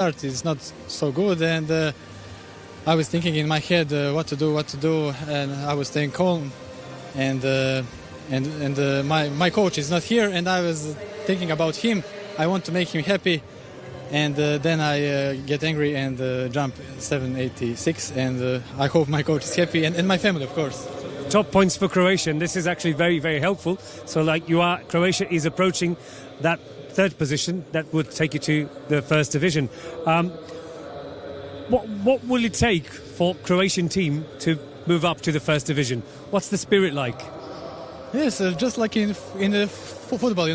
start is not so good, and I was thinking in my head what to do, and I was staying calm, and my coach is not here, and I was thinking about him. I want to make him happy, and then I get angry and jump 786, and I hope my coach is happy, and my family, of course. Top points for Croatia, and this is actually very, very helpful. So Croatia is approaching that third position that would take you to the first division. What will it take for Croatian team to move up to the first division? What's the spirit like? Yes, just like in the football,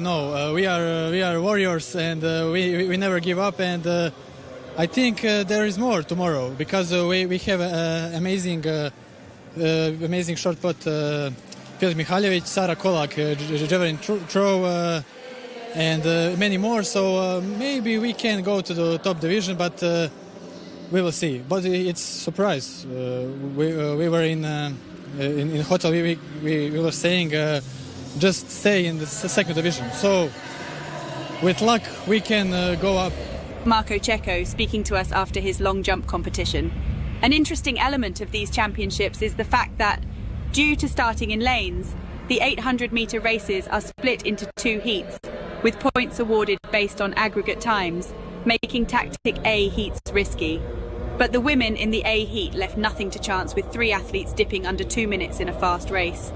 we are warriors, and we never give up. And I think there is more tomorrow, because we have amazing short put, Filip Mihaljević, Sara Kolak, javelin throw, and many more. So maybe we can go to the top division, but we will see. But it's a surprise. We were in hotel. We were saying just stay in the second division. So with luck, we can go up. Marko Čeko speaking to us after his long jump competition. An interesting element of these championships is the fact that, due to starting in lanes, the 800-metre races are split into two heats, with points awarded based on aggregate times, making Tactic A heats risky. But the women in the A heat left nothing to chance, with 3 athletes dipping under 2 minutes in a fast race.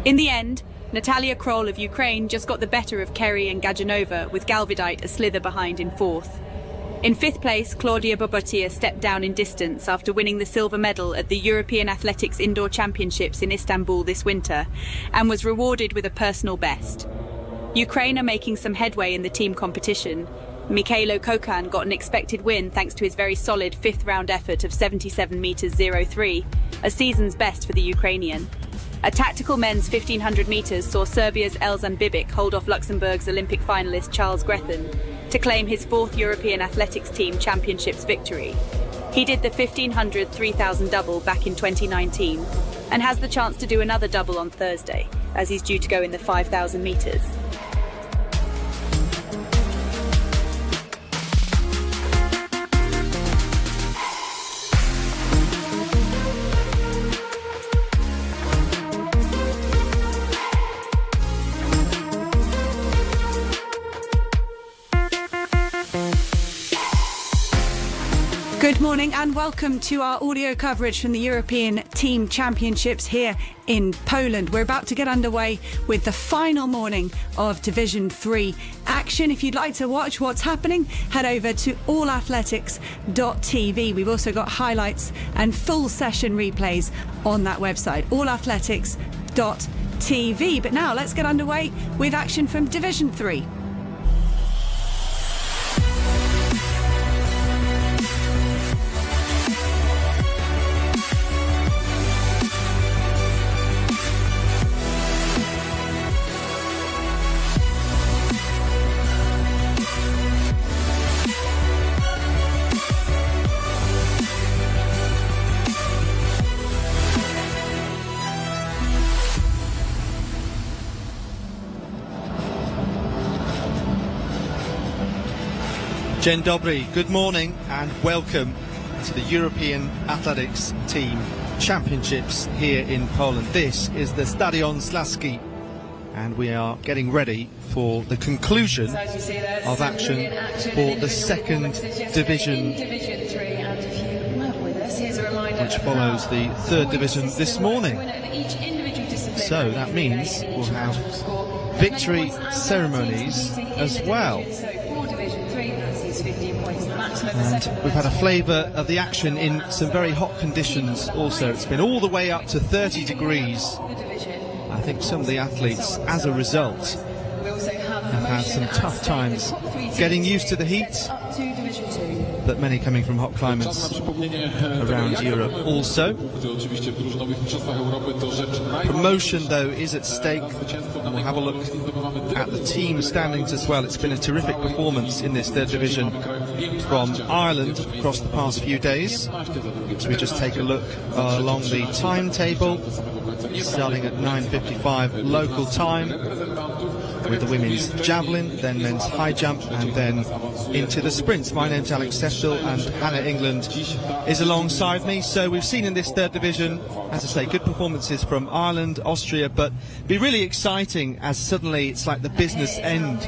In the end, Natalia Kroll of Ukraine just got the better of Kerry and Gajanova, with Galvidite a slither behind in 4th. In 5th place, Claudia Bobotia stepped down in distance after winning the silver medal at the European Athletics Indoor Championships in Istanbul this winter, and was rewarded with a personal best. Ukraine are making some headway in the team competition. Mikhailo Kokan got an expected win thanks to his very solid 5th round effort of 77 metres 03, a season's best for the Ukrainian. A tactical men's 1500 metres saw Serbia's Elzan Bibic hold off Luxembourg's Olympic finalist Charles Grethen to claim his 4th European Athletics Team Championships victory. He did the 1500 3000 double back in 2019 and has the chance to do another double on Thursday, as he's due to go in the 5000 metres. Good morning and welcome to our audio coverage from the European Team Championships here in Poland. We're about to get underway with the final morning of Division 3 action. If you'd like to watch what's happening, head over to allathletics.tv. We've also got highlights and full session replays on that website, allathletics.tv. But now let's get underway with action from Division 3. Dzień dobry, good morning and welcome to the European Athletics Team Championships here in Poland. This is the Stadion Śląski and we are getting ready for the conclusion of action for the second division, which follows the third division this morning. So that means we'll have victory ceremonies as well. And we've had a flavour of the action in some very hot conditions also. It's been all the way up to 30 degrees. I think some of the athletes, as a result, have had some tough times getting used to the heat, but many coming from hot climates around Europe also. Promotion, though, is at stake. And we'll have a look at the team standings as well. It's been a terrific performance in this third division from Ireland across the past few days. So we just take a look along the timetable, starting at 9:55 local time, with the women's javelin, then men's high jump, and then into the sprints. My name's Alex Seftil, and Hannah England is alongside me. So we've seen in this third division, as I say, good performances from Ireland, Austria, but be really exciting as suddenly it's like the business end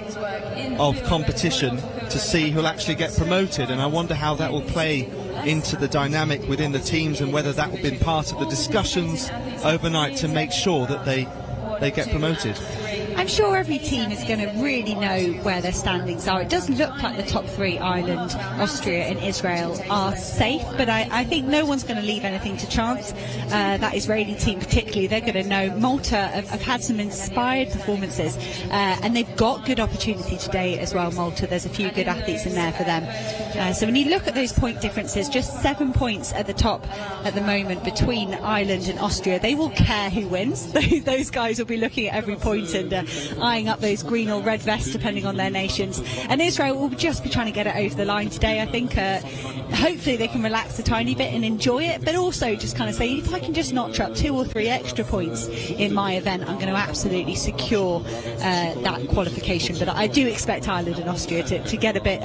of competition to see who'll actually get promoted, and I wonder how that will play into the dynamic within the teams and whether that will be part of the discussions overnight to make sure that they get promoted. I'm sure every team is going to really know where their standings are. It does look like the top three, Ireland, Austria and Israel, are safe, but I think no one's going to leave anything to chance. That Israeli team particularly, they're going to know. Malta have had some inspired performances, and they've got good opportunity today as well, Malta. There's a few good athletes in there for them. So when you look at those point differences, just 7 points at the top at the moment between Ireland and Austria. They will care who wins. Those guys will be looking at every point and eyeing up those green or red vests depending on their nations, and Israel will just be trying to get it over the line today. I think hopefully they can relax a tiny bit and enjoy it, but also just kind of say, if I can just notch up 2 or 3 extra points in my event, I'm going to absolutely secure that qualification. But I do expect Ireland and Austria to get a bit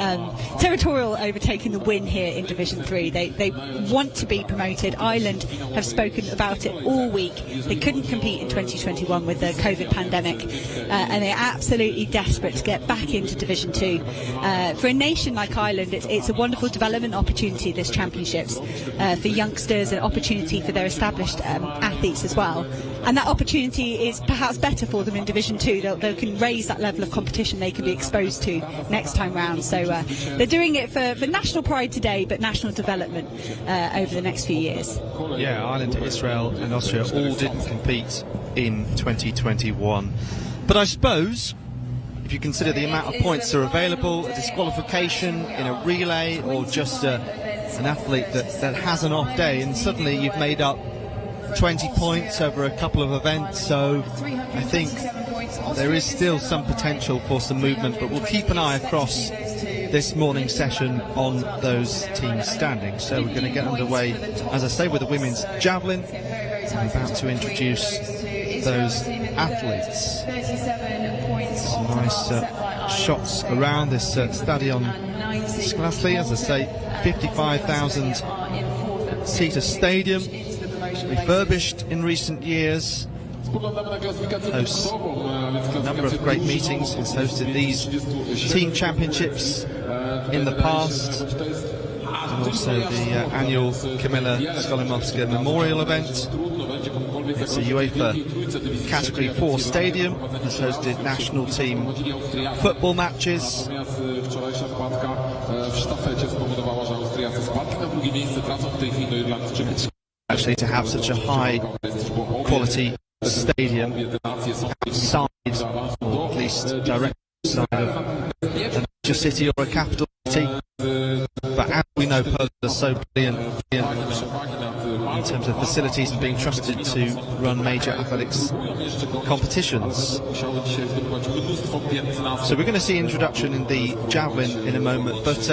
territorial overtaking the win here in Division 3. They want to be promoted. Ireland have spoken about it all week. They couldn't compete in 2021 with the COVID pandemic, and they're absolutely desperate to get back into Division 2. For a nation like Ireland, it's a wonderful development opportunity, this championships, for youngsters, an opportunity for their established athletes as well. And that opportunity is perhaps better for them in Division 2. They can raise that level of competition they can be exposed to next time round. So they're doing it for national pride today, but national development over the next few years. Yeah, Ireland, Israel and Austria all didn't compete in 2021. But I suppose, if you consider the amount of points that are available, a disqualification in a relay, or just an athlete that has an off day, and suddenly you've made up 20 points over a couple of events, so I think there is still some potential for some movement, but we'll keep an eye across this morning's session on those teams' standings. So we're going to get underway, as I say, with the women's javelin. I'm about to introduce those athletes. Some nice shots around this Stadion Sklasli, as I say, 55,000 seater stadium, refurbished in recent years, hosts a number of great meetings. It's hosted these team championships in the past, and also the annual Kamila Skolimowska Memorial event. It's a UEFA Category 4 stadium. It's hosted national team football matches. It's actually to have such a high quality stadium outside, or at least direct side of a major city or a capital city. But as we know, Poland are so brilliant in terms of facilities and being trusted to run major athletics competitions. So we're going to see introduction in the javelin in a moment, but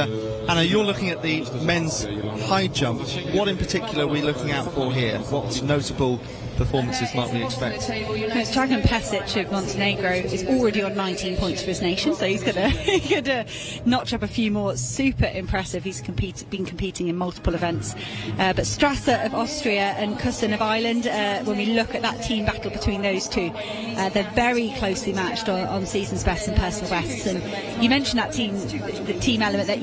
Anna, you're looking at the men's high jump. What in particular are we looking out for here? What notable performances might we expect? Dragan Pesic of Montenegro is already on 19 points for his nation, so he's going to notch up a few more. Super impressive. He's been competing in multiple events. But Strasser of Austria and Kusin of Ireland, when we look at that team battle between those two, they're very closely matched on season's best and personal bests. And you mentioned that the team element, that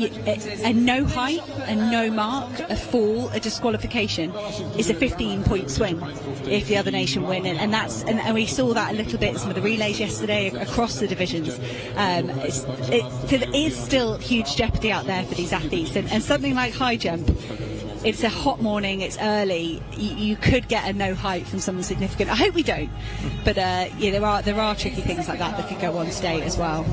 a no height, a no mark, a fall, a disqualification is a 15-point swing if the other nation win, and we saw that a little bit in some of the relays yesterday across the divisions. There is still huge jeopardy out there for these athletes, and something like high jump, it's a hot morning, it's early, you could get a no height from someone significant. I hope we don't, but yeah, there are tricky things like that could go on today as well.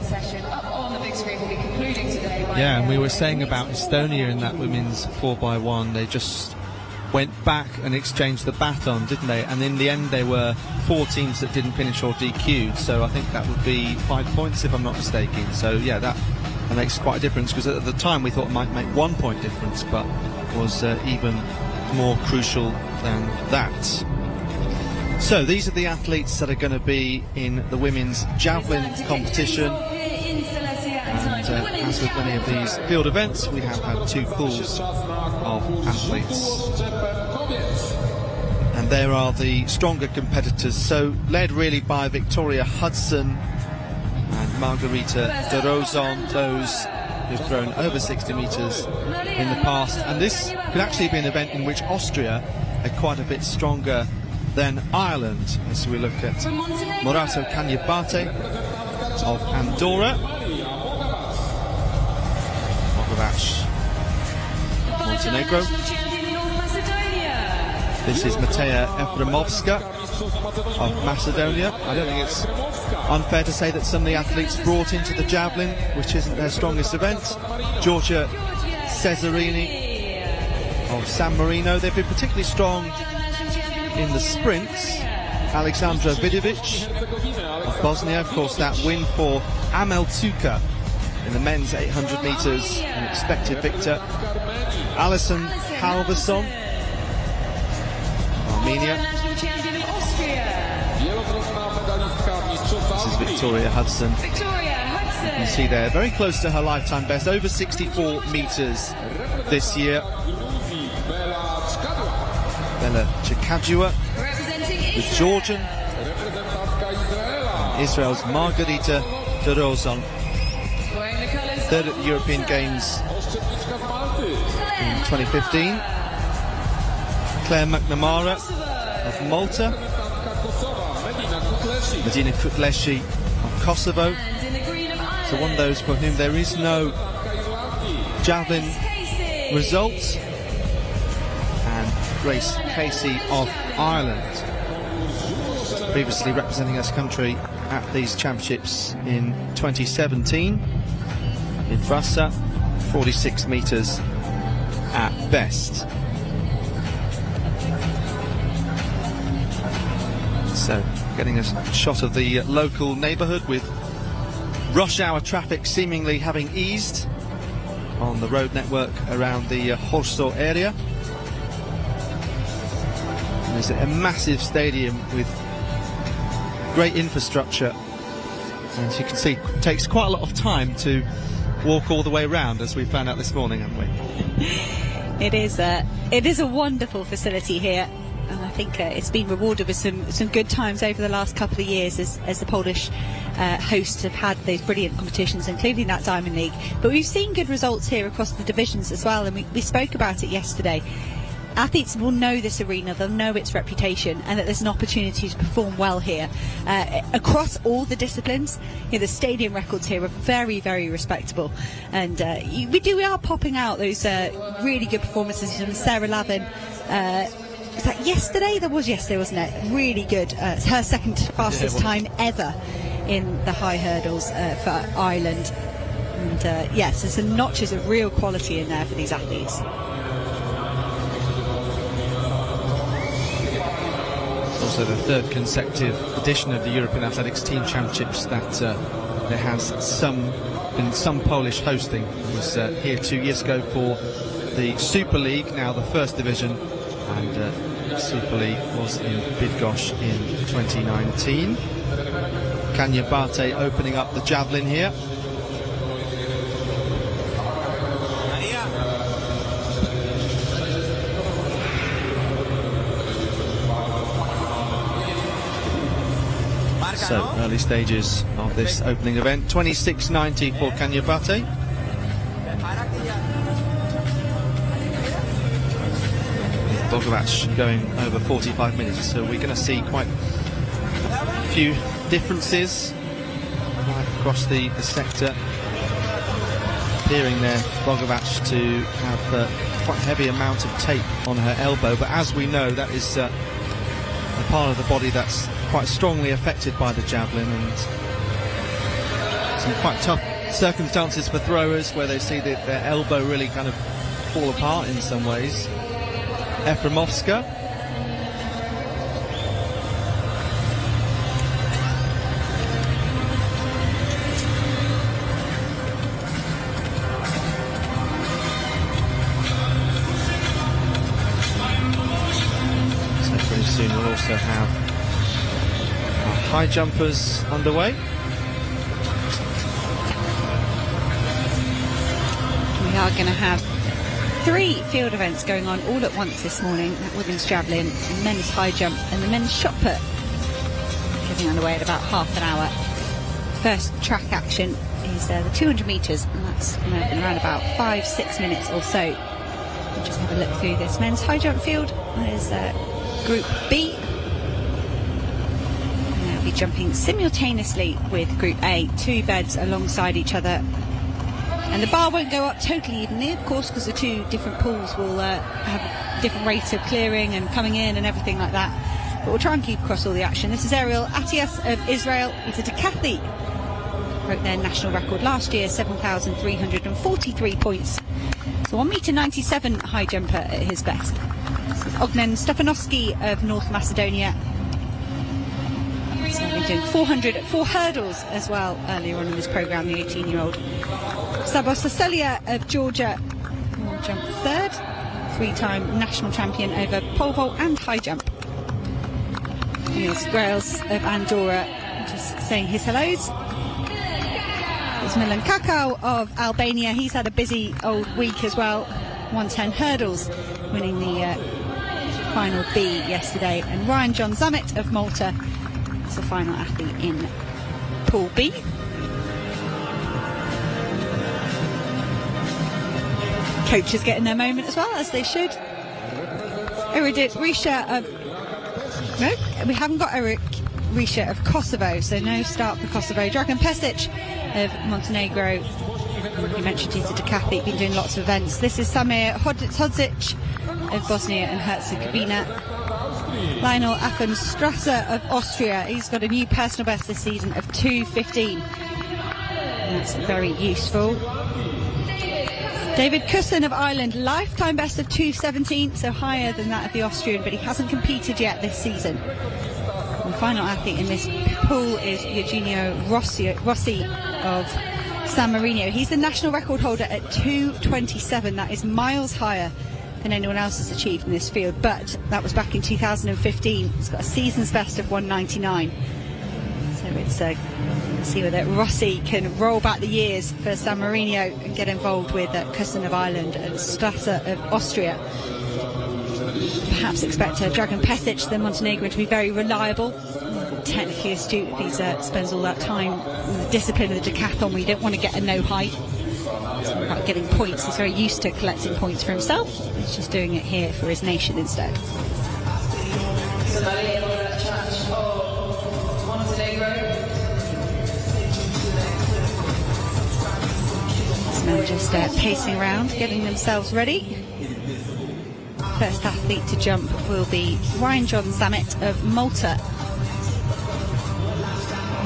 Yeah, and we were saying about Estonia in that women's 4x1, they just went back and exchanged the baton, didn't they? And in the end there were 4 teams that didn't finish or DQ'd, so I think that would be 5 points if I'm not mistaken. So yeah, that makes quite a difference, because at the time we thought it might make 1 point difference, but was even more crucial than that. So these are the athletes that are going to be in the women's javelin competition. And as with many of these field events, we have had two pools of athletes. And there are the stronger competitors, so led really by Victoria Hudson and Margarita de Rozon, those who've thrown over 60 metres in the past. And this could actually be an event in which Austria are quite a bit stronger than Ireland, as we look at Morato Kanyabate of Andorra, Bogovac, Montenegro. This is Mateja Efremovska of Macedonia. I don't think it's unfair to say that some of the athletes brought into the javelin, which isn't their strongest event. Georgia Cesarini of San Marino. They've been particularly strong in the sprints. Alexandra Vidovic of Bosnia, of course, that win for Amel Tuka in the men's 800 metres, an expected victor. Alison Halvarsson, Armenia. This is Victoria Hudson. You can see there, very close to her lifetime best, over 64 metres this year. Bella Chikadjua, the Georgian. Israel's Margarita de Rozon. Third at the European Games in 2015. Claire McNamara of Malta. Medina Kutleshi of Kosovo. So one of those for whom there is no javelin result. And Grace Casey of Ireland, previously representing us country at these championships in 2017 in Vrasa, 46 metres at best. So getting a shot of the local neighbourhood with rush hour traffic seemingly having eased on the road network around the Horso area. And there's a massive stadium with great infrastructure, and as you can see, it takes quite a lot of time to walk all the way around, as we found out this morning, haven't we? It is a wonderful facility here, and I think it's been rewarded with some good times over the last couple of years as the Polish hosts have had those brilliant competitions, including that Diamond League. But we've seen good results here across the divisions as well, and we spoke about it yesterday. Athletes will know this arena, they'll know its reputation, and that there's an opportunity to perform well here across all the disciplines. You know, the stadium records here are very, very respectable, and we are popping out those really good performances from Sarah Lavin. Was that yesterday? That was yesterday, wasn't it? Really good. It's her second fastest time ever in the high hurdles for Ireland. And yes, there's some notches of real quality in there for these athletes. Also the third consecutive edition of the European Athletics Team Championships that there has been some Polish hosting. It was here 2 years ago for the Super League, now the first division, and Super League was in Bydgoszcz in 2019. Kanyabate opening up the javelin here. So early stages of this opening event, 26.90 for Kanyabate. Bogovac going over 45 minutes, so we're going to see quite a few differences right across the sector. Appearing there, Bogovac to have quite a heavy amount of tape on her elbow, but as we know, that is a part of the body that's quite strongly affected by the javelin, and some quite tough circumstances for throwers where they see their elbow really kind of fall apart in some ways. Efremovska. So pretty soon we'll also have high jumpers underway. We are going to have 3 field events going on all at once this morning: women's javelin, men's high jump, and the men's shot put, getting underway at about half an hour. First track action is the 200 metres, and that's going to happen around about 5-6 minutes or so. We'll just have a look through this men's high jump field. That is Group B. And they'll be jumping simultaneously with Group A, 2 beds alongside each other. And the bar won't go up totally evenly, of course, because the 2 different pools will have different rates of clearing and coming in and everything like that. But we'll try and keep across all the action. This is Ariel Atias of Israel. He's a decathlete. Broke their national record last year, 7,343 points. So 1.97 metre high jumper at his best. This is Ognen Stefanovski of North Macedonia. He's been doing 4 hurdles as well earlier on in this programme, the 18-year-old. Sabos Saselia of Georgia will jump 3rd, 3-time national champion over pole vault and high jump. Here's Grails of Andorra, just saying his hellos. There's Milan Kakao of Albania. He's had a busy old week as well. 110 hurdles, winning the final B yesterday. And Ryan John Zammit of Malta is the final athlete in Pool B. Coaches getting their moment as well, as they should. Erudit Risha of... No, we haven't got Eric Risha of Kosovo, so no start for Kosovo. Dragan Pesic of Montenegro. You mentioned he's a decathlete, been doing lots of events. This is Samir Hodzic of Bosnia and Herzegovina. Lionel Affenstrasser of Austria. He's got a new personal best this season of 2:15. And that's very useful. David Kussen of Ireland, lifetime best of 2:17, so higher than that of the Austrian, but he hasn't competed yet this season. And the final athlete in this pool is Eugenio Rossi of San Marino. He's the national record holder at 2:27. That is miles higher than anyone else has achieved in this field, but that was back in 2015. He's got a season's best of 1:99. So it's let's see whether Rossi can roll back the years for San Marino and get involved with Kussen of Ireland and Strasser of Austria. Perhaps expect Dragan Pesic, the Montenegrin, to be very reliable, technically astute if he spends all that time in the discipline of the decathlon where you don't want to get a no height. It's not about getting points. He's very used to collecting points for himself. He's just doing it here for his nation instead. So just pacing around, getting themselves ready. First athlete to jump will be Ryan John Zammit of Malta.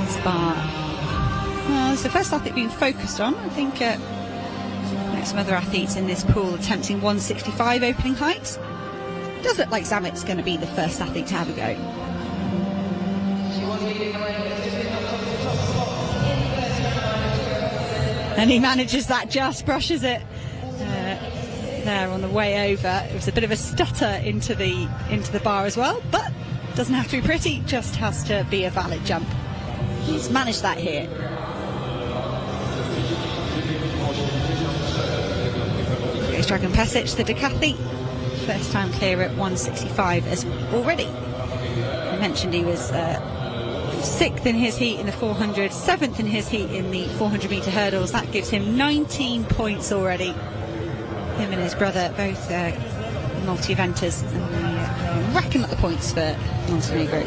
His bar. Well, it's the first athlete being focused on. I think some other athletes in this pool attempting 165 opening height. Does look like Zammit's going to be the first athlete to have a go. And he manages that, just brushes it there on the way over. It was a bit of a stutter into the bar as well, but doesn't have to be pretty, just has to be a valid jump. He's managed that here. Here's Dragan Pesic, the decathlete. First time clear at 165 as already. I mentioned he was 6th in his heat in the 400, 7th in his heat in the 400 metre hurdles. That gives him 19 points already. Him and his brother, both multi-eventers, and they racking up the points for Montenegro.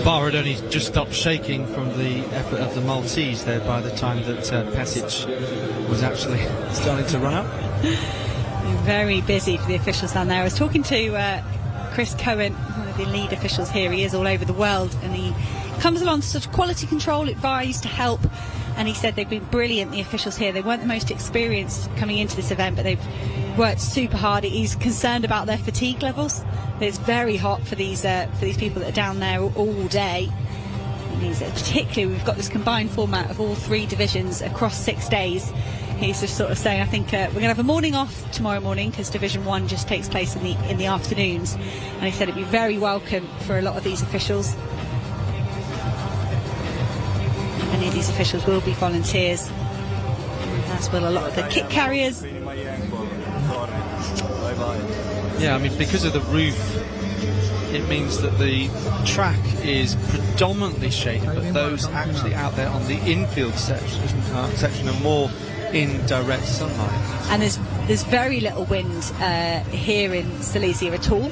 Bar had only just stopped shaking from the effort of the Maltese there by the time that Pesic was actually starting to run up. Very busy for the officials down there. I was talking to Chris Cohen, one of the lead officials here. He is all over the world, and he comes along to sort of quality control, advise, to help. And he said they've been brilliant, the officials here. They weren't the most experienced coming into this event, but they've worked super hard. He's concerned about their fatigue levels. It's very hot for these people that are down there all day. And particularly, we've got this combined format of all 3 divisions across 6 days. He's just sort of saying, I think we're going to have a morning off tomorrow morning because Division 1 just takes place in the afternoons. And he said it'd be very welcome for a lot of these officials. Many of these officials will be volunteers, as will a lot of the kit carriers. Yeah, I mean, because of the roof, it means that the track is predominantly shaded, but those actually out there on the infield section are more in direct sunlight. And there's very little wind here in Silesia at all.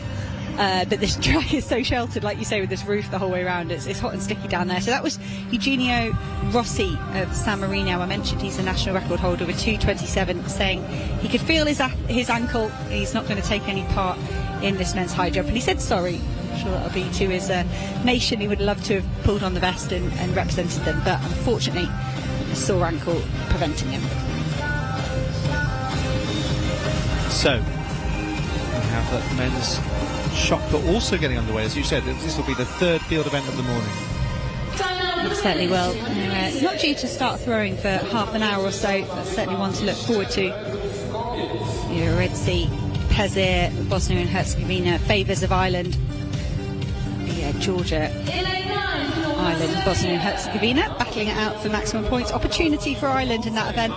But this track is so sheltered, like you say, with this roof the whole way around. It's hot and sticky down there. So that was Eugenio Rossi of San Marino. I mentioned he's a national record holder with 2:27, saying he could feel his ankle. He's not going to take any part in this men's high jump. And he said sorry. I'm sure that'll be to his nation. He would love to have pulled on the vest and represented them. But unfortunately, a sore ankle preventing him. So, we have the men's shot put also getting underway. As you said, this will be the third field event of the morning. It certainly will. It's not due to start throwing for half an hour or so. That's certainly one to look forward to. Red Sea, Pezir, Bosnia and Herzegovina, favours of Ireland. Georgia, Ireland, Bosnia and Herzegovina battling it out for maximum points. Opportunity for Ireland in that event.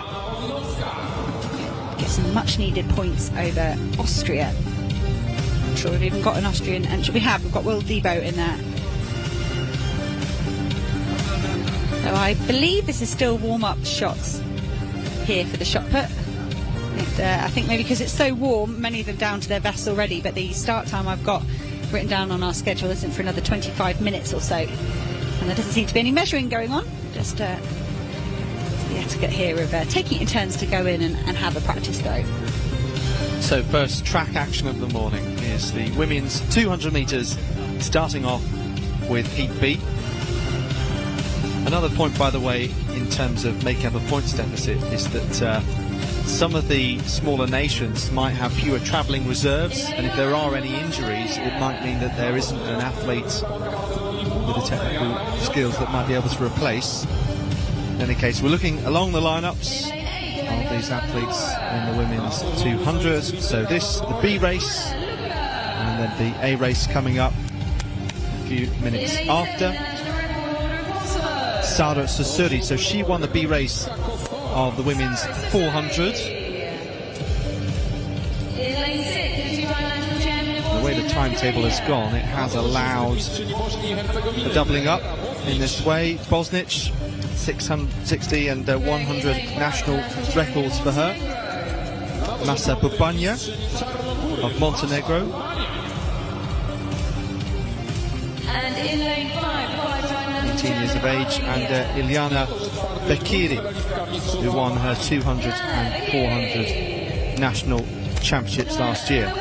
Get some much needed points over Austria. I'm sure we've even got an Austrian entry. We've got Will Debo in there. So I believe this is still warm-up shots here for the shot put. And, I think maybe because it's so warm, many of them down to their vests already, but the start time I've got written down on our schedule isn't for another 25 minutes or so. And there doesn't seem to be any measuring going on. Just the etiquette here of taking it in turns to go in and have a practice throw. So first track action of the morning is the women's 200 metres, starting off with Heat B. Another point, by the way, in terms of making up a points deficit is that some of the smaller nations might have fewer travelling reserves, and if there are any injuries, it might mean that there isn't an athlete with the technical skills that might be able to replace. In any case, we're looking along the lineups of these athletes in the women's 200. So this, the B race, and then the A race coming up a few minutes after. Sara Susuri, so she won the B race of the women's 400. The way the timetable has gone, it has allowed a doubling up in this way. Bosnic, 660 and 100 national records for her. Masa Bubanja of Montenegro. And in lane 5, 18 years of age, and Ilyana Bekiri, who won her 200 and 400 national championships last year.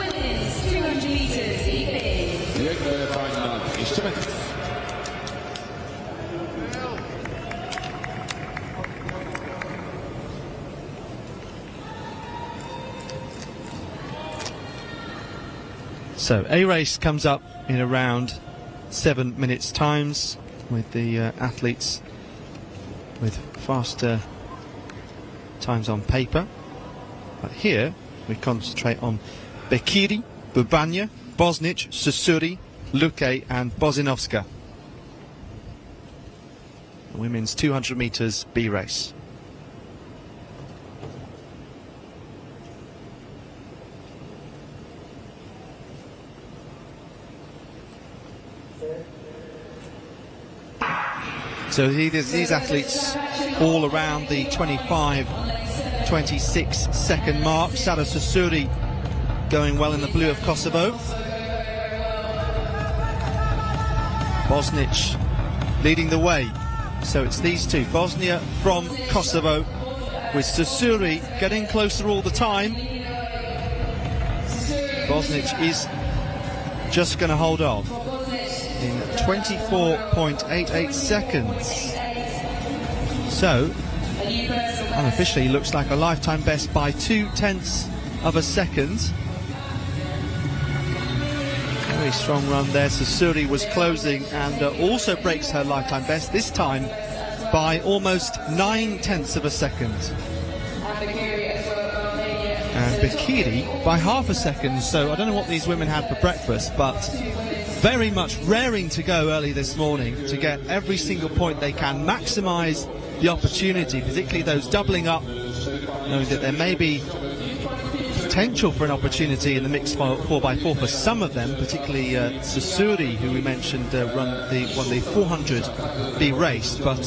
So A race comes up in around 7 minutes times, with the athletes with faster times on paper. But here we concentrate on Bekiri, Bubanja, Bosnic, Susuri, Luque and Bozinovska. The women's 200 metres B race. So these athletes all around the 25-26 second mark. Sara Susuri going well in the blue of Kosovo. Bosnic leading the way. So it's these two, Bosnia from Kosovo, with Susuri getting closer all the time. Bosnic is just going to hold on in 24.88 seconds. So, unofficially looks like a lifetime best by 0.2 of a second. Very strong run there. Susuri was closing and also breaks her lifetime best, this time by almost 0.9 of a second. And Bikiri by half a second, so I don't know what these women had for breakfast, but very much raring to go early this morning to get every single point they can, maximise the opportunity, particularly those doubling up, knowing that there may be potential for an opportunity in the mixed 4x4 for some of them, particularly Susuri, who we mentioned won the 400B race, but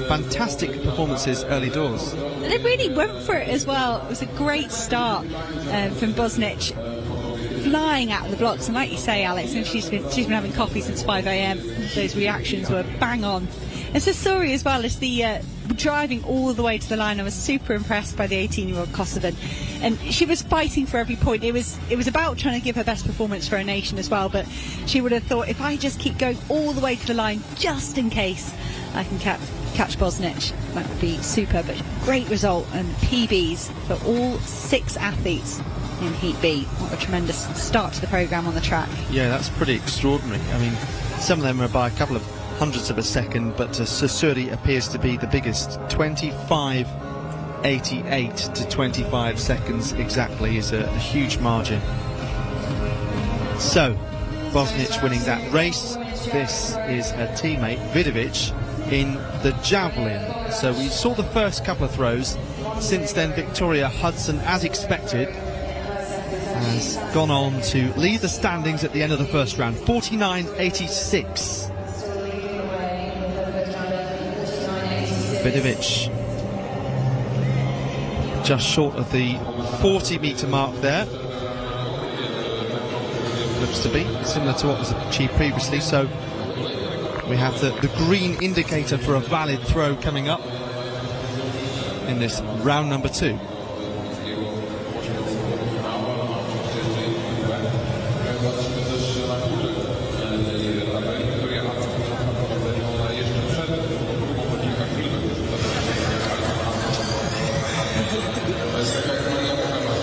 fantastic performances early doors. They really went for it as well. It was a great start from Bosnich, flying out of the blocks, and like you say, Alex, and she's been having coffee since 5 a.m. Those reactions were bang on. And Susuri as well is the driving all the way to the line. I was super impressed by the 18-year-old Kosovan, and she was fighting for every point. It was about trying to give her best performance for her nation as well, but she would have thought, if I just keep going all the way to the line just in case I can catch Bosnich, that would be super. But great result, and PBs for all 6 athletes in Heat B. What a tremendous start to the programme on the track. Yeah, that's pretty extraordinary. I mean, some of them are by a couple of hundredths of a second, but Susuri appears to be the biggest. 25.88 to 25 seconds exactly is a huge margin. So, Bosnich winning that race. This is her teammate Vidovic in the javelin. So we saw the first couple of throws. Since then, Victoria Hudson, as expected, has gone on to lead the standings at the end of the first round. 49.86. Vidovic just short of the 40-metre mark there. Looks to be similar to what was achieved previously, so we have the green indicator for a valid throw coming up in this round number 2.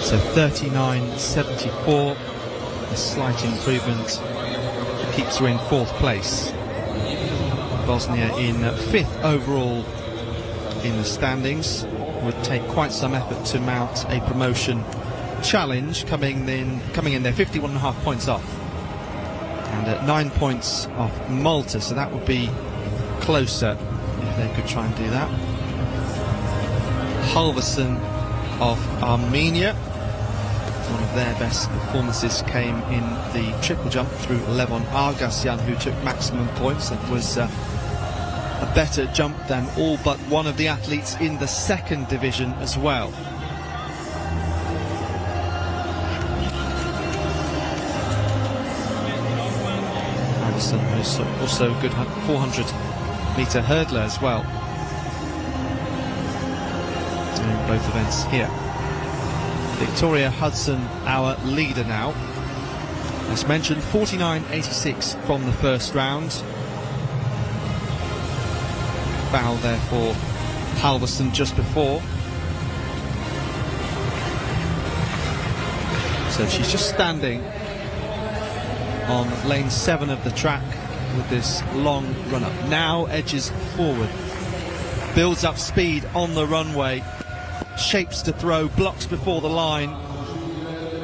So 39.74, a slight improvement, keeps her in 4th place. Bosnia in 5th overall in the standings. Would take quite some effort to mount a promotion challenge, coming in there 51.5 points off, and at 9 points off Malta, so that would be closer if they could try and do that. Halverson of Armenia, one of their best performances came in the triple jump through Levon Argasyan, who took maximum points. It was a better jump than all but one of the athletes in the 2nd division as well. Anderson is also a good 400-metre hurdler as well, doing both events here. Victoria Hudson, our leader now. As mentioned, 49.86 from the first round. Foul there for Halverson just before. So she's just standing on lane 7 of the track with this long run-up. Now edges forward, builds up speed on the runway, shapes to throw, blocks before the line,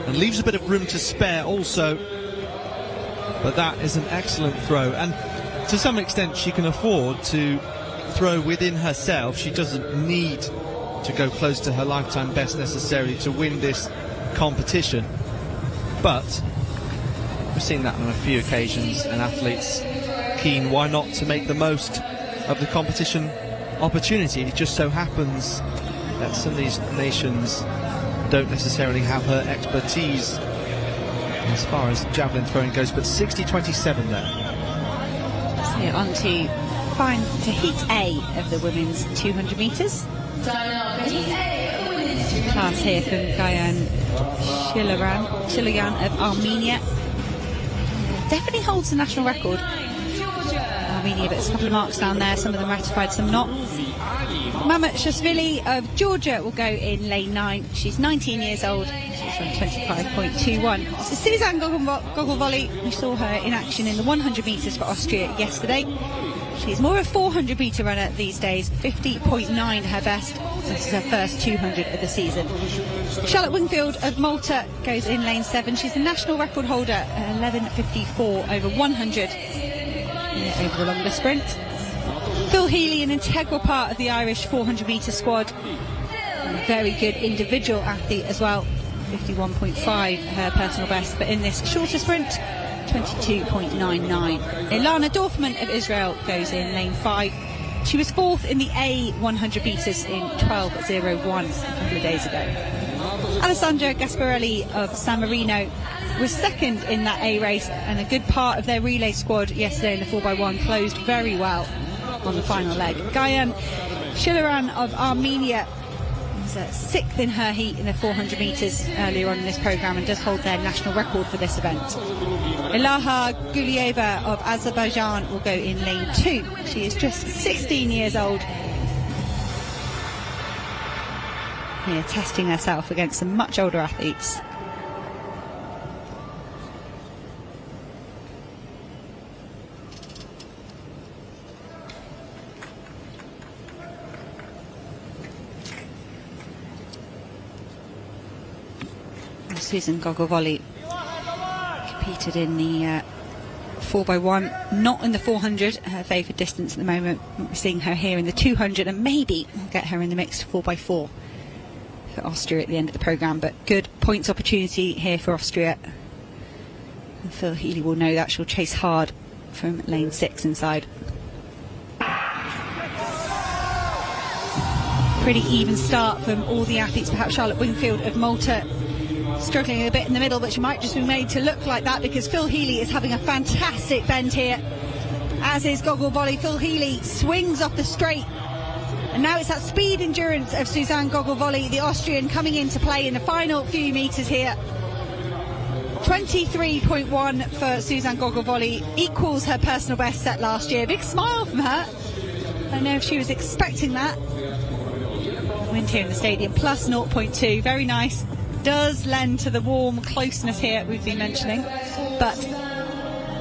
and leaves a bit of room to spare also. But that is an excellent throw, and to some extent she can afford to throw within herself. She doesn't need to go close to her lifetime best necessarily to win this competition, but we've seen that on a few occasions, and athletes keen, why not, to make the most of the competition opportunity. It just so happens that some of these nations don't necessarily have her expertise as far as javelin throwing goes, but 60.27 there. So on to Heat A of the women's 200 metres. Class here from Gayan Chiloyan of Armenia. Definitely holds the national record. Armenia, but there's a couple of marks down there, some of them ratified, some not. Mamet Shashvili of Georgia will go in lane 9. She's 19 years old. She's on 25.21. So Suzanne Gogolvoli, we saw her in action in the 100 metres for Austria yesterday. She's more of a 400 metre runner these days, 50.9 her best. This is her first 200 of the season. Charlotte Wingfield of Malta goes in lane 7. She's the national record holder at 11.54 over 100 over the longer sprint. Phil Healy, an integral part of the Irish 400 metre squad. A very good individual athlete as well, 51.5 her personal best, but in this shorter sprint, 22.99. Ilana Dorfman of Israel goes in lane 5. She was 4th in the A 100 metres in 12.01 a couple of days ago. Alessandra Gasparelli of San Marino was 2nd in that A race, and a good part of their relay squad yesterday in the 4x1 closed very well on the final leg. Gayan Shilaran of Armenia was 6th in her heat in the 400 metres earlier on in this programme and does hold their national record for this event. Ilaha Gulieva of Azerbaijan will go in lane 2. She is just 16 years old. Here testing herself against some much older athletes. Susan Gogolvoli competed in the 4x1, not in the 400, her favoured distance at the moment. We're seeing her here in the 200, and maybe we'll get her in the mixed 4x4 for Austria at the end of the programme. But good points opportunity here for Austria. And Phil Healy will know that. She'll chase hard from lane 6 inside. Pretty even start from all the athletes. Perhaps Charlotte Wingfield of Malta struggling a bit in the middle, but she might just be made to look like that because Phil Healy is having a fantastic bend here, as is Gogolvoli. Phil Healy swings off the straight, and now it's that speed endurance of Suzanne Gogolvoli, the Austrian, coming into play in the final few metres here. 23.1 for Suzanne Gogolvoli, equals her personal best set last year. Big smile from her. I don't know if she was expecting that. Wind here in the stadium, plus 0.2, very nice. Does lend to the warm closeness here we've been mentioning, but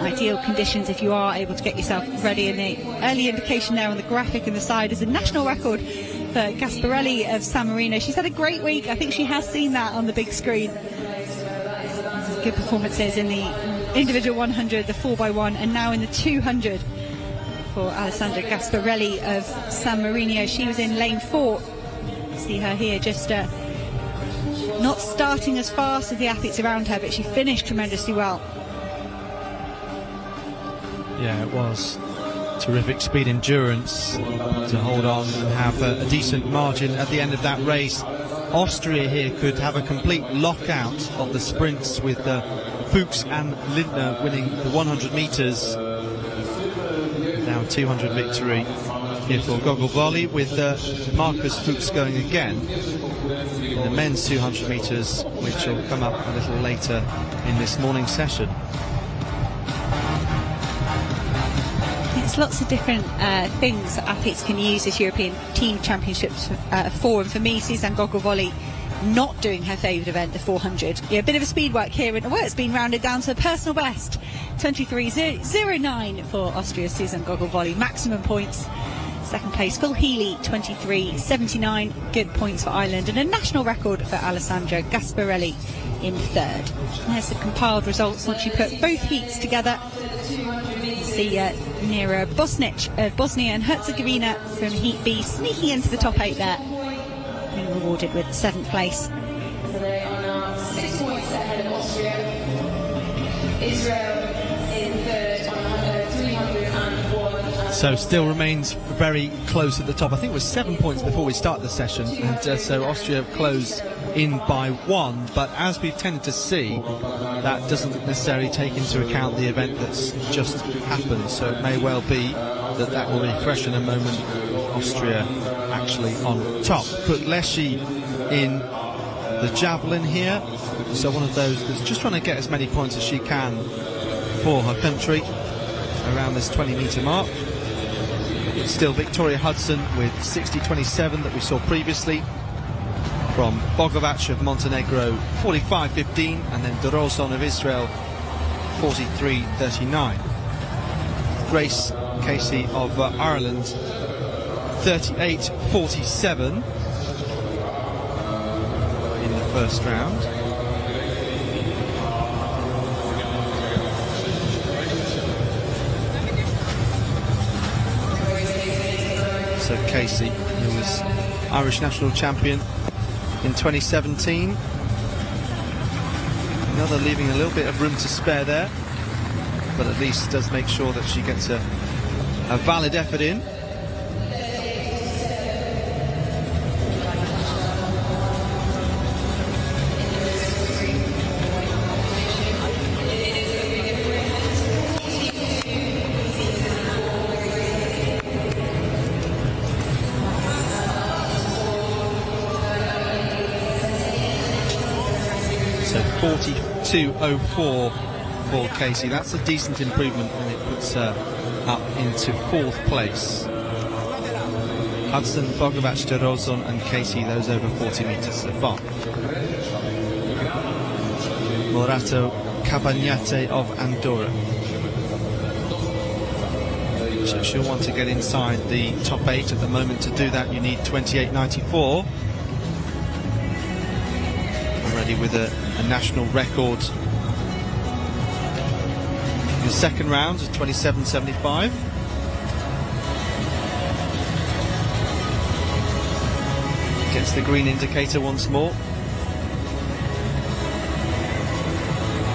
ideal conditions if you are able to get yourself ready. And the early indication there on the graphic on the side is a national record for Gasparelli of San Marino. She's had a great week. I think she has seen that on the big screen. Good performances in the individual 100, the 4x1, and now in the 200 for Alessandra Gasparelli of San Marino. She was in lane 4. See her here, just not starting as fast as the athletes around her, but she finished tremendously well. Yeah, it was terrific speed endurance to hold on and have a decent margin at the end of that race. Austria here could have a complete lockout of the sprints with Fuchs and Lindner winning the 100 metres. Now 200 victory here for Gogolvoli, with Marcus Fuchs going again in the men's 200 metres, which will come up a little later in this morning session. It's lots of different things that athletes can use this European Team Championships for, and for me, Suzanne Gogolvoli not doing her favourite event, the 400. Yeah, a bit of a speed work here, and it's been rounded down to a personal best. 23.09 for Austria's Suzanne Gogolvoli, maximum points. Second place, Phil Healy, 23.79. Good points for Ireland, and a national record for Alessandra Gasparelli in third. There's the compiled results once you put both heats together. See Nira Bosnic of Bosnia and Herzegovina from Heat B sneaking into the top 8 there, being rewarded with 7th place. So they are now 6 points ahead of Austria. Israel in third on 301. So still remains very close at the top. I think it was 7 points before we start the session, and so Austria closed in by 1, but as we've tended to see, that doesn't necessarily take into account the event that's just happened, so it may well be that will refresh in a moment with Austria actually on top. Kutleshi in the javelin here, so one of those that's just trying to get as many points as she can for her country around this 20-metre mark. Still Victoria Hudson with 60.27 that we saw previously from Bogovac of Montenegro, 45.15, and then Dorozon of Israel, 43.39. Grace Casey of Ireland 38.47 in the first round. So Casey, who was Irish national champion in 2017. Another leaving a little bit of room to spare there, but at least does make sure that she gets a valid effort in. So 42.04 for Casey. That's a decent improvement, and it puts her up into 4th place. Hudson, Bogovac, de Rozon and Casey, those over 40 metres so far. Morato Cabagnate of Andorra. So she'll want to get inside the top 8 at the moment. To do that, you need 28.94. Already with a national record. The second round is 27.75. Gets the green indicator once more. You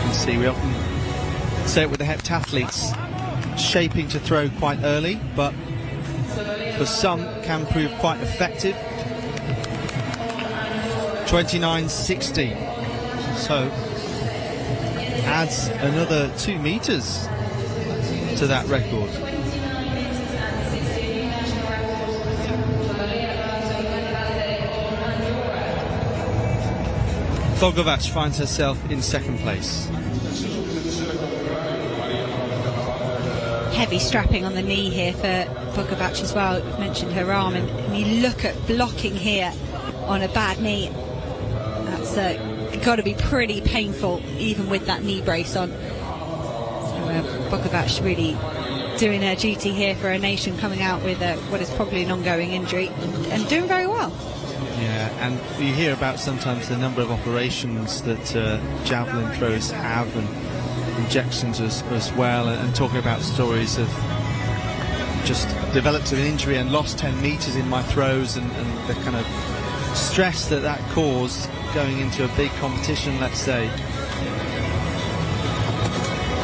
can see we often say it with the heptathletes, shaping to throw quite early, but for some can prove quite effective. 29.60. So adds another 2 metres to that record. Bogovac finds herself in second place. Heavy strapping on the knee here for Bogovac as well. You've mentioned her arm, and you look at blocking here on a bad knee. That's got to be pretty painful, even with that knee brace on. So Bogovac really doing her duty here for her nation, coming out with what is probably an ongoing injury, and doing very well. Yeah, and you hear about sometimes the number of operations that javelin throwers have, and injections as well, and talking about stories of just developed an injury and lost 10 metres in my throws, and the kind of stress that caused going into a big competition, let's say.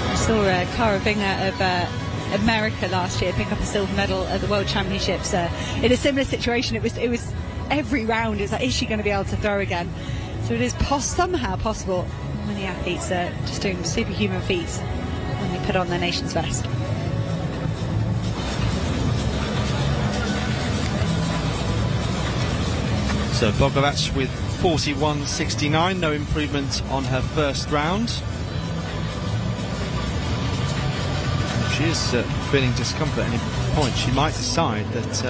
I saw Cara Winger of America last year pick up a silver medal at the World Championships in a similar situation. It was every round, it's like, is she going to be able to throw again? So it is somehow possible. Many athletes are just doing superhuman feats when they put on their nation's vest. So Bogovac with 41.69, no improvement on her first round. If she is feeling discomfort at any point, she might decide that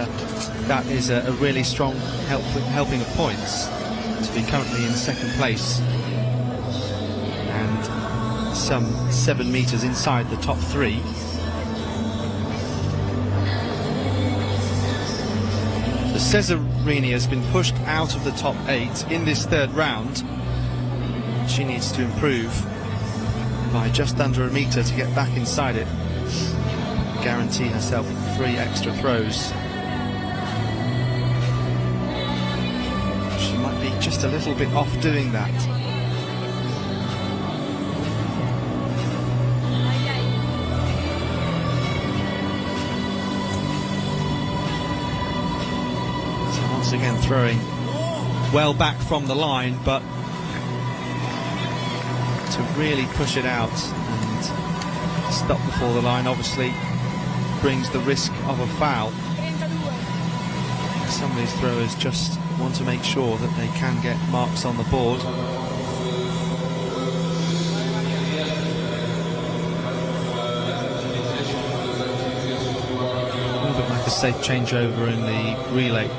that is a really strong helping of points to be currently in second place and some 7 metres inside the top 3. Cesarini has been pushed out of the top 8 in this third round. She needs to improve by just under a metre to get back inside it. Guarantee herself 3 extra throws. She might be just a little bit off doing that. Once again throwing well back from the line, but to really push it out and stop before the line obviously brings the risk of a foul. Some of these throwers just want to make sure that they can get marks on the board. A little bit like a safe changeover in the relay.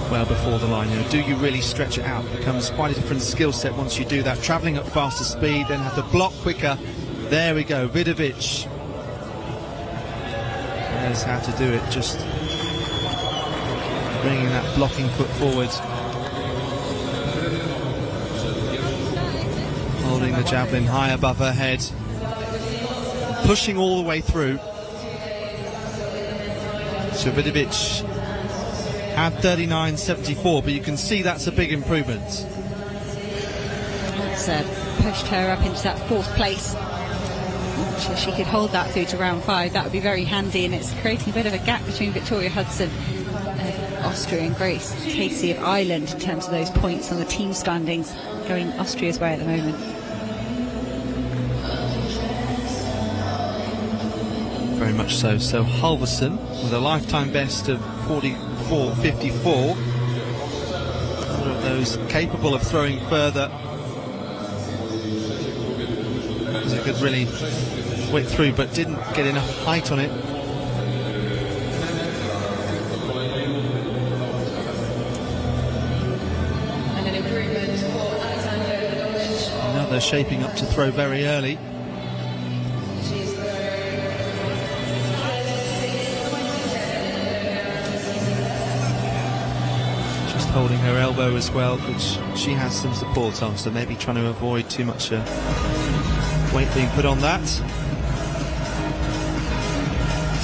Well before the line, do you really stretch it out? It becomes quite a different skill set once you do that. Travelling at faster speed, then have to block quicker. There we go, Vidovic. knows how to do it, just bringing that blocking foot forward, holding the javelin high above her head, pushing all the way through. Swiatovic had 39.74, but you can see that's a big improvement. That's pushed her up into that 4th place. So she could hold that through to round 5. That would be very handy, and it's creating a bit of a gap between Victoria Hudson of Austria and Grace Casey of Ireland in terms of those points on the team standings, going Austria's way at the moment. Very much so. So Halvorsen with a lifetime best of 44.54. One of those capable of throwing further. He could really whip through, but didn't get enough height on it. And an improvement for Alexander Radovic. Another shaping up to throw very early. She's Just holding her elbow as well, which she has some support on, so maybe trying to avoid too much weight being put on that.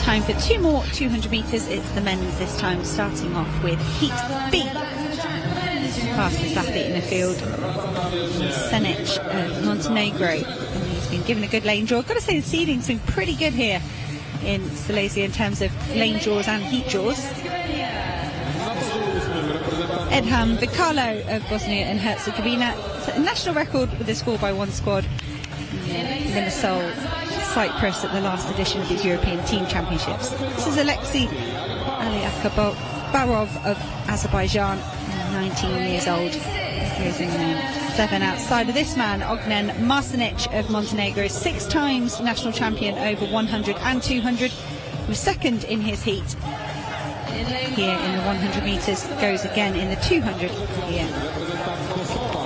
Time for 2 more 200 metres. It's the men's this time, starting off with Heat B. Fastest athlete in the field, Senic of Montenegro. And he's been given a good lane draw. I've got to say the seeding's been pretty good here in Silesia in terms of lane draws and heat draws. Edham Vikalo of Bosnia and Herzegovina. Set a national record with this 4x1 squad. Limassol, Cyprus at the last edition of these European Team Championships. This is Alexei Aliakbarov of Azerbaijan, 19 years old. He's in 7 outside of this man, Ognen Marsenic of Montenegro, 6 times national champion over 100 and 200. He was second in his heat. Here in the 100 metres, goes again in the 200 here.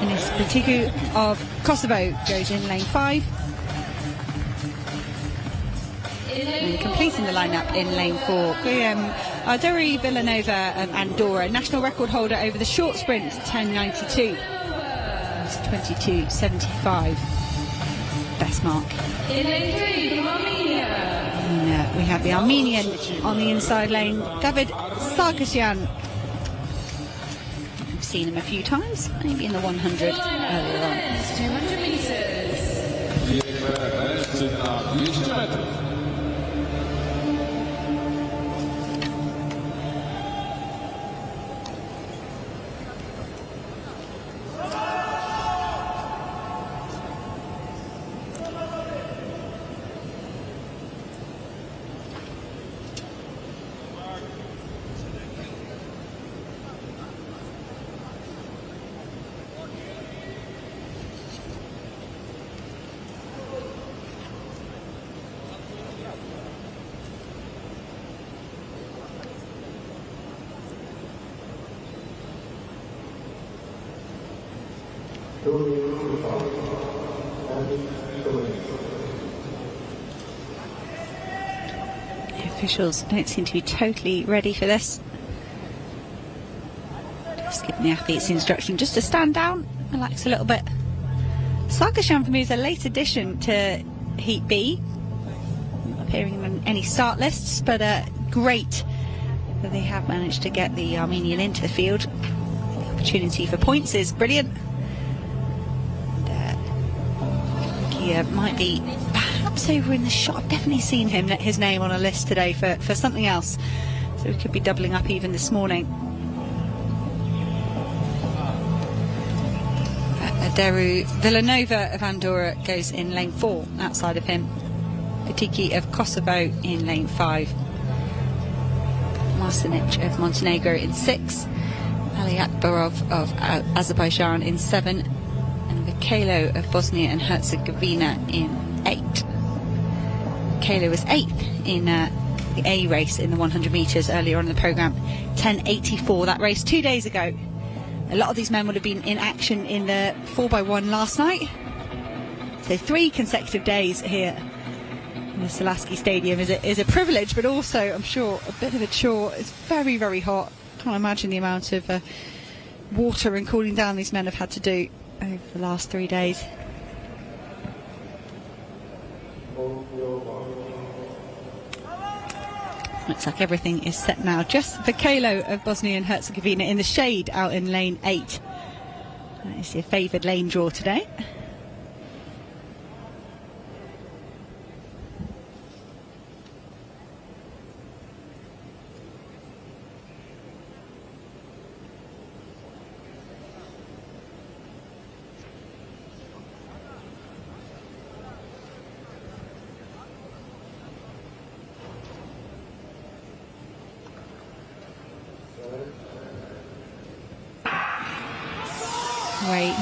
Enis Bitiku of Kosovo goes in lane 5. And completing the lineup in lane 4, Arduri Villanova of Andorra, national record holder over the short sprint, 10.92. It's 22.75. Best mark. in lane 3 from Armenia. And, we have the Armenian on the inside lane, David Sarkisyan. I've seen him a few times, maybe in the 100 earlier on. 200 metres. The officials don't seem to be totally ready for this. Just giving the athletes the instruction just to stand down, relax a little bit. Sarkisyan for me is a late addition to Heat B, not appearing on any start lists, but great that they have managed to get the Armenian into the field. The opportunity for points is brilliant. He might be perhaps over in the shot. I've definitely seen his name on a list today for something else, so we could be doubling up even this morning. Arduri Villanova of Andorra goes in lane 4 outside of him. Bitiki of Kosovo in lane 5. Marsenic of Montenegro in 6. Aliakbarov of Azerbaijan in 7. Kalo of Bosnia and Herzegovina in 8. Kalo was 8th in the A race in the 100 metres earlier on in the programme. 10.84, that race 2 days ago. A lot of these men would have been in action in the 4x1 last night. So 3 consecutive days here The Selaski Stadium is a privilege, but also, I'm sure, a bit of a chore. It's very, very hot. Can't imagine the amount of water and cooling down these men have had to do over the last 3 days. Looks like everything is set now. Just Vakelo of Bosnia and Herzegovina in the shade out in lane 8. That is your favoured lane draw today.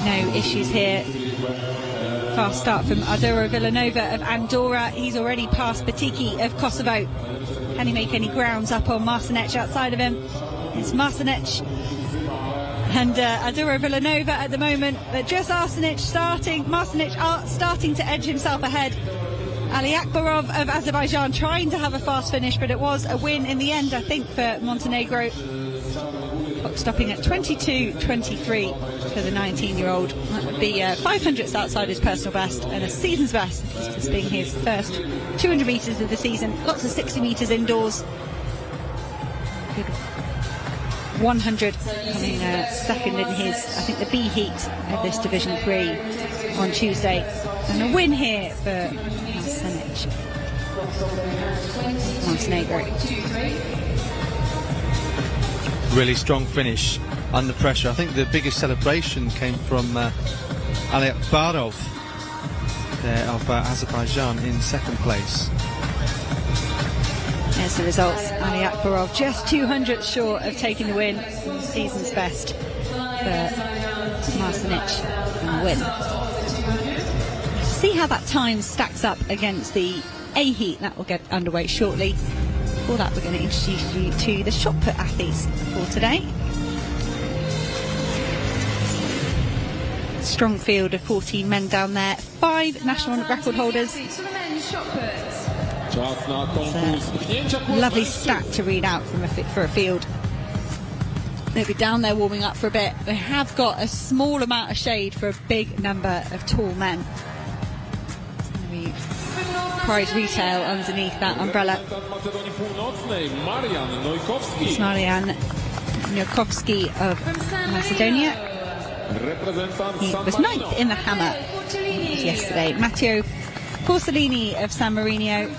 No issues here. Fast start from Ardura Villanova of Andorra. He's already passed Batiki of Kosovo. Can he make any grounds up on Marcinec outside of him? It's Marcinec and Ardura Villanova at the moment, but just Marcinec starting to edge himself ahead. Ali Akbarov of Azerbaijan trying to have a fast finish, but it was a win in the end, I think, for Montenegro. Clock stopping at 22.23 for the 19-year-old. That would be 500ths outside his personal best and a season's best. This being his first 200 metres of the season. Lots of 60 metres indoors. Good 100 coming second in his, I think, the B heat of this Division 3 on Tuesday. And a win here for Montenegro. Really strong finish under pressure. I think the biggest celebration came from Ali Akbarov of Azerbaijan in second place. There's the results. Ali Akbarov just 200 short of taking the win. The season's best for Marcinec in the win. See how that time stacks up against the A heat. That will get underway shortly. Before that, we're going to introduce you to the shot put athletes for today. Strong field of 14 men down there. 5 national record holders. It's a lovely stat to read out for a field. They'll be down there warming up for a bit. They have got a small amount of shade for a big number of tall men. Prize retail underneath that umbrella. It's Marian Nojkowski of Macedonia. He was 9th in the hammer yesterday. Matteo Porcellini of San Marino.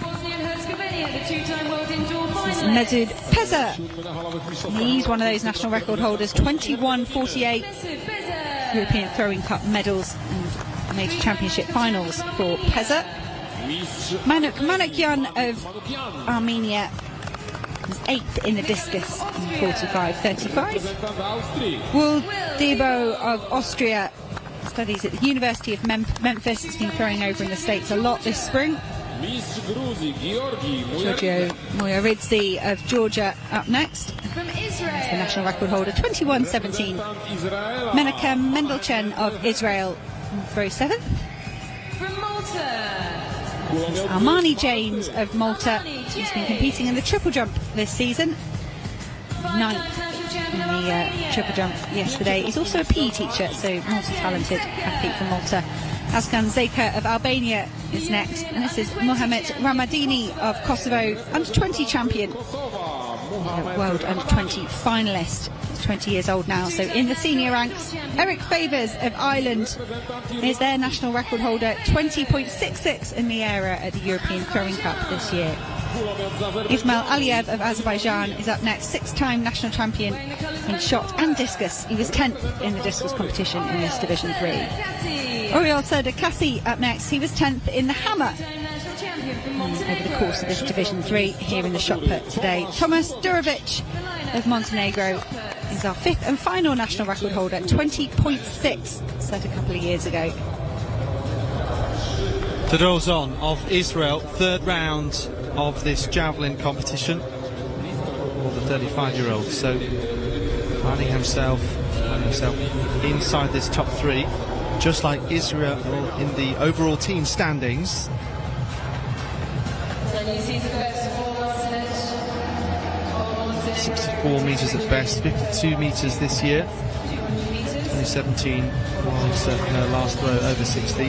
Mesut Peza. He's one of those national record holders. 21.48 European Throwing Cup medals and major championship finals for Peza. Manukyan of Armenia was 8th in the discus in 45.35. Will Debo of Austria studies at the University of Memphis. He's been throwing over in the States a lot this spring. Giorgio Moyaridze of Georgia up next. He's the national record holder, 21.17. Menachem Mendelchen of Israel throws 7th. From Malta. Armani James of Malta. He's been competing in the triple jump this season. 9th in the triple jump yesterday. He's also a PE teacher, so multi-talented athlete from Malta. Askan Zeka of Albania is next. And this is Mohamed Ramadini of Kosovo, under-20 champion. World under-20 finalist. He's 20 years old now, so in the senior ranks. Eric Favors of Ireland is their national record holder, 20.66 in the era at the European Throwing Cup this year. Ismail Aliyev of Azerbaijan is up next, 6-time national champion in shot and discus. He was 10th in the discus competition in this Division 3. Oriol Serdakassi up next, he was 10th in the hammer over the course of this Division 3 here in the shot put today. Tomas Durovic of Montenegro is our 5th and final national record holder, 20.6, set a couple of years ago. Tadozon of Israel, 3rd round of this javelin competition for the 35-year-old, so finding himself inside this top 3, just like Israel in the overall team standings. And you see the best performance. 64 metres at best, 52 metres this year. 2017 was her last throw over 60.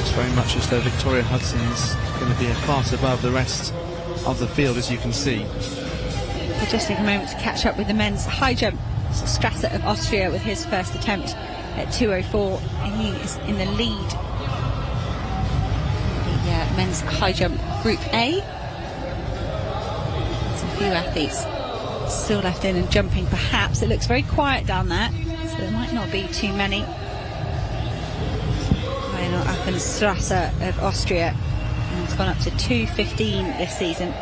It's very much as though Victoria Hudson's going to be a class above the rest of the field, as you can see. We'll just take a moment to catch up with the men's high jump. Strasser of Austria with his first attempt at 2:04. He is in the lead. The men's high jump Group A. There's a few athletes still left in and jumping, perhaps. It looks very quiet down there, so there might not be too many. Lionel Athens Strasser of Austria, and it's gone up to 2:15 this season.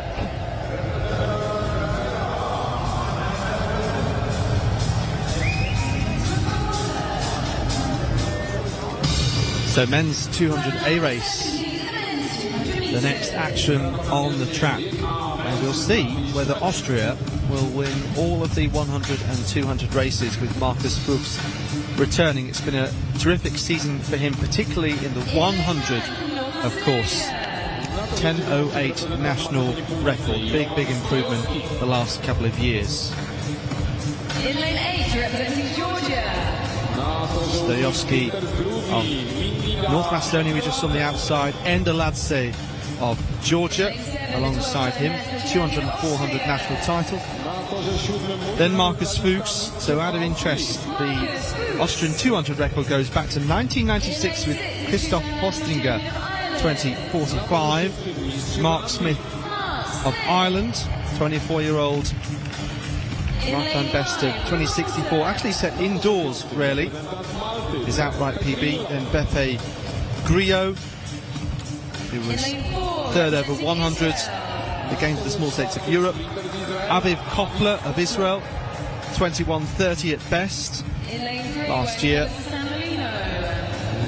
So men's 200A race, the next action on the track, and we'll see whether Austria will win all of the 100 and 200 races with Markus Fuchs returning. It's been a terrific season for him, particularly in the 100, of course. 10:08 national record, big improvement the last couple of years. In lane 8, representing Georgia. Stoyovsky of North Macedonia, we just saw on the outside. Endeladze of Georgia alongside him, 200 and 400 national title. Then Markus Fuchs. So out of interest, the Austrian 200 record goes back to 1996 with Christoph Postinger, 2045. Mark Smith of Ireland, 24-year-old, lifetime best of 2064, actually set indoors really, his outright PB. Then Beppe Grillo, who was third over 100, the Games of the Small States of Europe. Aviv Koffler of Israel, 21:30 at best last year.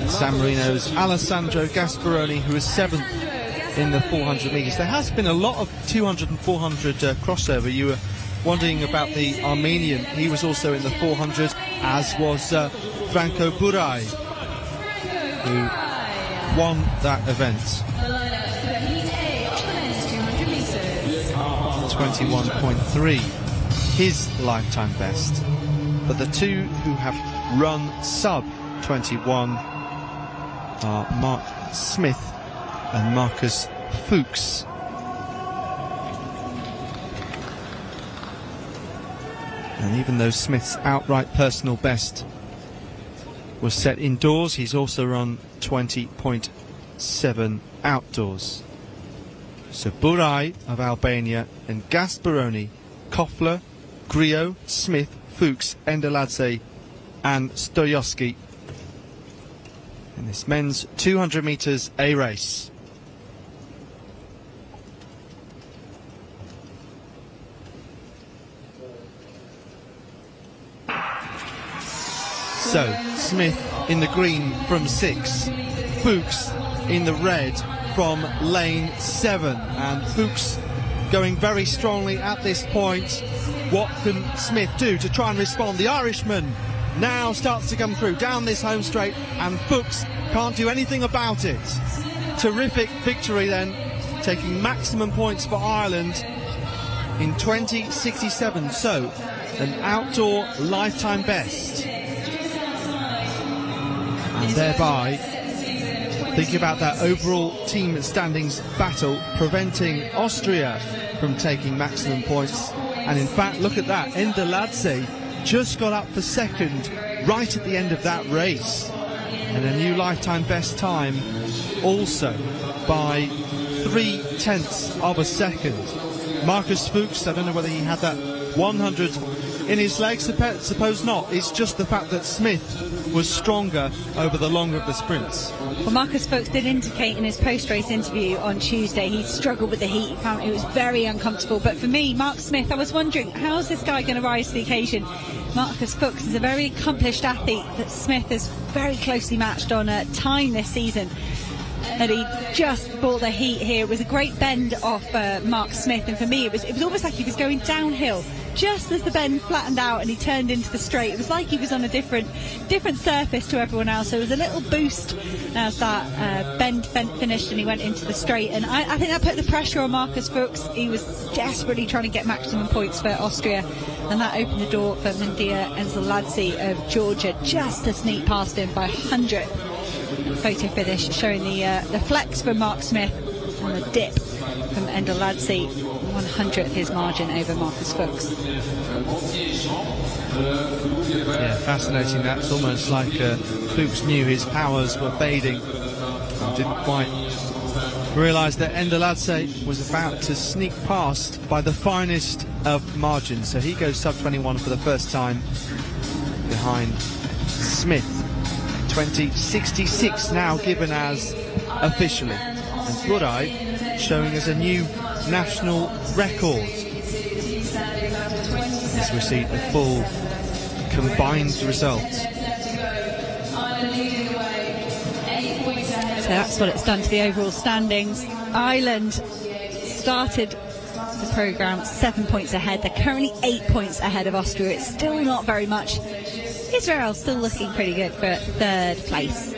San Marino's Alessandro Gasparoni, who was 7th in the 400 metres. There has been a lot of 200 and 400 crossover. You were wondering about the Armenian. He was also in the 400, as was Franco Burai, who won that event. 21.3, his lifetime best. But the two who have run sub 21 are Mark Smith and Markus Fuchs. And even though Smith's outright personal best was set indoors, he's also run 20.7 outdoors. So Burai of Albania and Gasparoni, Koffler, Grillo, Smith, Fuchs, Endeladze and Stoyovsky in this men's 200 metres A race. So Smith in the green from 6, Fuchs in the red from lane 7, and Fuchs going very strongly at this point. What can Smith do to try and respond? The Irishman now starts to come through down this home straight, and Fuchs can't do anything about it. Terrific victory then, taking maximum points for Ireland in 2067, so an outdoor lifetime best, and thereby thinking about that overall team standings battle, preventing Austria from taking maximum points. And in fact, look at that, Endeladze just got up for second right at the end of that race, and a new lifetime best time also by 0.3 of a second. Markus Fuchs, I don't know whether he had that 100 in his legs, suppose not. It's just the fact that Smith was stronger over the longer of the sprints. Well, Markus Fuchs did indicate in his post-race interview on Tuesday he struggled with the heat, he found it was very uncomfortable. But for me, Mark Smith, I was wondering, how's this guy going to rise to the occasion? Markus Fuchs is a very accomplished athlete that Smith has very closely matched on time this season, and he just brought the heat here. It was a great bend off Mark Smith, and for me it was almost like he was going downhill just as the bend flattened out and he turned into the straight. It was like he was on a different surface to everyone else. So it was a little boost as that bend finished and he went into the straight. And I think that put the pressure on Marcus Fuchs. He was desperately trying to get maximum points for Austria, and that opened the door for Mendia Enzeladze of Georgia just to sneak past him by 100th. Photo finish showing the flex from Mark Smith and the dip from Enzeladze, 100th his margin over Marcus Fuchs. Yeah, fascinating. That's almost like Fuchs knew his powers were fading and didn't quite realise that Enzeladze was about to sneak past by the finest of margins. So he goes sub-21 for the first time behind Smith. 2066 now given as officially. And Burai showing us a new national record. As we see the full combined results. So that's what it's done to the overall standings. Ireland started the programme 7 points ahead. They're currently 8 points ahead of Austria. It's still not very much. Israel still looking pretty good for third place.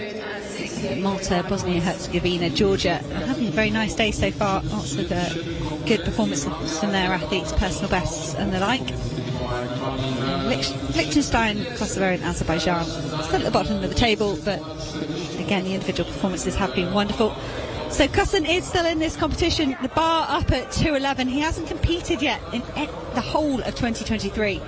Malta, Bosnia-Herzegovina, Georgia having a very nice day so far. Lots of good performances from their athletes, personal bests and the like. Liechtenstein, Kosovo and Azerbaijan still at the bottom of the table, but again the individual performances have been wonderful. So Cusson is still in this competition, the bar up at 2:11. He hasn't competed yet in the whole of 2023.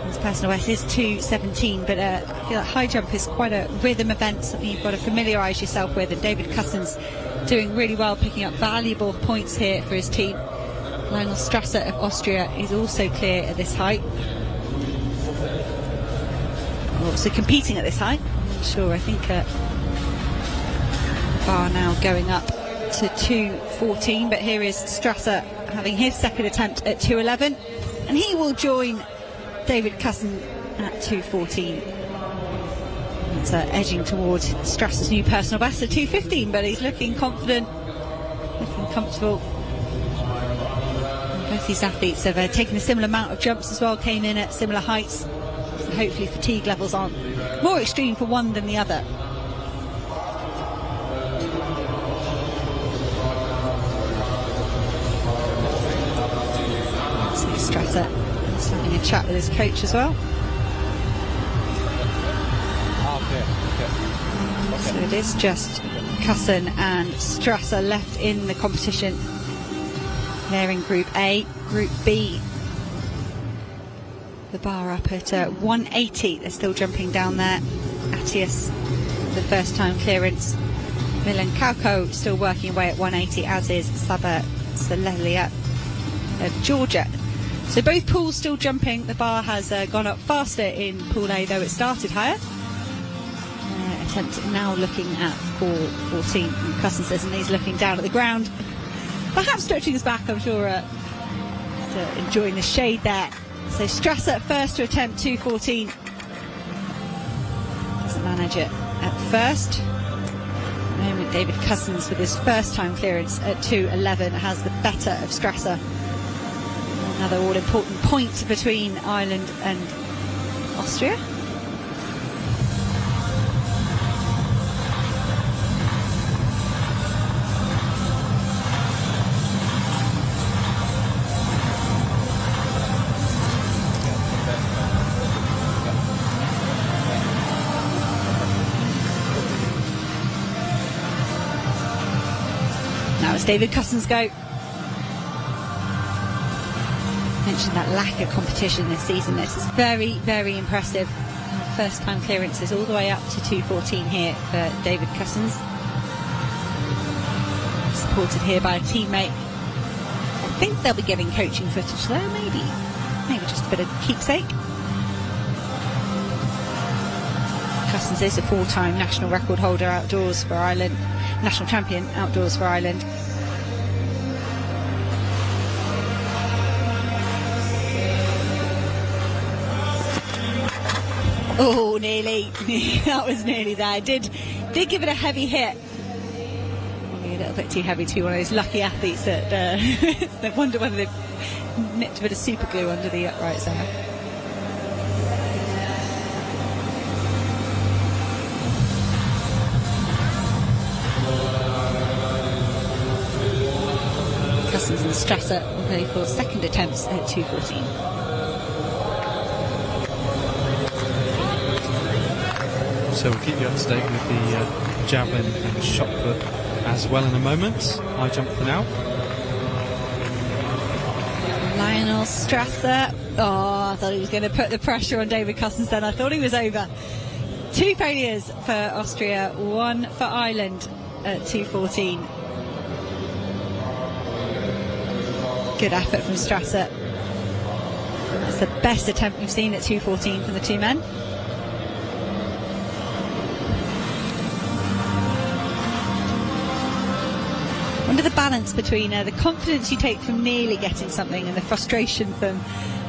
His personal best is 2:17, but I feel like high jump is quite a rhythm event, something you've got to familiarise yourself with, and David Cusson's doing really well, picking up valuable points here for his team. Lionel Strasser of Austria is also clear at this height. Also competing at this height, I'm not sure. I think bar now going up to 2:14, but here is Strasser having his second attempt at 2:11, and he will join David Cusson at 2:14. It's edging towards Strasser's new personal best at 2:15, but he's looking confident, looking comfortable. Both these athletes have taken a similar amount of jumps as well, came in at similar heights, so hopefully fatigue levels aren't more extreme for one than the other. So Strasser is having a chat with his coach as well. So it is just Cusson and Strasser left in the competition. They're in Group A. Group B, the bar up at 180. They're still jumping down there. Atius, the first time clearance. Milan Kauko still working away at 180, as is Saber Selelia of Georgia. So both pools still jumping. The bar has gone up faster in Pool A, though it started higher. Attempt now looking at 4:14. Cusson says, and he's looking down at the ground, perhaps stretching his back, I'm sure, just enjoying the shade there. So Strasser first to attempt 2:14. Doesn't manage it at first. At the moment, David Cussons with his first time clearance at 2:11 has the better of Strasser. Another all-important point between Ireland and Austria. Now it's David Cusson's go. Mentioned that lack of competition this season. This is very, very impressive. First time clearances all the way up to 2:14 here for David Cussons. Supported here by a teammate. I think they'll be giving coaching footage there, maybe just a bit of keepsake. Cussons is a four-time national record holder outdoors for Ireland, national champion outdoors for Ireland. Oh, nearly. That was nearly there. Did give it a heavy hit. Probably a little bit too heavy to be one of those lucky athletes that wonder whether they've nipped a bit of super glue under the uprights there. Cousins and Strasser will go for second attempts at 2:14. So we'll keep you up to date with the javelin and shot put as well in a moment. High jump for now. Lionel Strasser. Oh, I thought he was going to put the pressure on David Cousins then. I thought he was over. 2 failures for Austria, 1 for Ireland at 2:14. Good effort from Strasser. That's the best attempt we've seen at 2:14 from the two men. I wonder the balance between the confidence you take from nearly getting something and the frustration from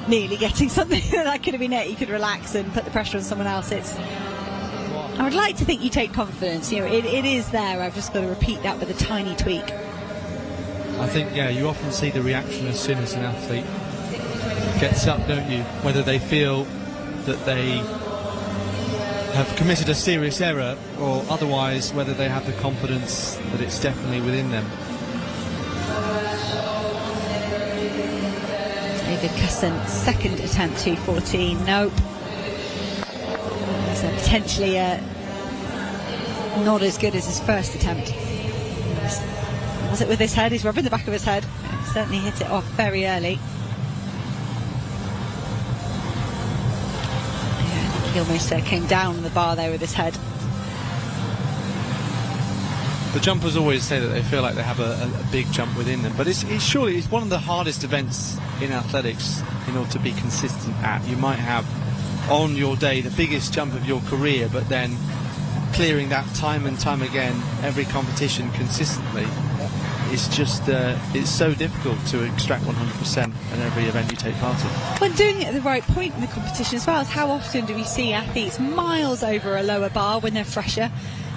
nearly getting something. That could have been it. You could relax and put the pressure on someone else. I would like to think you take confidence. You know, it is there. I've just got to repeat that with a tiny tweak. I think, yeah, you often see the reaction as soon as an athlete gets up, don't you? Whether they feel that they have committed a serious error or otherwise, whether they have the confidence that it's definitely within them. David Cusson, second attempt 2:14. Nope. So potentially not as good as his first attempt. Was it with his head? He's rubbing the back of his head. He certainly hit it off very early. Yeah, I think he almost came down on the bar there with his head. The jumpers always say that they feel like they have a big jump within them, but it's surely it's one of the hardest events in athletics in order to be consistent at. You might have on your day the biggest jump of your career, but then clearing that time and time again, every competition consistently, it's just it's so difficult to extract 100% in every event you take part in. When doing it at the right point in the competition as well, is how often do we see athletes miles over a lower bar when they're fresher?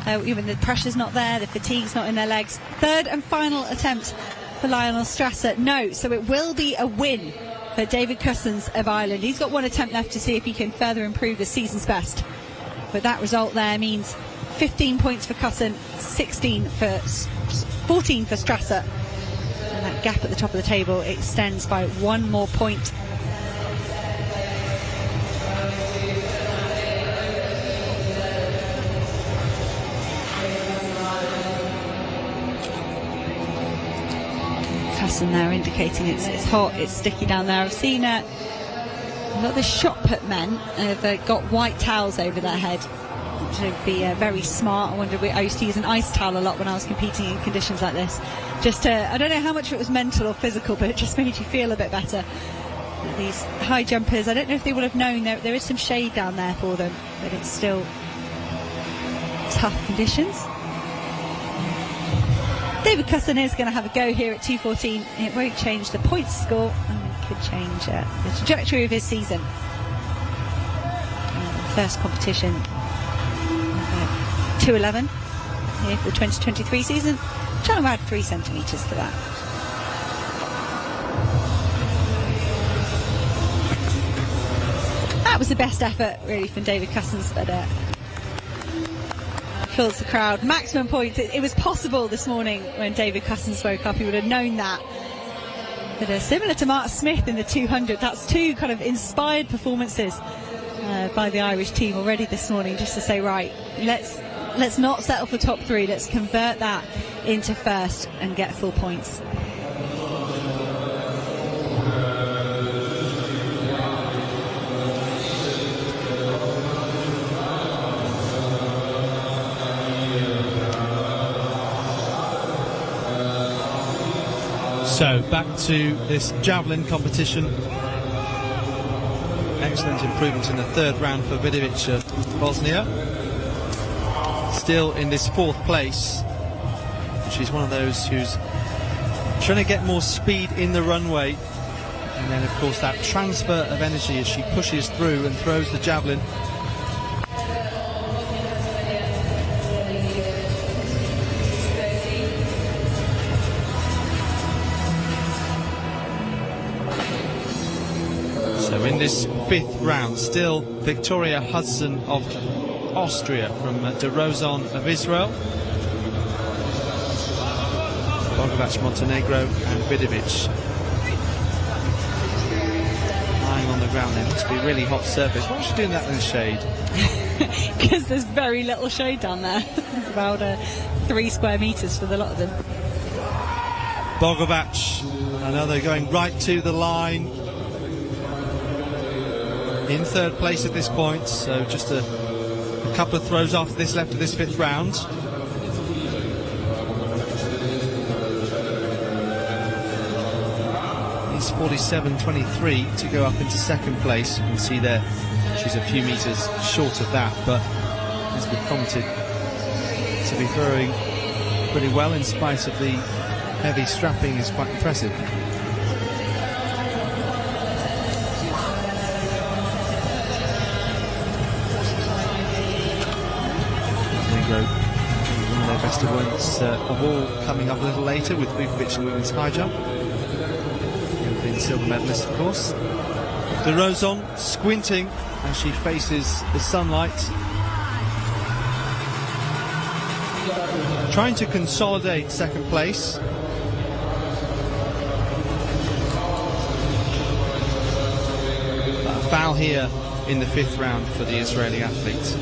Even the pressure's not there, the fatigue's not in their legs. Third and final attempt for Lionel Strasser. No, so it will be a win for David Cousins of Ireland. He's got one attempt left to see if he can further improve the season's best. But that result there means 15 points for Cusson, 14 for Strasser. And that gap at the top of the table extends by 1 more point. Cusson there indicating it's hot, it's sticky down there. I've seen a lot of the shot put men have got white towels over their head, which would be very smart. I used to use an ice towel a lot when I was competing in conditions like this. Just I don't know how much of it was mental or physical, but it just made you feel a bit better. These high jumpers, I don't know if they would have known there is some shade down there for them, but it's still tough conditions. David Cusson is going to have a go here at 2:14. It won't change the points score, and it could change the trajectory of his season. First competition, 2:11 here for the 2023 season. I'm trying to add 3 centimetres to that. That was the best effort, really, from David Cousins, but applauds the crowd. Maximum points. It was possible this morning when David Cousins woke up. He would have known that. But similar to Mark Smith in the 200, that's 2 kind of inspired performances by the Irish team already this morning, just to say, right, let's not settle for top 3. Let's convert that into first and get full points. So back to this javelin competition. Excellent improvements in the third round for Vidovic of Bosnia. Still in this 4th place. She's one of those who's trying to get more speed in the runway. And then, of course, that transfer of energy as she pushes through and throws the javelin. this fifth round. Still Victoria Hudson of Austria from De Rozan of Israel, Bogovac Montenegro, and Vidovic lying on the ground there. Must be really hot surface. Why is she doing that in the shade? Because there's very little shade down there. About 3 square metres for the lot of them. Bogovac, another going right to the line. In third place at this point, so just a couple of throws after this left of this fifth round. It's 47.23 to go up into second place. You can see there she's a few metres short of that, but has been commented to be throwing pretty well in spite of the heavy strapping. Is quite impressive. One of their best events of all coming up a little later with Vukovic in the women's high jump. European silver medalist, of course. De Rozan squinting as she faces the sunlight, trying to consolidate second place. A foul here in the fifth round for the Israeli athletes.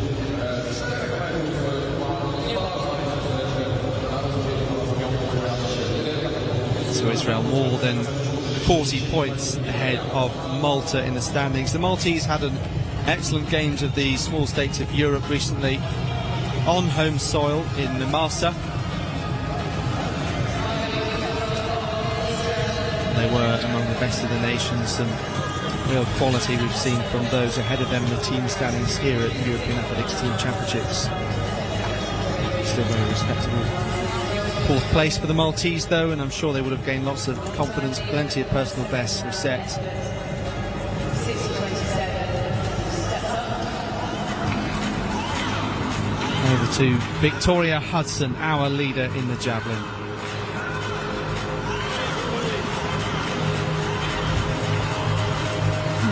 So Israel more than 40 points ahead of Malta in the standings. The Maltese had an excellent games of the small states of Europe recently on home soil in the Marsa. They were among the best of the nations. Some real quality we've seen from those ahead of them in the team standings here at the European Athletics Team Championships. Still very respectable fourth place for the Maltese though, and I'm sure they would have gained lots of confidence, plenty of personal bests were set. Over to Victoria Hudson, our leader in the javelin.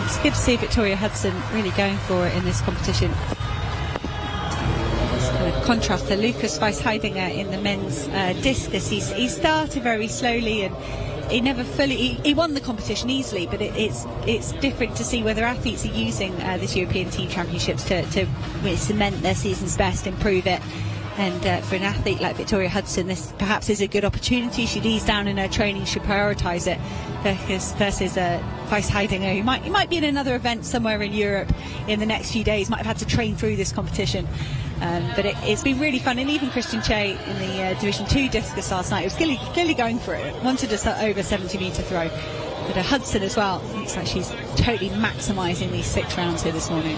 It's good to see Victoria Hudson really going for it in this competition. Kind of contrast to Lucas Weisheidinger in the men's discus. He started very slowly and he never fully he won the competition easily, but it's different to see whether athletes are using this European Team Championships to really cement their season's best, improve it. And for an athlete like Victoria Hudson, this perhaps is a good opportunity. She'd ease down in her training, should prioritise it versus Weisheidinger, who might be in another event somewhere in Europe in the next few days, might have had to train through this competition. But it's been really fun, and even Christian Che in the Division 2 discus last night, it was clearly going for it, wanted a over 70-metre throw. But Hudson as well, looks like she's totally maximising these 6 rounds here this morning.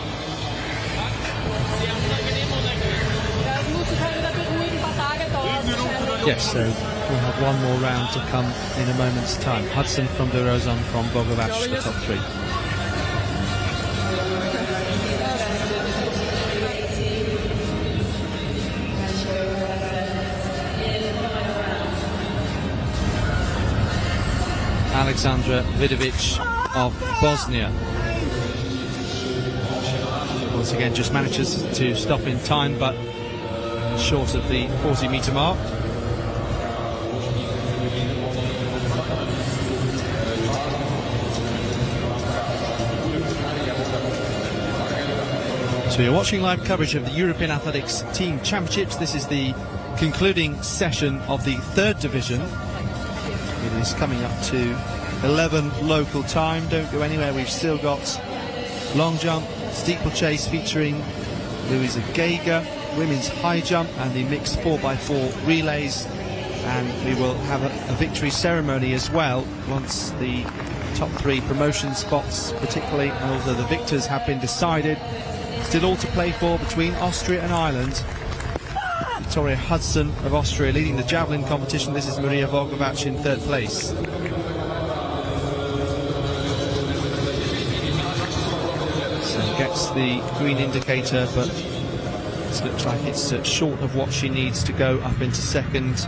Yes, so we'll have one more round to come in a moment's time. Hudson from De Rozan, from Bogovac, the top 3. Alexandra Vidovic of Bosnia. Once again just manages to stop in time, but short of the 40-metre mark. So you're watching live coverage of the European Athletics Team Championships. This is the concluding session of the third division. It is coming up to 11 local time. Don't go anywhere, we've still got long jump, steeplechase featuring Louisa Geiger, women's high jump and the mixed 4x4 relays, and we will have a victory ceremony as well once the top 3 promotion spots particularly and also the victors have been decided. Still all to play for between Austria and Ireland. Victoria Hudson of Austria leading the javelin competition. This is Maria Bogovac in third place. So gets the green indicator, but it looks like it's short of what she needs to go up into second.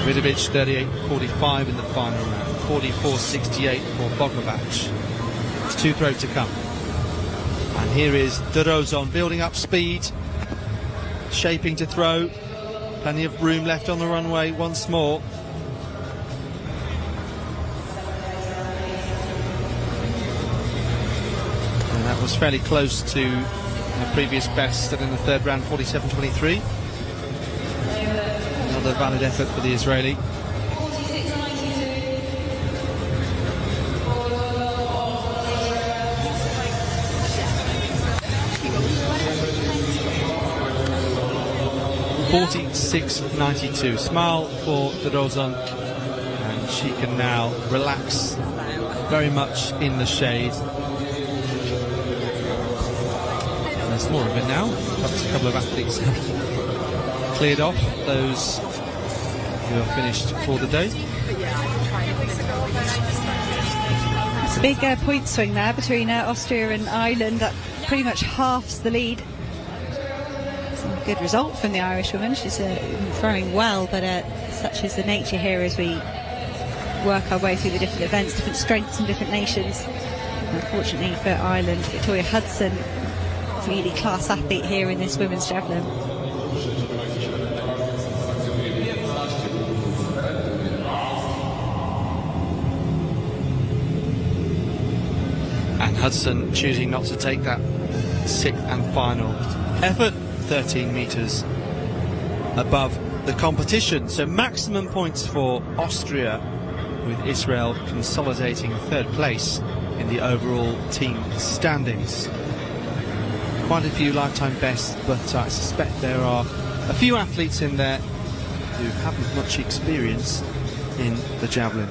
Vidovic 38.45 in the final round, 44.68 for Bogmavac. It's two throw to come. And here is De Rozon building up speed, shaping to throw. Plenty of room left on the runway once more. And that was fairly close to the previous best set in the third round, 47.23. Another valid effort for the Israeli. .46.92. Smile for De Rozon, and she can now relax very much in the shade. And there's more of it now. Perhaps a couple of athletes have cleared off, those who are finished for the day. It's a big point swing there between Austria and Ireland. That pretty much halves the lead. Good result from the Irish woman. She's throwing well, but such is the nature here as we work our way through the different events, different strengths and different nations. Unfortunately for Ireland, Victoria Hudson, really class athlete here in this women's javelin. And Hudson choosing not to take that sixth and final effort. 13 metres above the competition. So maximum points for Austria, with Israel consolidating third place in the overall team standings. Quite a few lifetime bests, but I suspect there are a few athletes in there who haven't much experience in the javelin.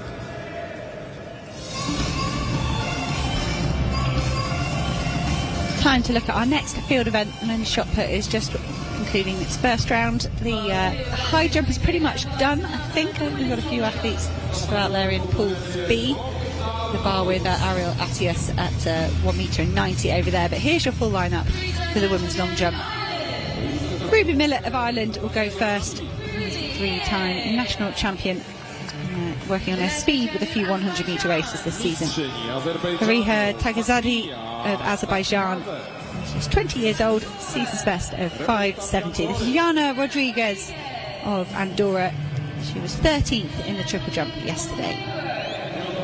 Time to look at our next field event. The men's shot put is just concluding its first round. The high jump is pretty much done, I think. We've got a few athletes still out there in pool B. The bar with Ariel Atias at 1.90 m over there. But here's your full lineup for the women's long jump. Ruby Millett of Ireland will go first. He's the three-time national champion, working on her speed with a few 100-metre races this season. Fariha Tagazadi of Azerbaijan. She's 20 years old, season's best of 5.70. This is Jana Rodriguez of Andorra. She was 13th in the triple jump yesterday.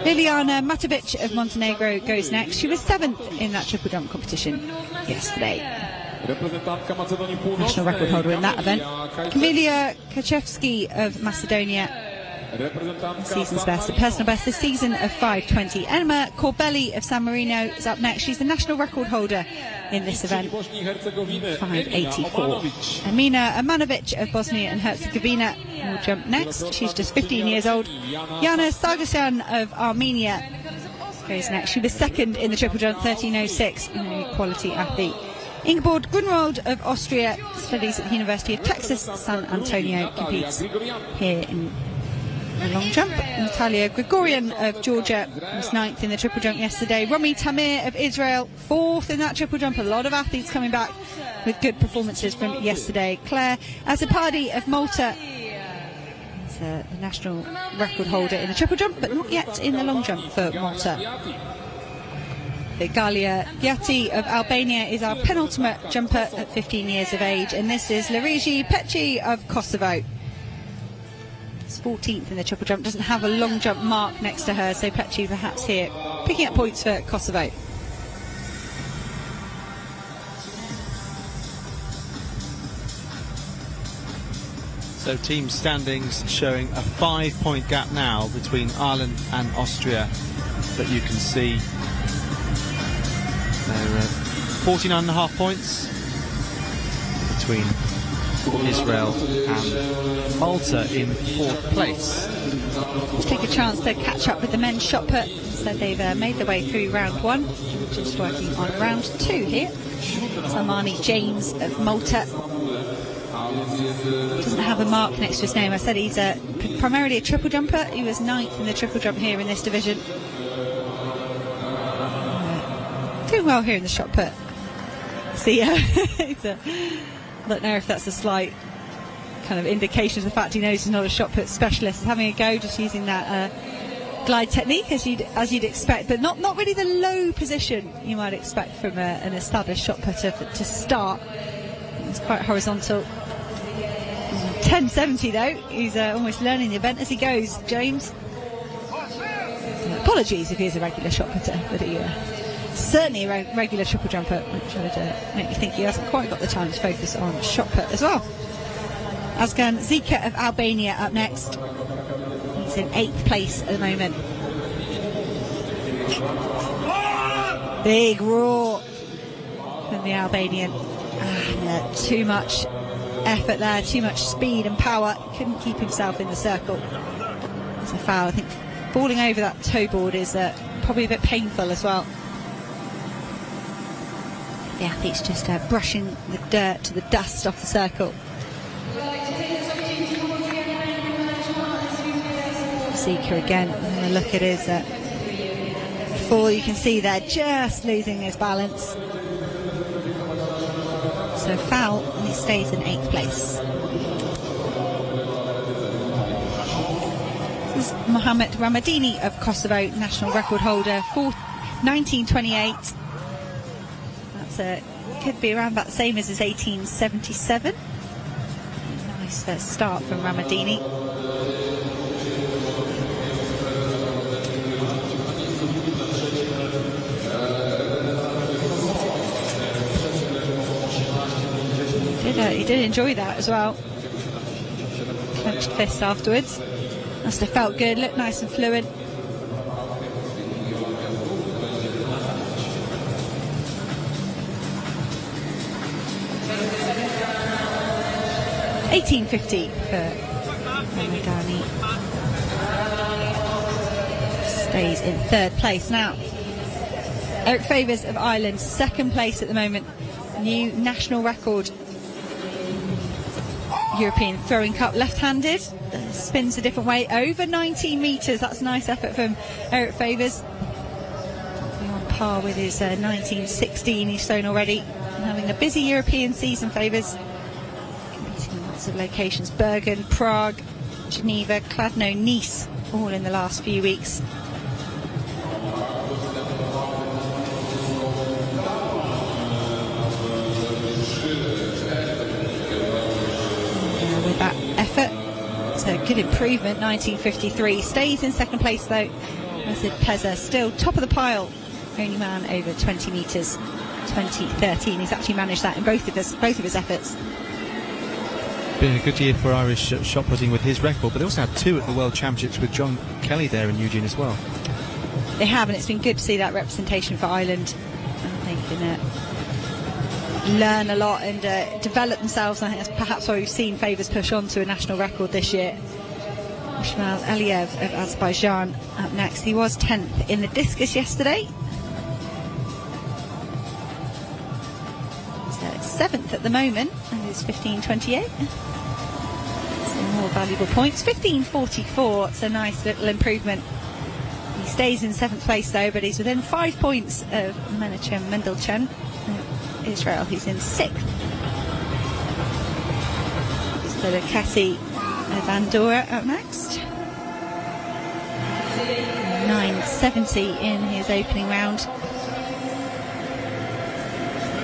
Liliana Matovic of Montenegro goes next. She was 7th in that triple jump competition yesterday. National record holder in that event. Kamilia Kaczewski of Macedonia. Season's best, a personal best this season of 5.20. Emma Corbelli of San Marino is up next. She's the national record holder in this event, 5.84. Amina Amanovic of Bosnia and Herzegovina will jump next. She's just 15 years old. Yana Sargsyan of Armenia goes next. She was second in the triple jump, 13.06, an equality athlete. Ingeborg Gunrold of Austria studies at the University of Texas, San Antonio, competes here in the long jump. Natalia Grigorian of Georgia was 9th in the triple jump yesterday. Romy Tamir of Israel, 4th in that triple jump. A lot of athletes coming back with good performances from yesterday. Claire Azapadi of Malta is the national record holder in the triple jump, but not yet in the long jump for Malta. Galia Giatti of Albania is our penultimate jumper at 15 years of age, and this is Larigi Peci of Kosovo. 14th in the triple jump, doesn't have a long jump mark next to her, so Peci perhaps here picking up points for Kosovo. So team standings showing a 5-point gap now between Ireland and Austria, but you can see they're 49.5 points between Israel and Malta in 4th place. Let's take a chance to catch up with the men's shot put. So they've made their way through round 1, just working on round 2 here. Salmani James of Malta doesn't have a mark next to his name. I said he's primarily a triple jumper. He was 9th in the triple jump here in this division. Doing well here in the shot put. See, I don't know if that's a slight kind of indication of the fact he knows he's not a shot put specialist. He's having a go, just using that glide technique as you'd expect, but not really the low position you might expect from an established shot putter to start. It's quite horizontal. 10.70 though. He's almost learning the event as he goes. James. Apologies if he is a regular shot putter, but he certainly a regular triple jumper, which would make me think he hasn't quite got the time to focus on shot put as well. Azgan Zika of Albania up next. He's in 8th place at the moment. Big roar from the Albanian. Too much effort there, too much speed and power. Couldn't keep himself in the circle. It's a foul. I think falling over that toe board is probably a bit painful as well. The athlete's just brushing the dirt to the dust off the circle. Zika again, and a look at his fall. You can see they're just losing his balance. So foul, and he stays in 8th place. This is Mohamed Ramadini of Kosovo, national record holder for 1928. That's could be around about the same as his 1877. Nice start from Ramadini. He did enjoy that as well. Clenched fist afterwards. Must have felt good, looked nice and fluid. $18.50 for Ramadani. Stays in 3rd place now. Eric Favours of Ireland, 2nd place at the moment. New national record. European throwing cup, left-handed, spins a different way, over 19 metres. That's a nice effort from Eric Favours. On par with his 1916 he's thrown already, and having a busy European season. Favours competing in lots of locations: Bergen, Prague, Geneva, Kladno, Nice, all in the last few weeks. That effort, it's a good improvement. 1953, stays in 2nd place though. Mesut Peza still top of the pile, only man over 20 metres. 2013, he's actually managed that in both of his efforts. Been a good year for Irish shot putting with his record, but they also had 2 at the World Championships with John Kelly there in Eugene as well. They have, and it's been good to see that representation for Ireland. They can learn a lot and develop themselves. I think that's perhaps why we've seen Favours push on to a national record this year. Ismail Aliyev of Azerbaijan up next. He was 10th in the discus yesterday. So 7th at the moment, and it's 15.28. Some more valuable points. 15.44, it's a nice little improvement. He stays in 7th place though, but he's within 5 points of Menachem Mendelchen, Israel, who's in 6th. So Cassie of Andorra up next. 9.70 in his opening round.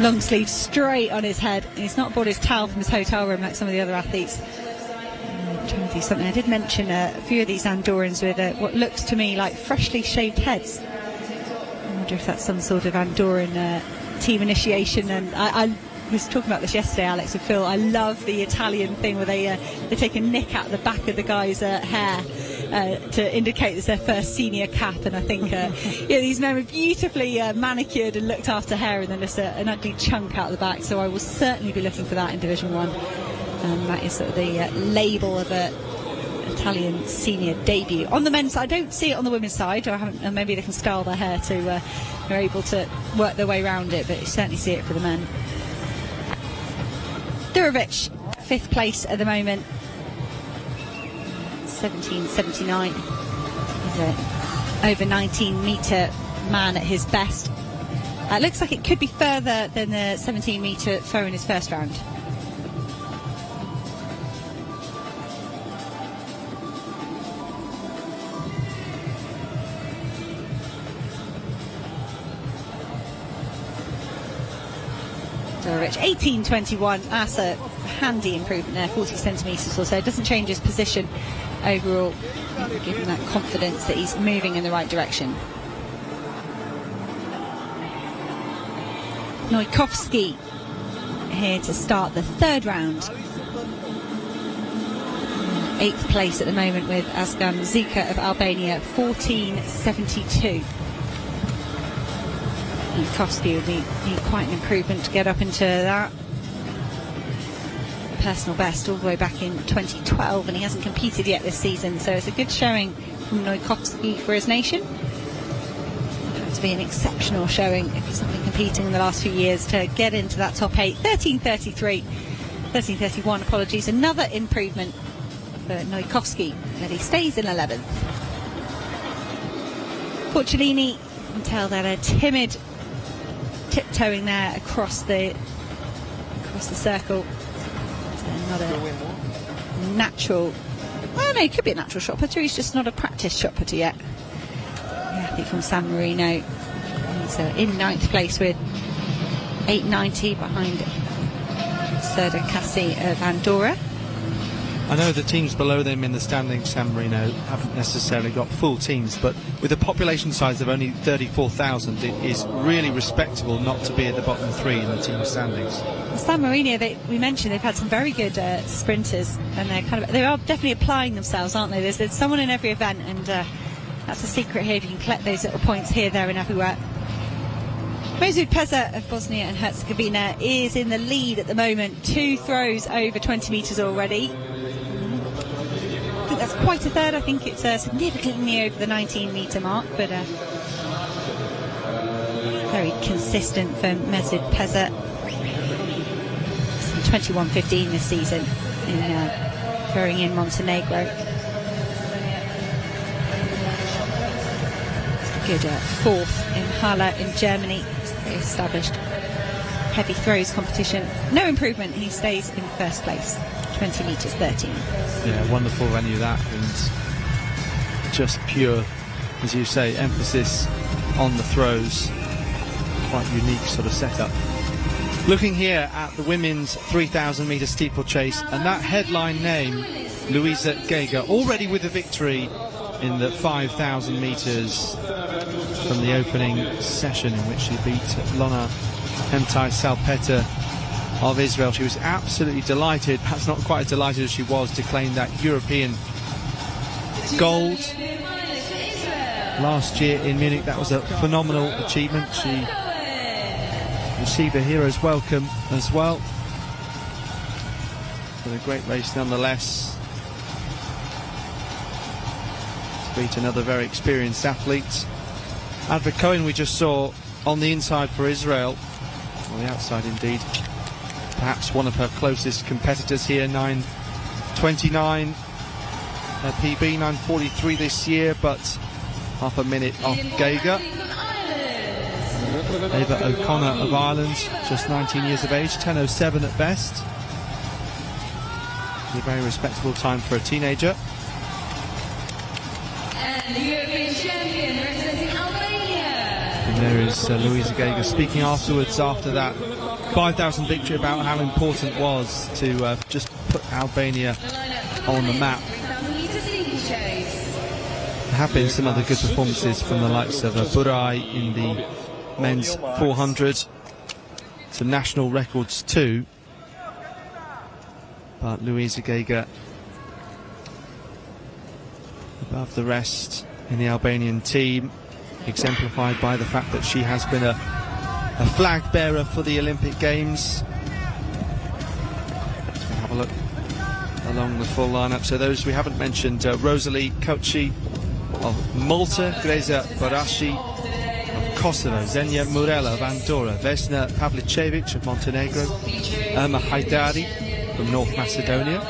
Long sleeve straight on his head. He's not brought his towel from his hotel room like some of the other athletes. I'm trying to do something. I did mention a few of these Andorrans with what looks to me like freshly shaved heads. I wonder if that's some sort of Andorran team initiation. And I was talking about this yesterday, Alex, with Phil. I love the Italian thing where they take a nick out the back of the guy's hair to indicate it's their first senior cap. And I think these men were beautifully manicured and looked after hair, and then just an ugly chunk out the back. So I will certainly be looking for that in Division 1. That is sort of the label of a Italian senior debut. On the men's side, I don't see it on the women's side, or maybe they can style their hair to they're able to work their way around it, but you certainly see it for the men. Durovic, 5th place at the moment, 17.79. He's an over 19 metre man at his best. It looks like it could be further than the 17 metre throw in his first round. Andorovic, 18.21. That's a handy improvement there, 40 centimetres or so. It doesn't change his position overall, giving that confidence that he's moving in the right direction. Neukovsky here to start the third round. 8th place at the moment with Asgan Zika of Albania, 14.72. Neukovsky would need quite an improvement to get up into that personal best all the way back in 2012, and he hasn't competed yet this season, so it's a good showing from Neukovsky for his nation. It has to be an exceptional showing if he's not been competing in the last few years to get into that top 8. 13.31, apologies. Another improvement for Neukovsky, and he stays in 11th. Porcellini, you can tell that a timid tiptoeing there across the circle. Not a natural, well, no, he could be a natural shot putter, he's just not a practice shot putter yet. Yeah, I think from San Marino, he's in 9th place with 8.90 behind Serdar Kasi of Andorra. I know the teams below them in the standings, San Marino, haven't necessarily got full teams, but with a population size of only 34,000, it is really respectable not to be at the bottom 3 in the team standings. San Marino, we mentioned they've had some very good sprinters, and they are definitely applying themselves, aren't they? There's someone in every event, and that's the secret here. If you can collect those little points here, there, and everywhere. Mojsud Peza of Bosnia and Herzegovina is in the lead at the moment. 2 throws over 20 metres already. I think that's quite a third. I think it's significantly over the 19-metre mark, but very consistent for Mojsud Peza. 21.15 this season in throwing in Montenegro. Good 4th in Halle in Germany. Very established heavy throws competition. No improvement, he stays in 1st place. 20 metres 13. Yeah, wonderful venue that, and just pure, as you say, emphasis on the throws. Quite unique sort of setup. Looking here at the women's 3,000 metre steeplechase, and that headline name, Luisa Geiger, already with a victory in the 5,000 metres from the opening session, in which she beat Lona Hemtai Salpeter of Israel. She was absolutely delighted, perhaps not quite as delighted as she was to claim that European gold last year in Munich. That was a phenomenal achievement. She received a hero's welcome as well. But a great race nonetheless. To beat another very experienced athlete. Adva Cohen we just saw on the inside for Israel, on the outside indeed. Perhaps one of her closest competitors here, 9.29 PB, 9.43 this year, but half a minute off Geiger. Ava O'Connor of Ireland, just 19 years of age, 10.07 at best. A very respectable time for a teenager. And the European champion representing Albania. And there is Luisa Geiger speaking afterwards after that 5,000 victory about how important it was to just put Albania on the map. There have been some other good performances from the likes of Burai in the men's 400, some national records too, but Luisa Geiger above the rest in the Albanian team, exemplified by the fact that she has been a flag bearer for the Olympic Games. Let's have a look along the full lineup. So those we haven't mentioned, Rosalie Kochi of Malta, Greza Barashi of Kosovo, Zenia Murela of Andorra, Vesna Pavlicevic of Montenegro, Irma Haidari from North Macedonia,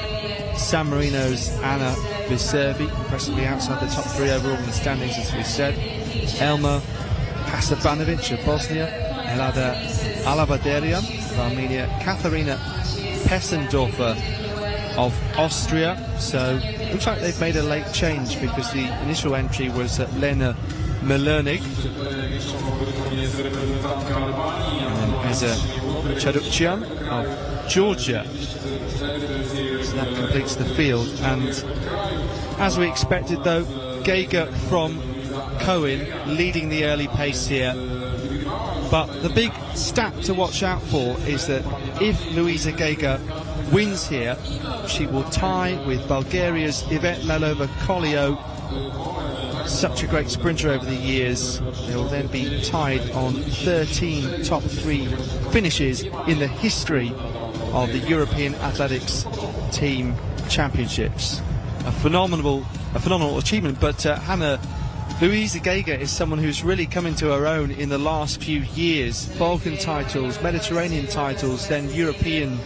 San Marino's Anna Viserbi, impressively outside the top 3 overall in the standings, as we said, Elma Hasabanovic of Bosnia, Elada Alavaderian of Armenia, Katharina Pessendorfer of Austria. So looks like they've made a late change, because the initial entry was Lena Melernig. And Eza Chadukchian of Georgia. So that completes the field. And as we expected, though, Geiger from Cohen leading the early pace here. But the big stat to watch out for is that if Luisa Geiger wins here, she will tie with Bulgaria's Yvette Lalova-Colio. Such a great sprinter over the years. They will then be tied on 13 top 3 finishes in the history of the European Athletics Team Championships. A phenomenal achievement, but Hannah, Luisa Geiger is someone who's really come into her own in the last few years. Balkan titles, Mediterranean titles, then European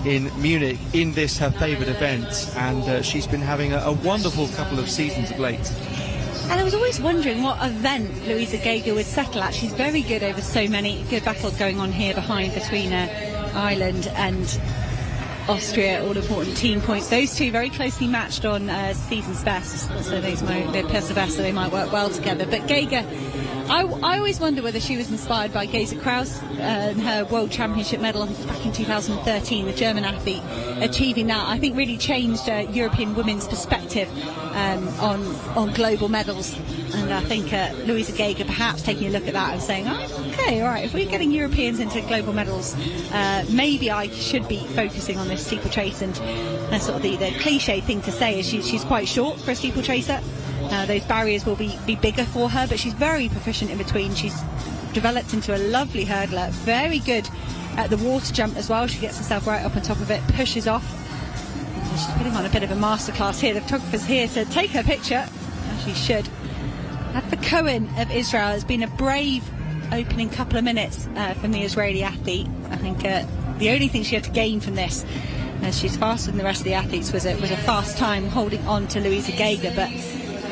in Munich in this her favourite event, and she's been having a wonderful couple of seasons of late. And I was always wondering what event Luisa Geiger would settle at. She's very good over so many. Good battle going on here behind between Ireland and Austria, all important team points. Those two very closely matched on season's best, so they're personal best, so they might work well together. But Geiger, I always wonder whether she was inspired by Gesa Kraus and her World Championship medal, I think back in 2013, the German athlete achieving that. I think really changed European women's perspective on global medals. And I think Luisa Geiger perhaps taking a look at that and saying, oh, okay, all right, if we're getting Europeans into global medals, maybe I should be focusing on this steeplechase. And sort of the cliche thing to say is she's quite short for a steeplechaser. Those barriers will be bigger for her, but she's very proficient in between. She's developed into a lovely hurdler, very good at the water jump as well. She gets herself right up on top of it, pushes off. And she's putting on a bit of a masterclass here. The photographer's here to take her picture, as she should. Adva Cohen of Israel has been a brave opening couple of minutes from the Israeli athlete. I think the only thing she had to gain from this, as she's faster than the rest of the athletes, was a fast time holding on to Luisa Geiger. But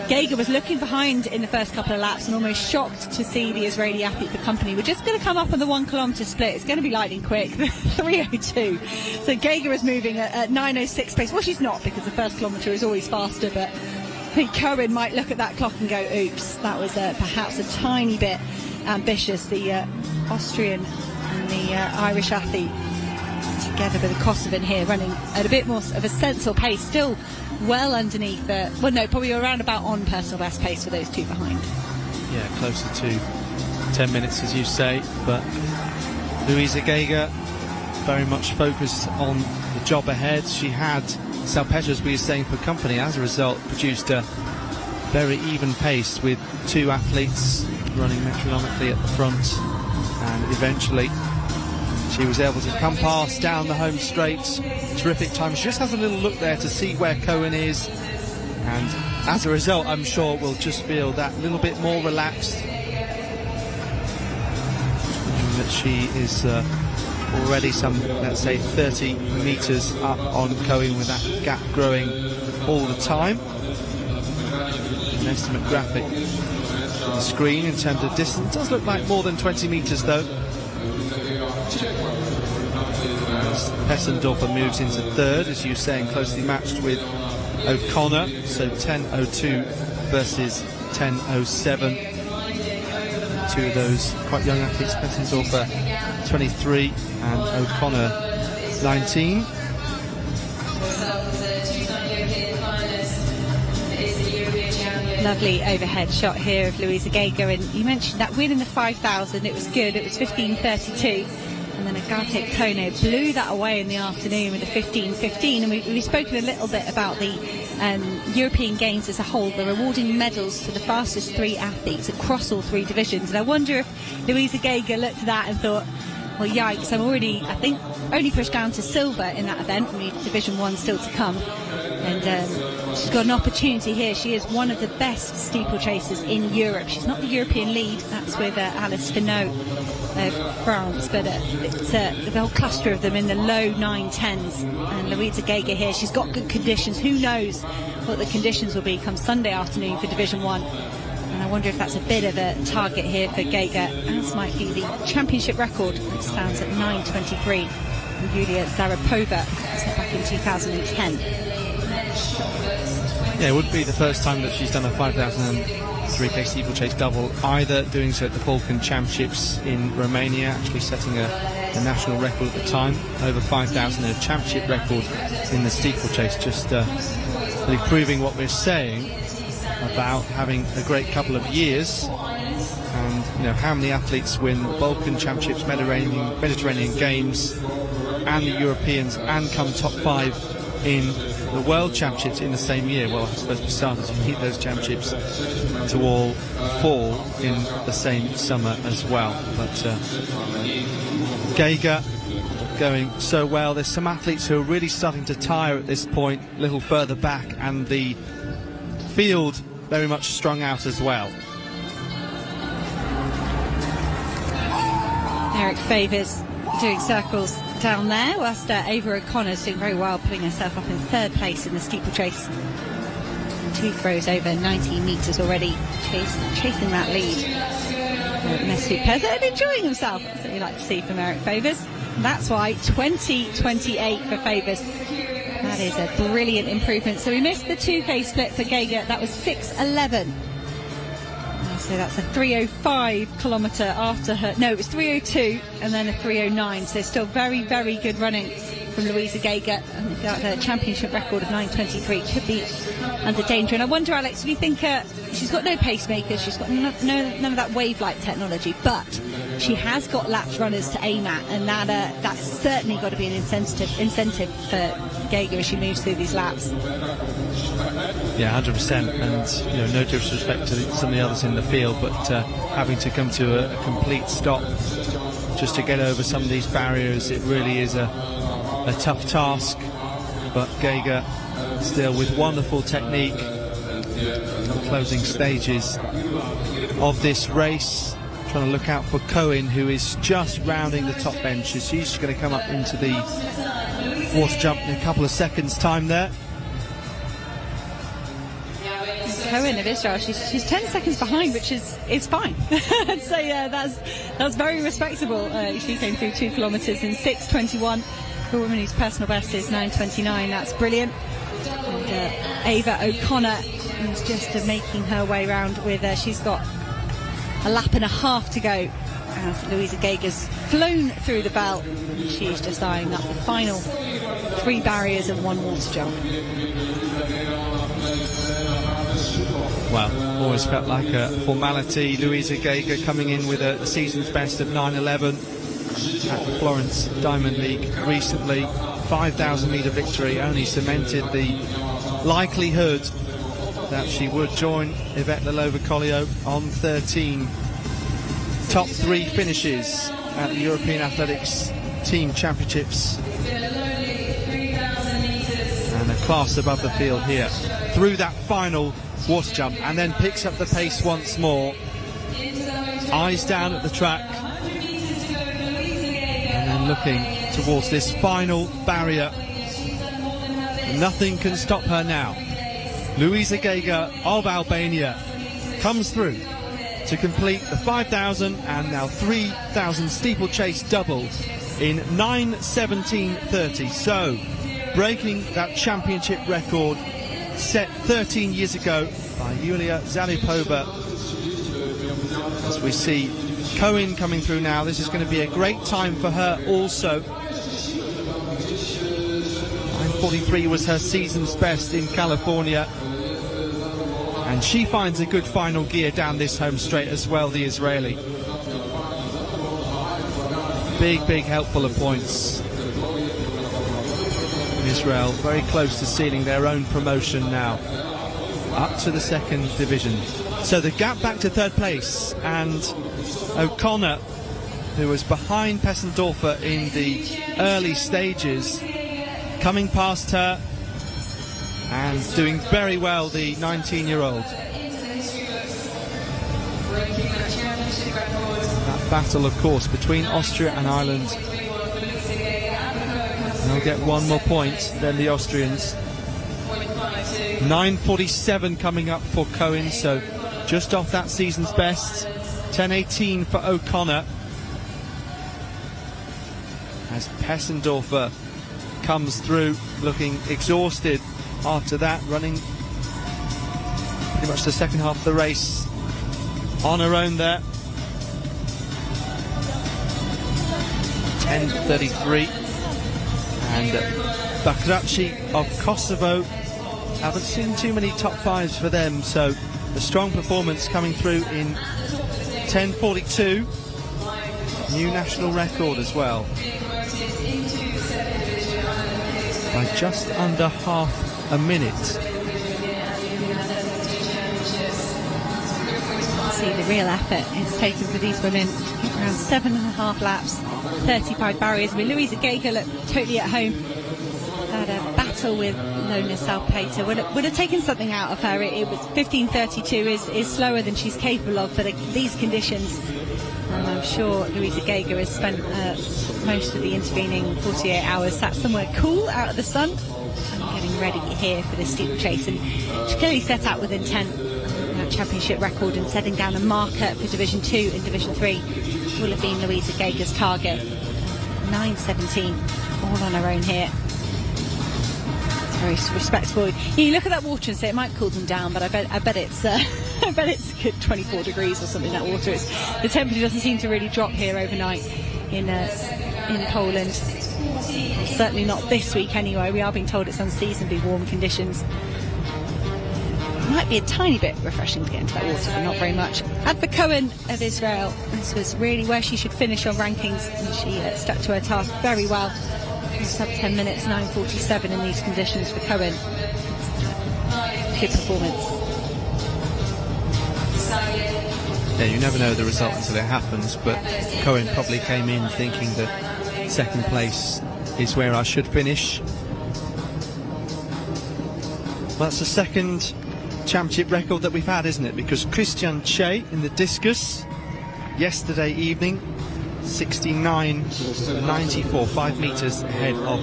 Geiger was looking behind in the first couple of laps and almost shocked to see the Israeli athlete for company. We're just going to come up on the 1 kilometre split. It's going to be lightning quick, 3:02. So Geiger is moving at 9:06 pace. Well, she's not, because the first kilometre is always faster, but I think Cohen might look at that clock and go, oops, that was perhaps a tiny bit ambitious. The Austrian and the Irish athlete together with the Kosovan here running at a bit more of a sensible pace, still well underneath probably around about on personal best pace for those two behind. Yeah, closer to 10 minutes as you say, but Luisa Geiger very much focused on the job ahead. She had Salpeter, as we were saying, for company. As a result, produced a very even pace with two athletes running metronomically at the front, and eventually she was able to come past down the home straight. Terrific time. She just has a little look there to see where Cohen is, and as a result I'm sure we'll just feel that little bit more relaxed, that she is already some, let's say, 30 metres up on Cohen, with that gap growing all the time. An estimate graphic on the screen in terms of distance. It does look like more than 20 metres though. Pessendorfer moves into third, as you were saying, closely matched with O'Connor, so 10:02 versus 10:07. Two of those quite young athletes, Pessendorfer 23 and O'Connor 19. Lovely overhead shot here of Luisa Geiger, and you mentioned that win in the 5,000. It was good, it was 15:32. And then Agate Kone blew that away in the afternoon with a 15:15. And we've spoken a little bit about the European Games as a whole. They're awarding medals to the fastest three athletes across all three divisions. And I wonder if Luisa Geiger looked at that and thought, well, yikes, I'm already, I think, only pushed down to silver in that event. We have Division 1 still to come. And she's got an opportunity here. She is one of the best steeplechasers in Europe. She's not the European lead, that's with Alice Finot of France, but it's the whole cluster of them in the low 9:10s. And Luisa Geiger here, she's got good conditions. Who knows what the conditions will be come Sunday afternoon for Division 1. And I wonder if that's a bit of a target here for Geiger, as might be the championship record, which stands at 9:23. And Yulia Zarapova set back in 2010. Yeah, it would be the first time that she's done a 5,000 3K steeplechase double, either doing so at the Balkan Championships in Romania, actually setting a national record at the time, over 5,000, a championship record in the steeplechase, just really proving what we're saying about having a great couple of years. And how many athletes win the Balkan Championships, Mediterranean Games and the Europeans, and come top 5 in the World Championships in the same year? Well, I suppose we started to meet those championships to all fall in the same summer as well. But Geiger going so well. There's some athletes who are really starting to tire at this point, a little further back, and the field very much strung out as well. Eric Favors doing circles down there, whilst Ava O'Connor's doing very well, putting herself up in 3rd place in the steeplechase. 2 throws over 19 metres already, chasing that lead. Mesut Pezet and enjoying himself. That's what you like to see from Eric Favors. And that's why 20.28 for Favors. That is a brilliant improvement. So we missed the 2K split for Geiger. That was 6.11. So that's a 3:05 kilometre after her. No, it was 3:02 and then a 3:09. So still very, very good running from Louisa Geiger. And that championship record of 9:23 could be under danger. And I wonder, Alex, do you think she's got no pacemakers, she's got none of that wave light technology, but she has got lapped runners to aim at, and that's certainly got to be an incentive for Geiger as she moves through these laps. Yeah, 100%, and no disrespect to some of the others in the field, but having to come to a complete stop just to get over some of these barriers, it really is a tough task. But Geiger still with wonderful technique in the closing stages of this race, trying to look out for Cohen, who is just rounding the top bench. She's going to come up into the water jump in a couple of seconds time there. Cohen of Israel, she's 10 seconds behind, which is fine. So yeah, that's very respectable. She came through 2 kilometres in 6:21. For a woman whose personal best is 9:29, that's brilliant. And Ava O'Connor is just making her way round with she's got a lap and a half to go as Louisa Geiger's flown through the belt. She's just eyeing up the final 3 barriers and 1 water jump. Well, always felt like a formality. Louisa Geiger coming in with a season's best of 9:11 at the Florence Diamond League recently. 5,000 metre victory only cemented the likelihood that she would join Yvette Lelova-Colliot on 13 top 3 finishes at the European Athletics Team Championships, and a class above the field here through that final water jump, and then picks up the pace once more, eyes down at the track, and then looking towards this final barrier. Nothing can stop her now. Louisa Geiger of Albania comes through to complete the 5,000 and now 3,000 steeplechase double in 9:17:30. So breaking that championship record set 13 years ago by Yulia Zalipova. As we see Cohen coming through now, this is going to be a great time for her also. 9:43 was her season's best in California, and she finds a good final gear down this home straight as well, the Israeli. Big helpful of points. Israel very close to sealing their own promotion now, up to the 2nd division. So the gap back to 3rd place, and O'Connor, who was behind Pessendorfer in the early stages, coming past her and doing very well, the 19-year-old. That battle, of course, between Austria and Ireland. They'll get 1 more point than the Austrians. 9:47 coming up for Cohen, so just off that season's best. 10:18 for O'Connor, as Pessendorfer comes through looking exhausted after that, running pretty much the second half of the race on her own there. 10:33. And Bakraci of Kosovo, haven't seen too many top fives for them, so a strong performance coming through in 10:42. New national record as well. By just under half a minute. See the real effort it's taken for these women. Around 7.5 laps, 35 barriers. I mean, Louisa Geiger looked totally at home. Had a battle with Lona Salpeter. Would have taken something out of her. It was 15:32 is slower than she's capable of, but these conditions, and I'm sure Louisa Geiger has spent most of the intervening 48 hours sat somewhere cool out of the sun and getting ready here for this steeplechase. And she clearly set out with intent. That championship record and setting down a marker for Division 2 and Division 3 will have been Louisa Geiger's target. 9:17, all on her own here. Very respectable. You look at that water and say it might cool them down, but I bet it's I bet it's a good 24 degrees or something. That water, the temperature doesn't seem to really drop here overnight in Poland. Certainly not this week anyway. We are being told it's unseasonably warm conditions. Might be a tiny bit refreshing to get into that water, but not very much. Adva Cohen of Israel, this was really where she should finish on rankings, and she stuck to her task very well. Sub 10 minutes, 9:47 in these conditions for Cohen. Good performance. Yeah, you never know the result until it happens, but Cohen probably came in thinking that second place is where I should finish. Well, that's the second championship record that we've had, isn't it? Because Christian Che in the discus yesterday evening, 69.94, 5 metres ahead of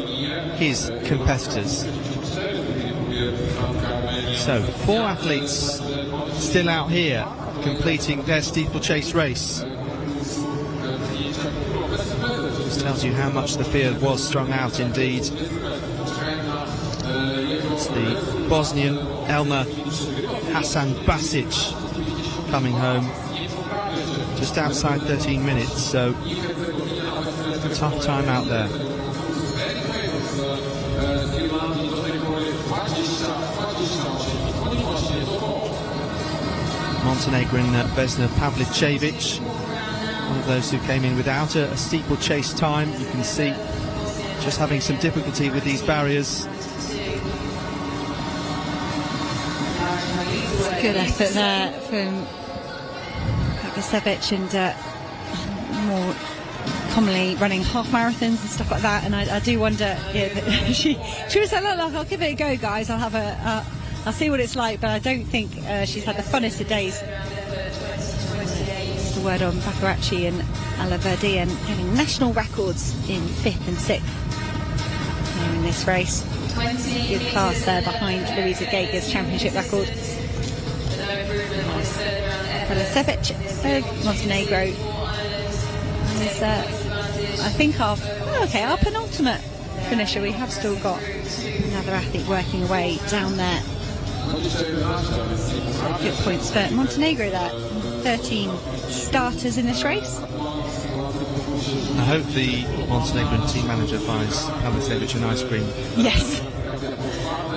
his competitors. So 4 athletes still out here completing their steeplechase race. This tells you how much the field was strung out indeed. It's the Bosnian Elna Hasanbasic coming home just outside 13 minutes, so tough time out there. Montenegrin Vesna Pavlicevic, one of those who came in without a steeplechase time. You can see just having some difficulty with these barriers. Good effort there from Pavlicevic, and more commonly running half marathons and stuff like that. And I do wonder, she was like, look, I'll give it a go, guys. I'll see what it's like, but I don't think she's had the funnest of days. That's the word on Bakraci and Alaverdian, getting national records in 5th and 6th in this race. Good class there behind Louisa Geiger's championship record. Pavlicevic of Montenegro is, I think, our penultimate finisher. We have still got another athlete working away down there. Good points for Montenegro there. 13 starters in this race. I hope the Montenegrin team manager buys Pavlicevic an ice cream. Yes.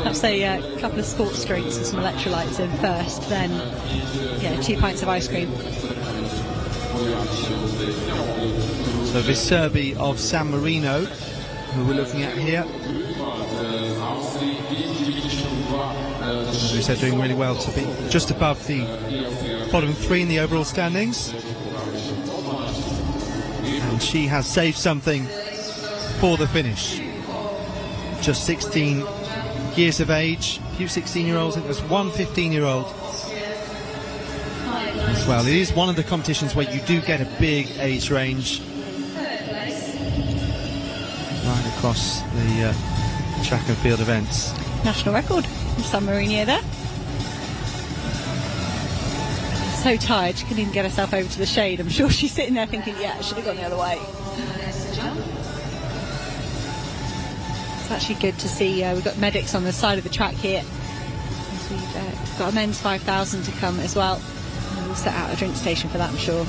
Perhaps a couple of sports drinks and some electrolytes in first, then 2 pints of ice cream. So Viserbi of San Marino, who we're looking at here. As we said, doing really well to be just above the bottom 3 in the overall standings. And she has saved something for the finish. Just 16 years of age, a few 16-year-olds, and there's one 15-year-old as well. It is one of the competitions where you do get a big age range right across the track and field events. National record from San Marino there. So tired, she couldn't even get herself over to the shade. I'm sure she's sitting there thinking, I should have gone the other way. It's actually good to see we've got medics on the side of the track here. We've got a men's 5,000 to come as well. We'll set out a drink station for that, I'm sure.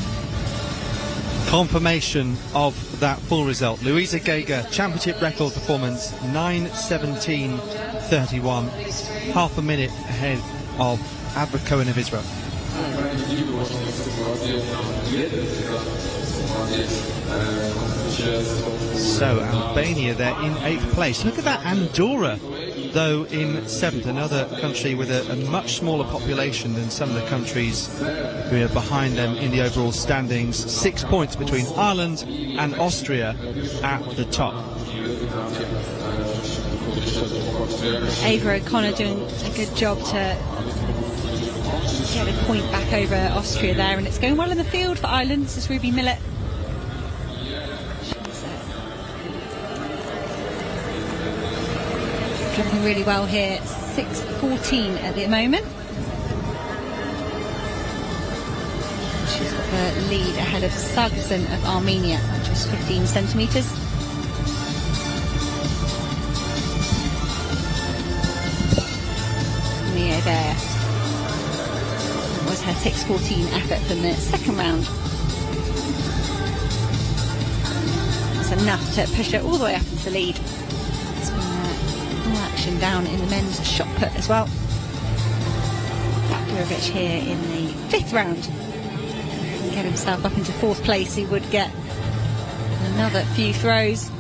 Confirmation of that full result. Louisa Geiger, championship record performance, 9:17.31, half a minute ahead of Avra Cohen of Israel. So Albania, they're in 8th place. Look at that, Andorra, though, in 7th, another country with a much smaller population than some of the countries who are behind them in the overall standings. 6 points between Ireland and Austria at the top. Ava O'Connor doing a good job to get a point back over Austria there, and it's going well in the field for Ireland. This is Ruby Millett. Jumping really well here, 6:14 at the moment. She's got the lead ahead of Sargsson of Armenia, just 15 centimetres. Mia there. That was her 6:14 effort from the second round. That's enough to push her all the way up into the lead. It's been all action down in the men's shot put as well. Durovic here in the 5th round. Get himself up into 4th place, he would get another few throws.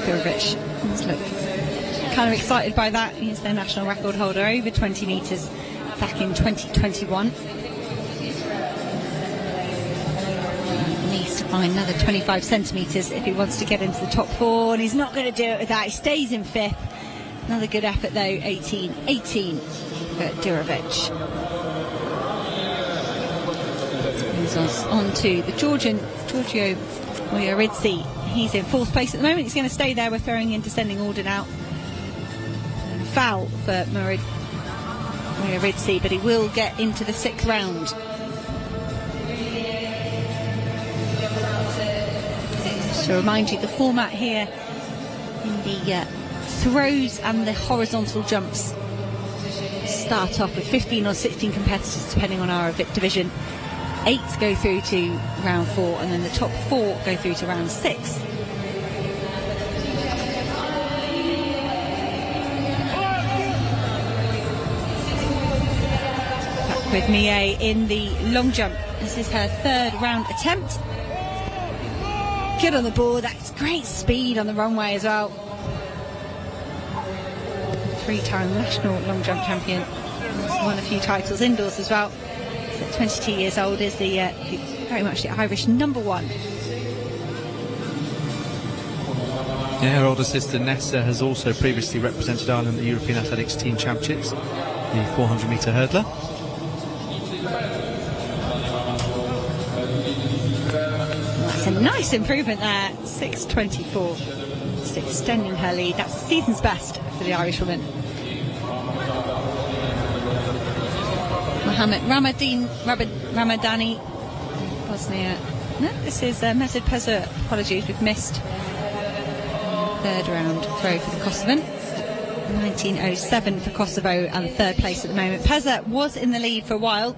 Durovic look kind of excited by that. He's their national record holder over 20 metres back in 2021. Needs to find another 25 centimetres if he wants to get into the top 4, and he's not going to do it with that. He stays in 5th. Another good effort though, 18-18 for Durovic. Moves us on to the Georgian, Giorgio Mojaridze. He's in 4th place at the moment. He's going to stay there. We're throwing in descending order now. Foul for Mojaridze, but he will get into the 6th round. To remind you, the format here in the throws and the horizontal jumps start off with 15 or 16 competitors depending on our division. 8 go through to round 4, and then the top 4 go through to round 6. Back with Mie in the long jump. This is her 3rd round attempt. Good on the board. That's great speed on the runway as well. 3-time national long jump champion. Won a few titles indoors as well. 22 years old, is the very much the Irish number 1. Yeah, her older sister Nessa has also previously represented Ireland at the European Athletics Team Championships, the 400-metre hurdler. That's a nice improvement there, 6:24. Just extending her lead. That's the season's best for the Irish woman. Mohamed Ramadani, Bosnia. No, this is Mesut Pezur. Apologies, we've missed 3rd round throw for the Kosovan. 1907 for Kosovo and 3rd place at the moment. Pezur was in the lead for a while.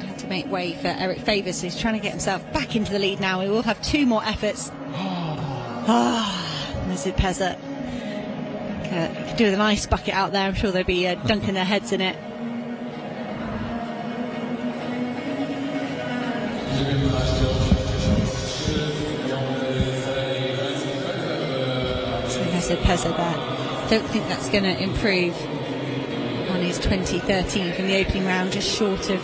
Had to make way for Eric Favors, who's trying to get himself back into the lead now. We will have 2 more efforts. Mesut Pezur. Could do with an ice bucket out there. I'm sure they'll be dunking their heads in it. So Mesut Pezur there. Don't think that's going to improve on his 2013 from the opening round, just short of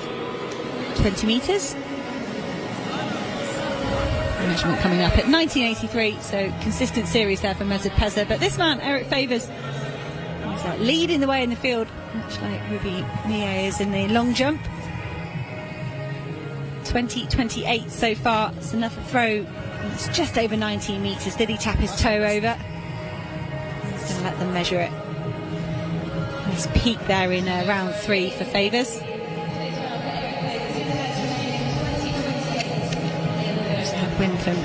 20 metres. Measurement coming up at 1983, so consistent series there for Mesut Pezur. But this man, Eric Favors, is leading the way in the field, much like Ruby Mie is in the long jump. 20-28 so far. It's another throw. It's just over 19 metres. Did he tap his toe over? He's going to let them measure it. Nice peak there in round 3 for Favors. Win from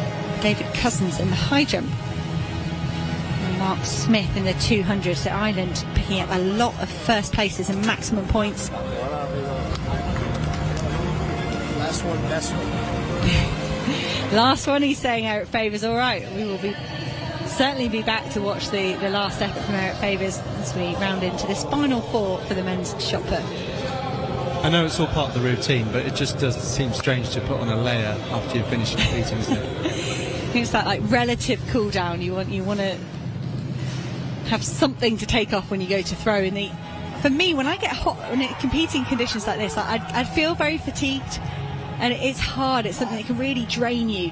Cousins in the high jump. And Mark Smith in the 200. So Ireland picking up a lot of first places and maximum points. Last one, best one. Last one, he's saying Eric Favours. All right, we will certainly be back to watch the last effort from Eric Favours as we round into this final four for the men's shot put. I know it's all part of the routine, but it just does seem strange to put on a layer after you've finished competing, isn't it? It's that like relative cool down. You want to have something to take off when you go to throw. For me, when I get hot when competing conditions like this, I'd feel very fatigued, and it's hard. It's something that can really drain you.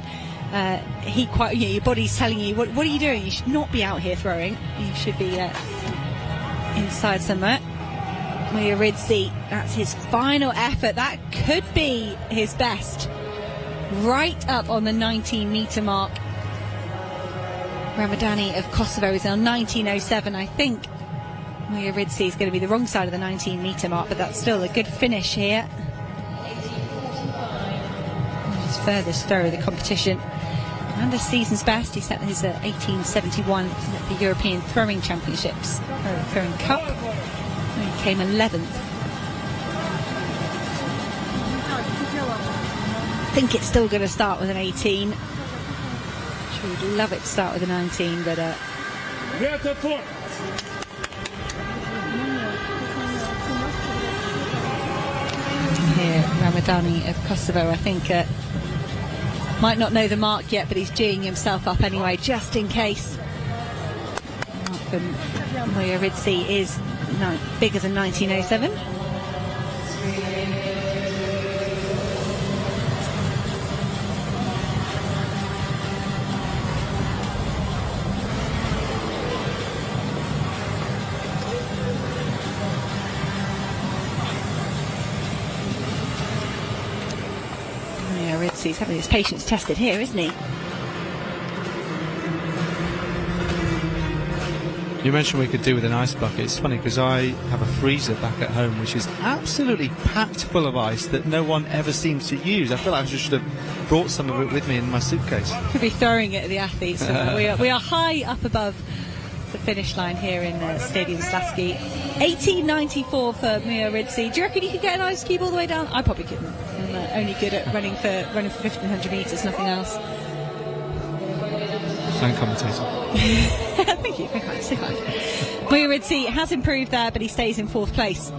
Your body's telling you, what are you doing? You should not be out here throwing. You should be inside somewhere. Muyiridzi, that's his final effort. That could be his best. Right up on the 19-metre mark. Ramadani of Kosovo is now 19.07. I think Muyiridzi is going to be the wrong side of the 19-metre mark, but that's still a good finish here. His furthest throw of the competition. And a season's best. He set his 1871 at the European Throwing Championships, Throwing Cup. He came 11th. I think it's still going to start with an 18. Sure, would love it to start with a 19, but here, Ramadani of Kosovo, I think, might not know the mark yet, but he's geeing himself up anyway, just in case. The mark from Muyiridzi is bigger than 1907. He's having his patience tested here, isn't he? You mentioned we could do with an ice bucket. It's funny because I have a freezer back at home which is absolutely packed full of ice that no one ever seems to use. I feel like I should have brought some of it with me in my suitcase. Could be throwing it at the athletes. we are high up above the finish line here in Stadium Slavski. 18.94 for Muyiridzi. Do you reckon you could get an ice cube all the way down? I probably couldn't. I'm only good at running for 1,500 metres, nothing else. And commentator. Thank you. Muyiridzi has improved there, but he stays in fourth place.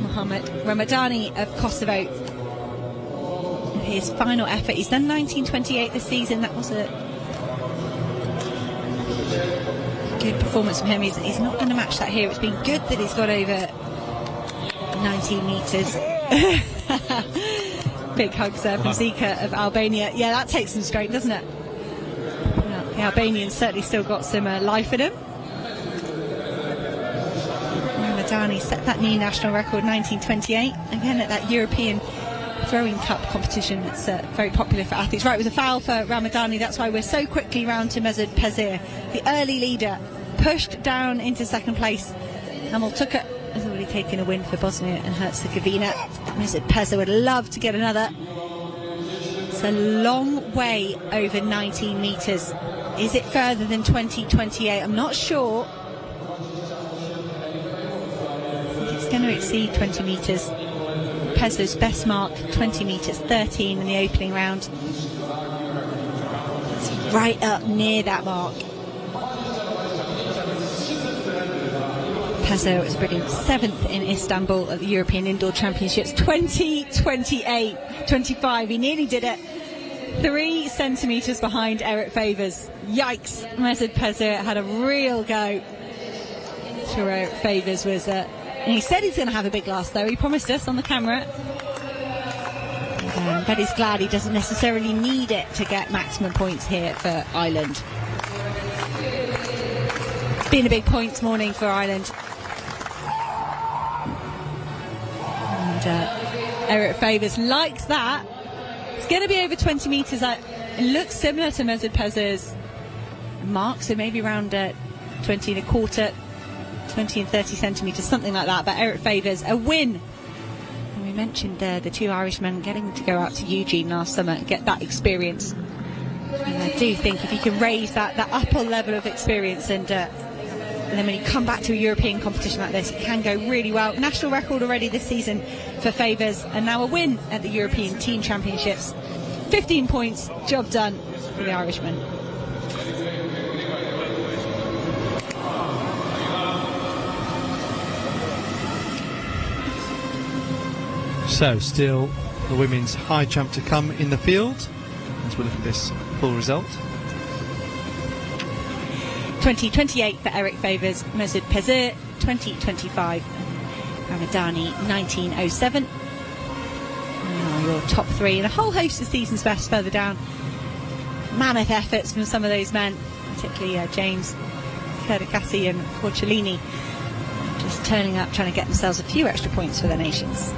Mohamed Ramadani of Kosovo. His final effort. He's done 19.28 this season. That was a good performance from him. He's not going to match that here. It's been good that he's got over 19 metres. Big hugs there from Zika of Albania. Yeah, that takes some strength, doesn't it? Well, the Albanians certainly still got some life in him. Ramadani set that new national record 1928 again at that European Throwing Cup competition that's very popular for athletes. Right, it was a foul for Ramadani. That's why we're so quickly round to Mesut Pezir, the early leader, pushed down into second place. Amal Tuka has already taken a win for Bosnia and Herzegovina. Mesut Pezir would love to get another. It's a long way over 19 metres. Is it further than 2028? I'm not sure. I think it's going to exceed 20 metres. Pezir's best mark, 20 metres, 13 in the opening round. It's right up near that mark. Pezir was brilliant. 7th in Istanbul at the European Indoor Championships. 20.28, he nearly did it. 3 centimetres behind Eric Favours. Yikes, Mesut Pezir had a real go. Sure, Eric Favours was... and he said he's going to have a big last, though. He promised us on the camera. But he's glad he doesn't necessarily need it to get maximum points here for Ireland. It's been a big points morning for Ireland. And Eric Favours likes that. It's going to be over 20 metres. It looks similar to Mesut Pezir's mark, so maybe around 20 and a quarter. 20 and 30 centimetres, something like that. But Eric Favours, a win. And we mentioned the two Irishmen getting to go out to Eugene last summer and get that experience. And I do think if you can raise that upper level of experience and then when you come back to a European competition like this, it can go really well. National record already this season for Favours, and now a win at the European Team Championships. 15 points, job done for the Irishman. So still the women's high jump to come in the field as we look at this full result. 2028 for Eric Favours, Mesut Pezir 2025, Ramadani 1907. Your top three and a whole host of season's best further down. Mammoth efforts from some of those men, particularly James Kerdikasi and Forcellini, just turning up, trying to get themselves a few extra points for their nations.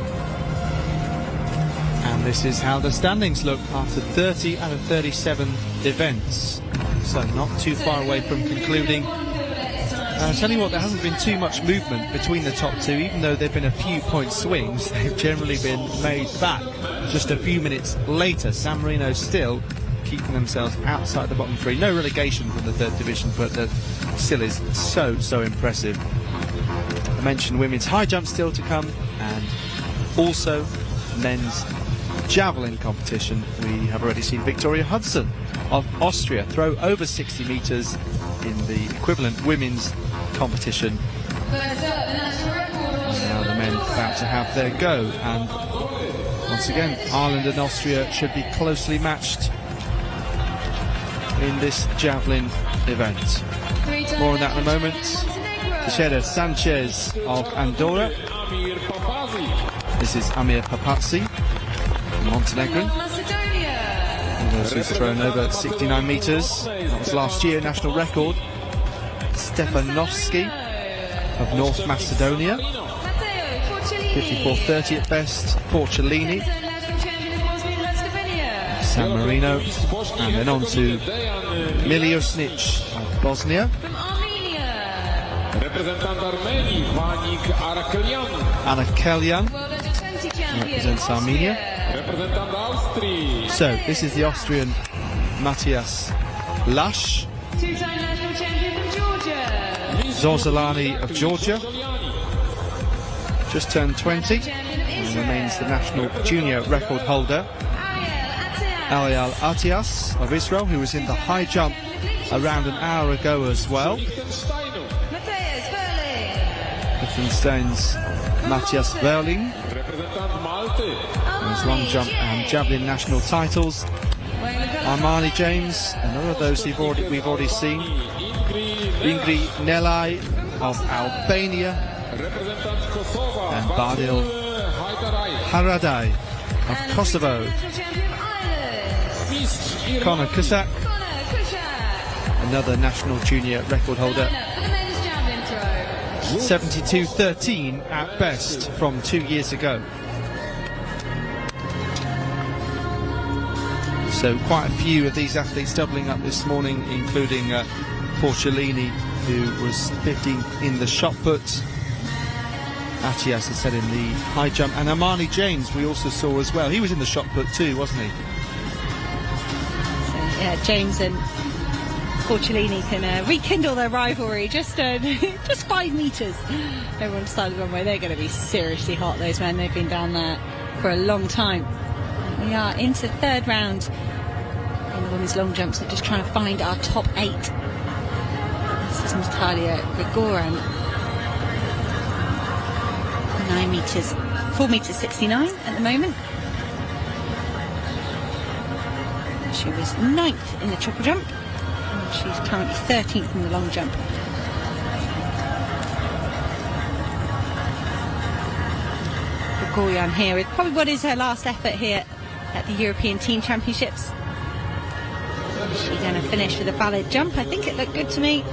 And this is how the standings look after 30 out of 37 events. So not too far away from concluding. I'll tell you what, there hasn't been too much movement between the top two, even though there have been a few point swings. They've generally been made back just a few minutes later. San Marino still keeping themselves outside the bottom three. No relegation from the third division, but that still is so impressive. I mentioned women's high jump still to come, and also men's javelin competition. We have already seen Victoria Hudson of Austria throw over 60 metres in the equivalent women's competition. Now the men about to have their go, and once again Ireland and Austria should be closely matched in this javelin event. More on that in a moment. Teixeira Sanchez of Andorra. This is Amir Papazi, Montenegrin. Who's thrown over 69 metres. That was last year, national record. Stefanovski of North Macedonia. 54.30 at best. Forcellini. San Marino. And then on to Miljosnic of Bosnia. Arakelian represents Armenia. So this is the Austrian Matthias Lasch. Zorzalani of Georgia, just turned 20 and remains the national junior record holder. Ariel Atias of Israel, who was in the high jump around an hour ago as well. Liechtenstein's Matthias Verling, his long jump and javelin national titles. Armani James, another of those we've already seen. Ingrid Nelai of Albania, and Badil Haradai of Kosovo. Conor Cusack, another national junior record holder. 72.13 at best from 2 years ago. So quite a few of these athletes doubling up this morning, including Forcellini, who was 15th in the shot put. Atias, I said, in the high jump. And Armani James we also saw as well. He was in the shot put too, wasn't he? So, yeah, James and Forcellini can rekindle their rivalry just 5 metres over on the side of the runway. They're going to be seriously hot, those men. They've been down there for a long time. We are into third round in the women's long jump, so just trying to find our top 8. This is Natalia Grigoran. 9 metres, 4 metres 69 at the moment. She was 9th in the triple jump, and she's currently 13th in the long jump. Grigorian here with probably what is her last effort here at the European Team Championships. Is she going to finish with a valid jump? I think it looked good to me.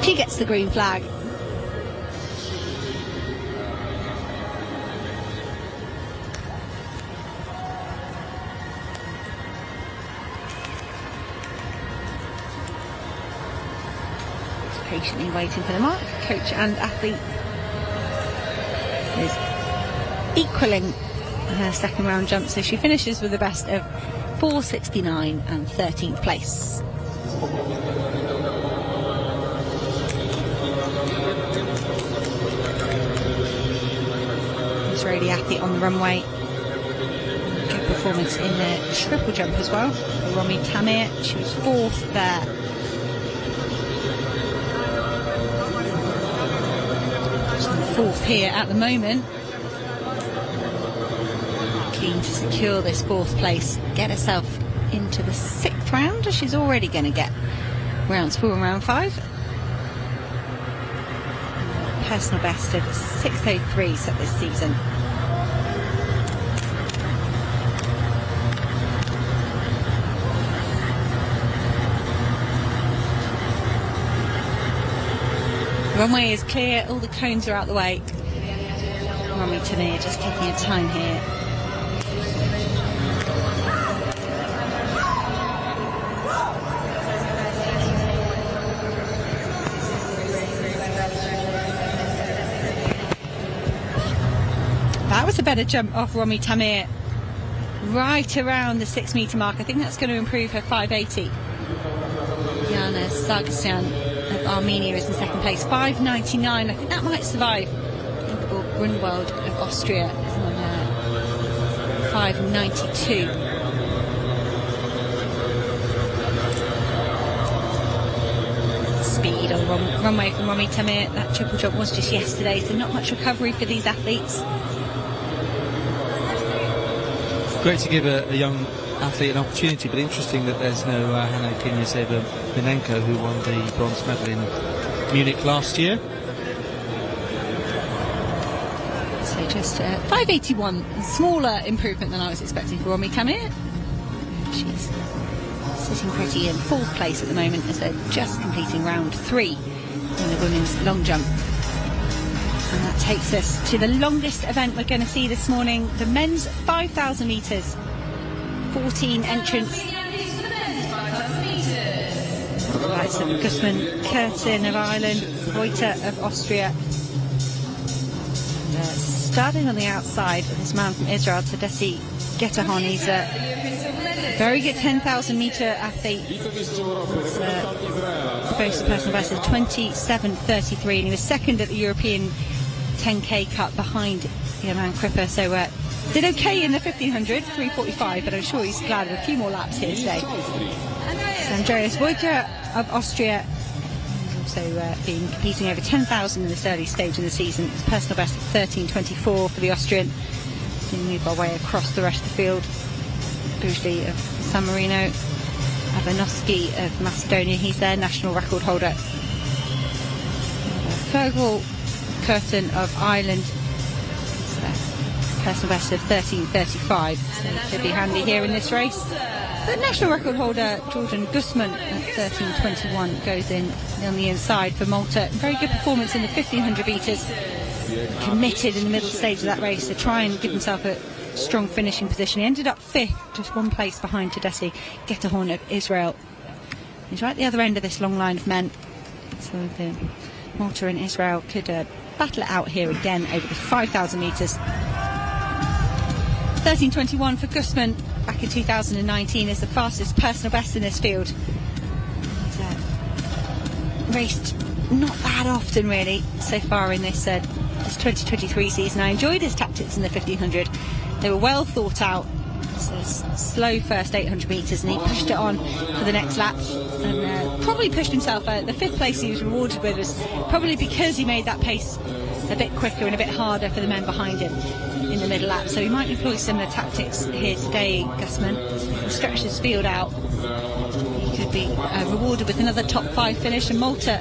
She gets the green flag. Patiently waiting for the mark. Coach and athlete is equaling her second round jump, so she finishes with the best of 4:69 and 13th place. Israeli athlete on the runway. Good performance in the triple jump as well. Romy Tamir, she was 4th there. She's on 4th here at the moment. Keen to secure this 4th place, get herself into the 6th round. She's already going to get rounds 4 and round 5. Personal best of 6:03 set this season. The runway is clear, all the cones are out the way. Romy Tamir just taking her time here. That was a better jump off Romy Tamir, right around the 6 metre mark. I think that's going to improve her 580. Yana Sargsyan of Armenia is in 2nd place, 5.99. I think that might survive. Ingeborg Grunwald of Austria is on 5.92. Speed on the runway from Romy Tamir. That triple jump was just yesterday, so not much recovery for these athletes. Great to give a young athlete an opportunity, but interesting that there's no Hanna Knyazheva-Minenko, who won the bronze medal in Munich last year. So just 5.81, a smaller improvement than I was expecting for Romy Tamir. She's sitting pretty in 4th place at the moment as they're just completing round 3 in the women's long jump. And that takes us to the longest event we're going to see this morning, the men's 5,000 metres. 14 entrants. The likes of Gusman Curtin of Ireland, Reuter of Austria. And, starting on the outside, this man from Israel, Tadesse Getahon. He's a very good 10,000 metre athlete. He's boasts a personal best of 27.33, and he was 2nd at the European 10k cup behind Johan Kripper, so did okay in the 1500, 3:45, but I'm sure he's glad of a few more laps here today. Andreas Reuter of Austria, who's also been competing over 10,000 in this early stage of the season. His personal best of 13.24 for the Austrian. He's moved our way across the rest of the field. Bujli of San Marino, Abanovsky of Macedonia, he's their national record holder. Fergal Curtin of Ireland, personal best of 13.35, so it should be handy here in this race. The national record holder Jordan Gusman at 13.21 goes in on the inside for Malta. Very good performance in the 1500 metres. Committed in the middle stage of that race to try and give himself a strong finishing position. He ended up 5th, just 1 place behind Tadesse Getahon of Israel. He's right at the other end of this long line of men, so the Malta and Israel could battle it out here again over the 5,000 metres. 13.21 for Gusman back in 2019 is the fastest personal best in this field. He's raced not that often really so far in this 2023 season. I enjoyed his tactics in the 1500. They were well thought out. So slow first 800 metres, and he pushed it on for the next lap and probably pushed himself out. The 5th place he was rewarded with was probably because he made that pace a bit quicker and a bit harder for the men behind him in the middle lap. So he might employ similar tactics here today, Gusman. So he can stretch his field out. He could be rewarded with another top 5 finish, and Malta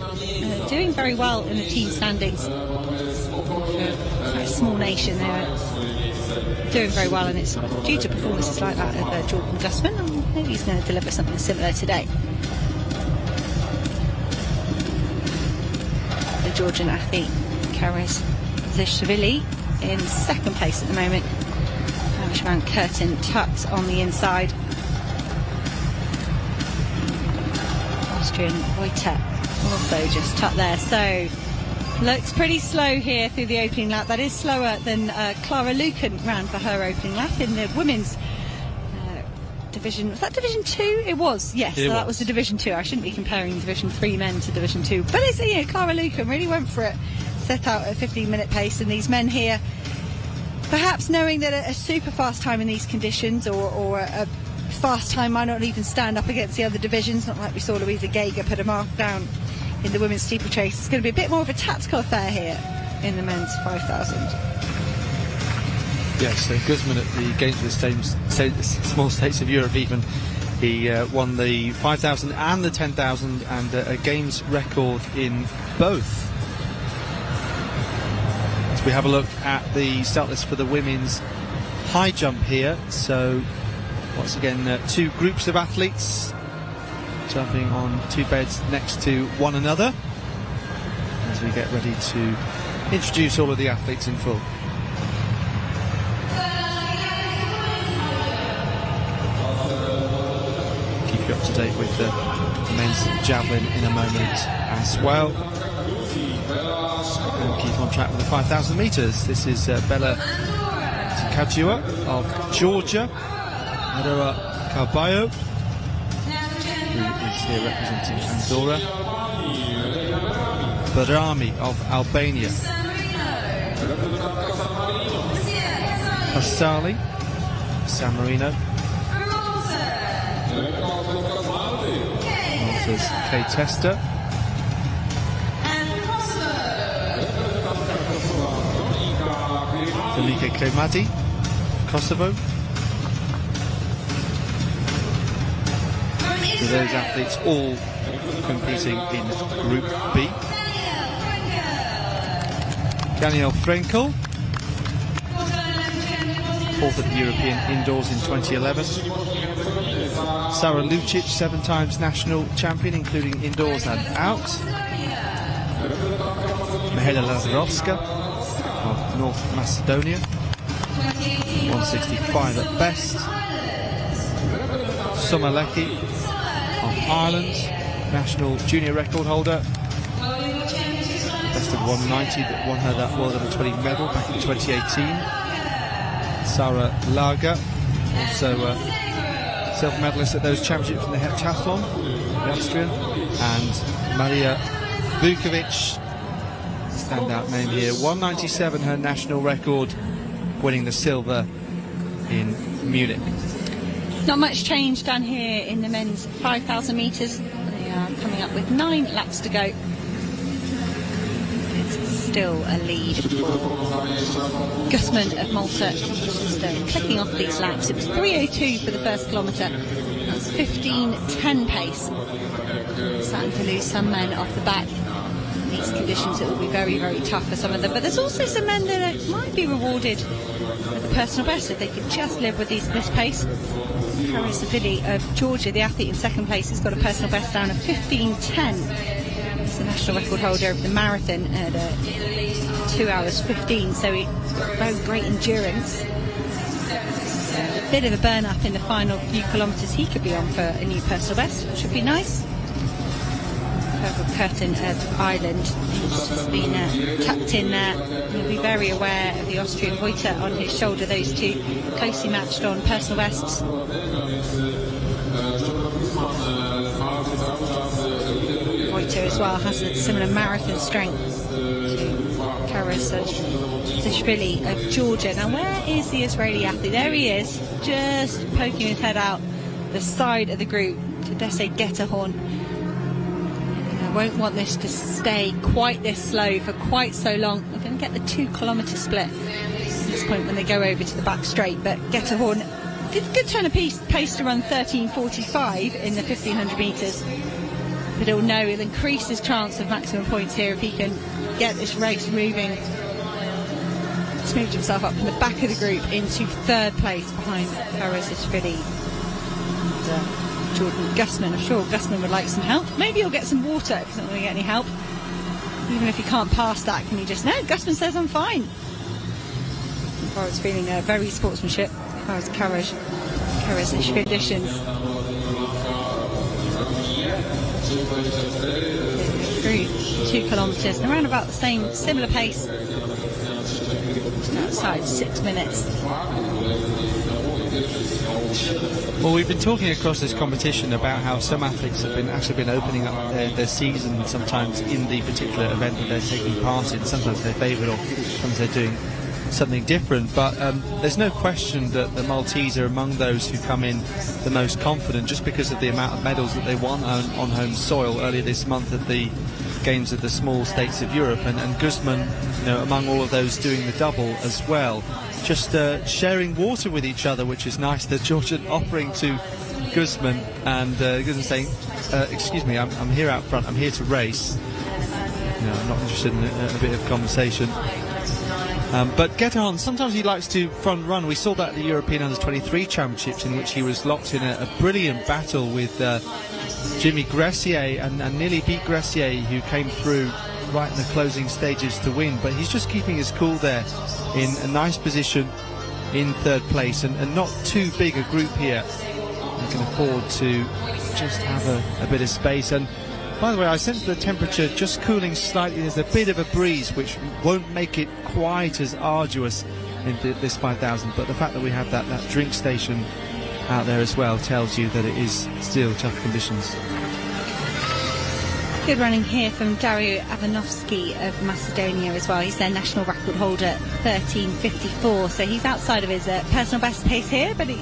doing very well in the team standings. For quite a small nation, they're doing very well, and it's due to performances like that of Jordan Gusman, and maybe he's going to deliver something similar today. The Georgian athlete Karis Zishvili in 2nd place at the moment. Irishman Curtin tucked on the inside. Austrian Reuter also just tucked there, so looks pretty slow here through the opening lap. That is slower than Clara Lucan ran for her opening lap in the women's Division 2? It was, yes. It So that was. was the Division 2. I shouldn't be comparing Division 3 men to Division 2. But it's, you know, Clara Lucan really went for it. Set out at a 15-minute pace, and these men here, perhaps knowing that a super fast time in these conditions or a fast time might not even stand up against the other divisions, not like we saw Louisa Geiger put a mark down in the women's steeplechase. It's going to be a bit more of a tactical affair here in the men's 5,000. Yes, so Guzman at the Games of the Small States of Europe even, he won the 5,000 and the 10,000 and a Games record in both. As we have a look at the start list for the women's high jump here, so once again two groups of athletes jumping on two beds next to one another as we get ready to introduce all of the athletes in full. Keep you up to date with the men's javelin in a moment as well. And keep on track with the 5,000 metres. This is Bella Tkajua of Georgia, Aroa Carballo, who is here representing Andorra, Barami of Albania, Pasali, San Marino, Malta's Kay Tester, Delike Klemadi, Kosovo. So those athletes all competing in Group B. Daniel Frenkel, fourth at the European Indoors in 2011. Sara Lucic, 7 times national champion, including indoors and out. Mihajla Lazarovska of North Macedonia, 165 at best. Summer Leckie of Ireland, national junior record holder, best of 190, that won her that World Under 20 medal back in 2018. Sarah Lager, also silver medalist at those championships in the heptathlon, the Austrian, and Maria Vukovic, standout name here, 197 her national record, winning the silver in Munich. Not much change down here in the men's 5,000 metres. They are coming up with 9 laps to go. It's still a lead for Gusman of Malta. Just clicking off these laps. It was 3:02 for the first kilometre. That's 15:10 pace. Starting to lose some men off the back. In these conditions it will be very, very tough for some of them. But there's also some men that might be rewarded with a personal best if they could just live with this pace. Karis Avili of Georgia, the athlete in second place, has got a personal best down of 15:10. He's the national record holder of the marathon at 2 hours 15, so he's got very great endurance. A bit of a burn up in the final few kilometres. He could be on for a new personal best, which would be nice. Fergal Curtin of Ireland, he's just been tucked in there. He'll be very aware of the Austrian Voiter on his shoulder. Those two closely matched on personal bests. Voiter as well has a similar marathon strength to Karazashvili of Georgia. Now where is the Israeli athlete? There he is, just poking his head out the side of the group. Tadesse Getahorn. I won't want this to stay quite this slow for quite so long. We're going to get the 2 kilometre split at this point when they go over to the back straight. But Getahorn did a good turn of pace to run 13:45 in the 1500 metres. But he'll know he'll increase his chance of maximum points here if he can get this race moving. He's moved himself up from the back of the group into 3rd place behind Karazashvili and Jordan Gusman. I'm sure Gusman would like some help. Maybe he'll get some water if he's not going to get any help. Even if he can't pass that, can he just... No, Gusman says I'm fine. As far as feeling very sportsmanship, as far as Karazashvili conditions. Through 2 kilometres and around about the same, similar pace. Just outside 6 minutes. Well, we've been talking across this competition about how some athletes have actually been opening up their season sometimes in the particular event that they're taking part in. Sometimes they're favoured, or sometimes they're doing something different. But there's no question that the Maltese are among those who come in the most confident, just because of the amount of medals that they won on home soil earlier this month at the Games of the Small States of Europe, and Guzman, among all of those doing the double as well. Just sharing water with each other, which is nice. The Georgian offering to Guzman, and Guzman saying, excuse me, I'm here out front, I'm here to race. I'm not interested in a bit of conversation. But Guetahon, sometimes he likes to front run. We saw that at the European Under-23 Championships, in which he was locked in a brilliant battle with Jimmy Gressier and nearly beat Gressier, who came through right in the closing stages to win. But he's just keeping his cool there in a nice position in third place, and not too big a group here. You can afford to just have a bit of space. And by the way, I sense the temperature just cooling slightly. There's a bit of a breeze which won't make it quite as arduous in this 5,000, but the fact that we have that drink station out there as well tells you that it is still tough conditions. Good running here from Dario Avanovsky of Macedonia as well. He's their national record holder, 13:54, so he's outside of his personal best pace here, but you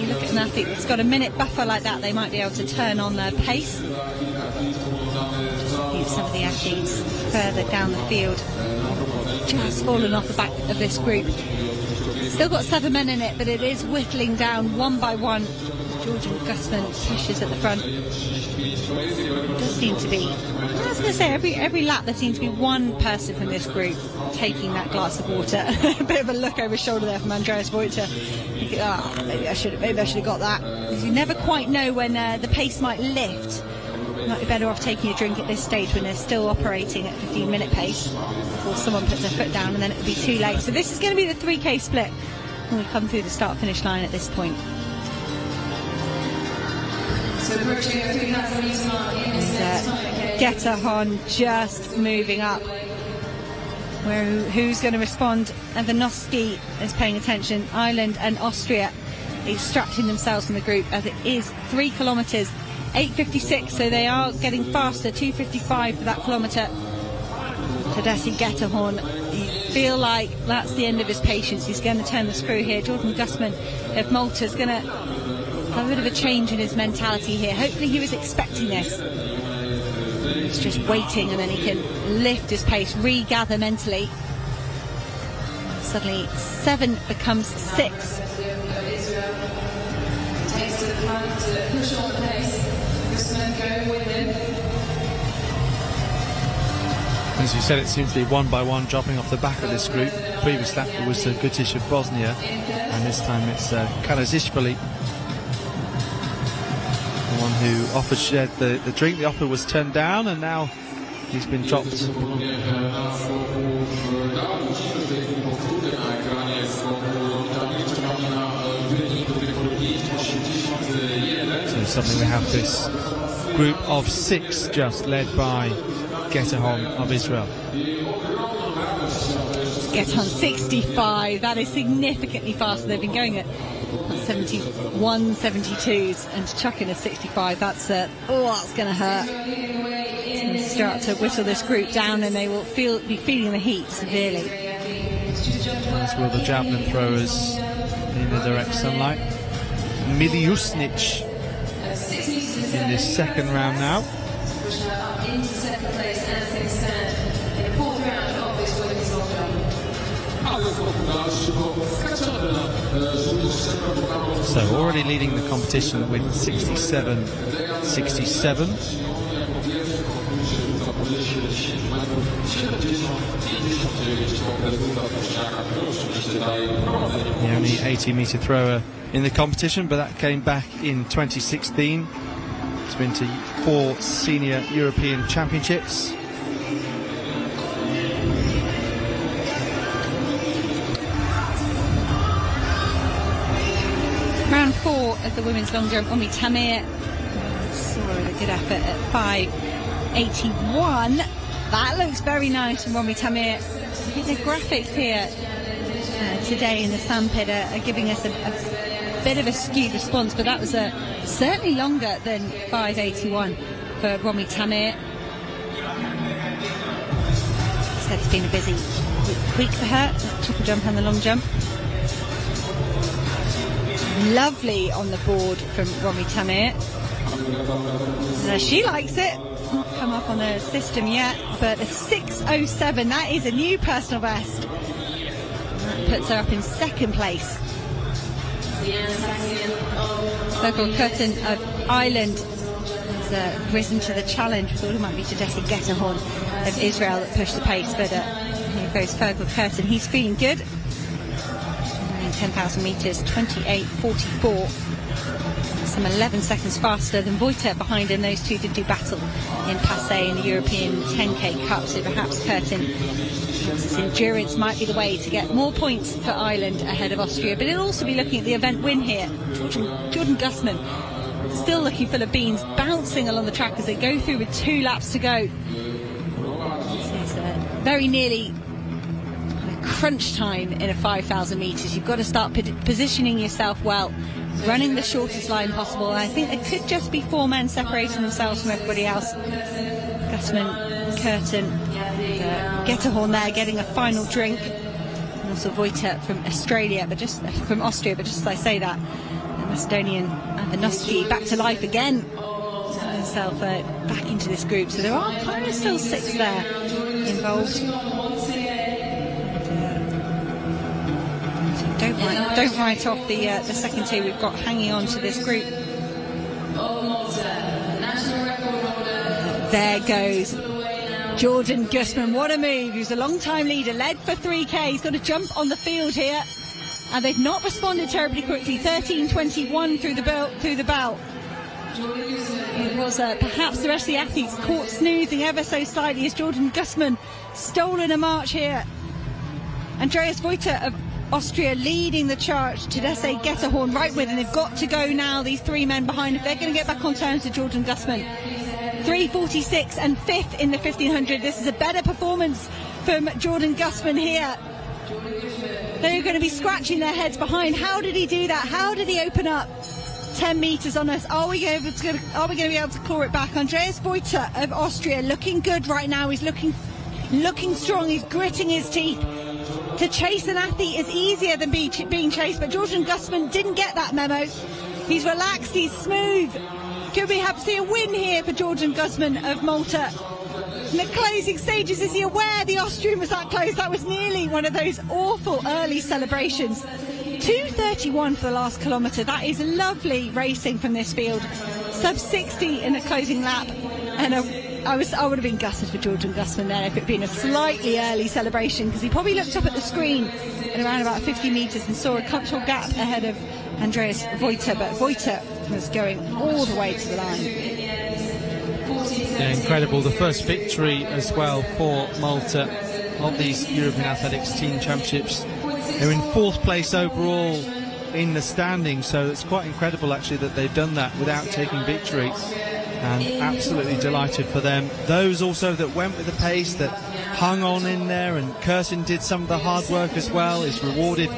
look at an athlete that's got a minute buffer like that, they might be able to turn on their pace. Just some of the athletes further down the field just fallen off the back of this group. Still got 7 men in it, but it is whittling down one by one. Georgian Guzman pushes at the front. It does seem to be, I was going to say, every lap there seems to be one person from this group taking that glass of water. A bit of a look over his shoulder there from Andreas Vojta. Maybe I should have got that. Because you never quite know when the pace might lift. You might be better off taking a drink at this stage when they're still operating at 15-minute pace before someone puts their foot down, and then it would be too late. So this is going to be the 3K split when we come through the start-finish line at this point. Guetahon just moving up. Who's going to respond? Avanovsky is paying attention. Ireland and Austria extracting themselves from the group, as it is 3 kilometres, 8:56, so they are getting faster. 2:55 for that kilometre. Tadesse Guetahon, you feel like that's the end of his patience. He's going to turn the screw here. Jordan Guzman of Malta is going to have a bit of a change in his mentality here. Hopefully he was expecting this. He's just waiting, and then he can lift his pace, regather mentally. Suddenly 7 becomes 6. As you said, it seems to be one by one dropping off the back of this group. Previous lap it was Gutic of Bosnia, and this time it's Karazishvili, the one who offered shared the drink. The offer was turned down, and now he's been dropped. So suddenly we have this group of 6 just led by Guetahon of Israel. Guetahon 65, that is significantly faster. They've been going at 71, 72s, and to chuck in a 65, that's going to hurt. It's going to start to whistle this group down, and they will be feeling the heat severely. As will the javelin throwers in the direct sunlight. Miliusnic in this second round now. So already leading the competition with 67.67. The only 80-metre thrower in the competition, but that came back in 2016. It's been to 4 senior European championships. Round 4 of the women's long jump. Omi Tamir saw a good effort at 5:81. That looks very nice from Omi Tamir. I think the graphics here today in the sandpit are giving us a bit of a skewed response, but that was certainly longer than 5:81 for Romy Tamir. Said it's been a busy week for her, triple jump and the long jump. Lovely on the board from Romy Tamir. She likes it. Not come up on the system yet, but a 6:07, that is a new personal best. That puts her up in second place. Fergal Curtin of Ireland has risen to the challenge. We thought it might be Tedeschi Getahorn of Israel that pushed the pace, but here goes Fergal Curtin. He's feeling good. 10,000 metres, 28.44. Some 11 seconds faster than Voiter behind him. Those two did do battle in Passé in the European 10k Cup, so perhaps Curtin, his endurance might be the way to get more points for Ireland ahead of Austria. But he'll also be looking at the event win here. Jordan Gusman still looking full of beans, bouncing along the track as they go through with 2 laps to go. This is very nearly crunch time in a 5,000 metres. You've got to start positioning yourself well, running the shortest line possible. And I think there could just be 4 men separating themselves from everybody else. Gusman, Curtin, Getahorn there getting a final drink, and also Voiter from Australia, but just from Austria. But just as I say that, the Macedonian Avanovsky back to life again, himself back into this group. So there are kind of still 6 there involved. Don't write off the second 2 we've got hanging on to this group. There goes Jordan Gusman. What a move. He's a long-time leader, led for 3k. He's got to jump on the field here, and they've not responded terribly quickly. 13:21 through the bell. It was perhaps the rest of the athletes caught snoozing ever so slightly as Jordan Gusman stolen a march here. Andreas Voiter of Austria leading the charge. Tedeschi Getahorn right with, and they've got to go now, these 3 men behind, if they're going to get back on terms with Jordan Gusman. 3:46 and 5th in the 1500. This is a better performance from Jordan Gusman here. They're going to be scratching their heads behind. How did he do that? How did he open up 10 metres on us? Are we going to be able to claw it back? Andreas Voiter of Austria looking good right now. He's looking strong. He's gritting his teeth. To chase an athlete is easier than being chased, but Jordan Gusman didn't get that memo. He's relaxed, he's smooth. Could we have to see a win here for Jordan Gusman of Malta? In the closing stages, is he aware the Austrian was that close? That was nearly one of those awful early celebrations. 2:31 for the last kilometre. That is lovely racing from this field. Sub 60 in the closing lap, and I would have been gutted for Jordan Gusman there if it had been a slightly early celebration, because he probably looked up at the screen at around about 50 metres and saw a comfortable gap ahead of Andreas Voiter, but Voiter was going all the way to the line. Yeah, incredible. The first victory as well for Malta of these European Athletics Team Championships. They're in 4th place overall in the standings, so it's quite incredible actually that they've done that without taking victory. And absolutely delighted for them. Those also that went with the pace, that hung on in there, and Curtin did some of the hard work as well, is rewarded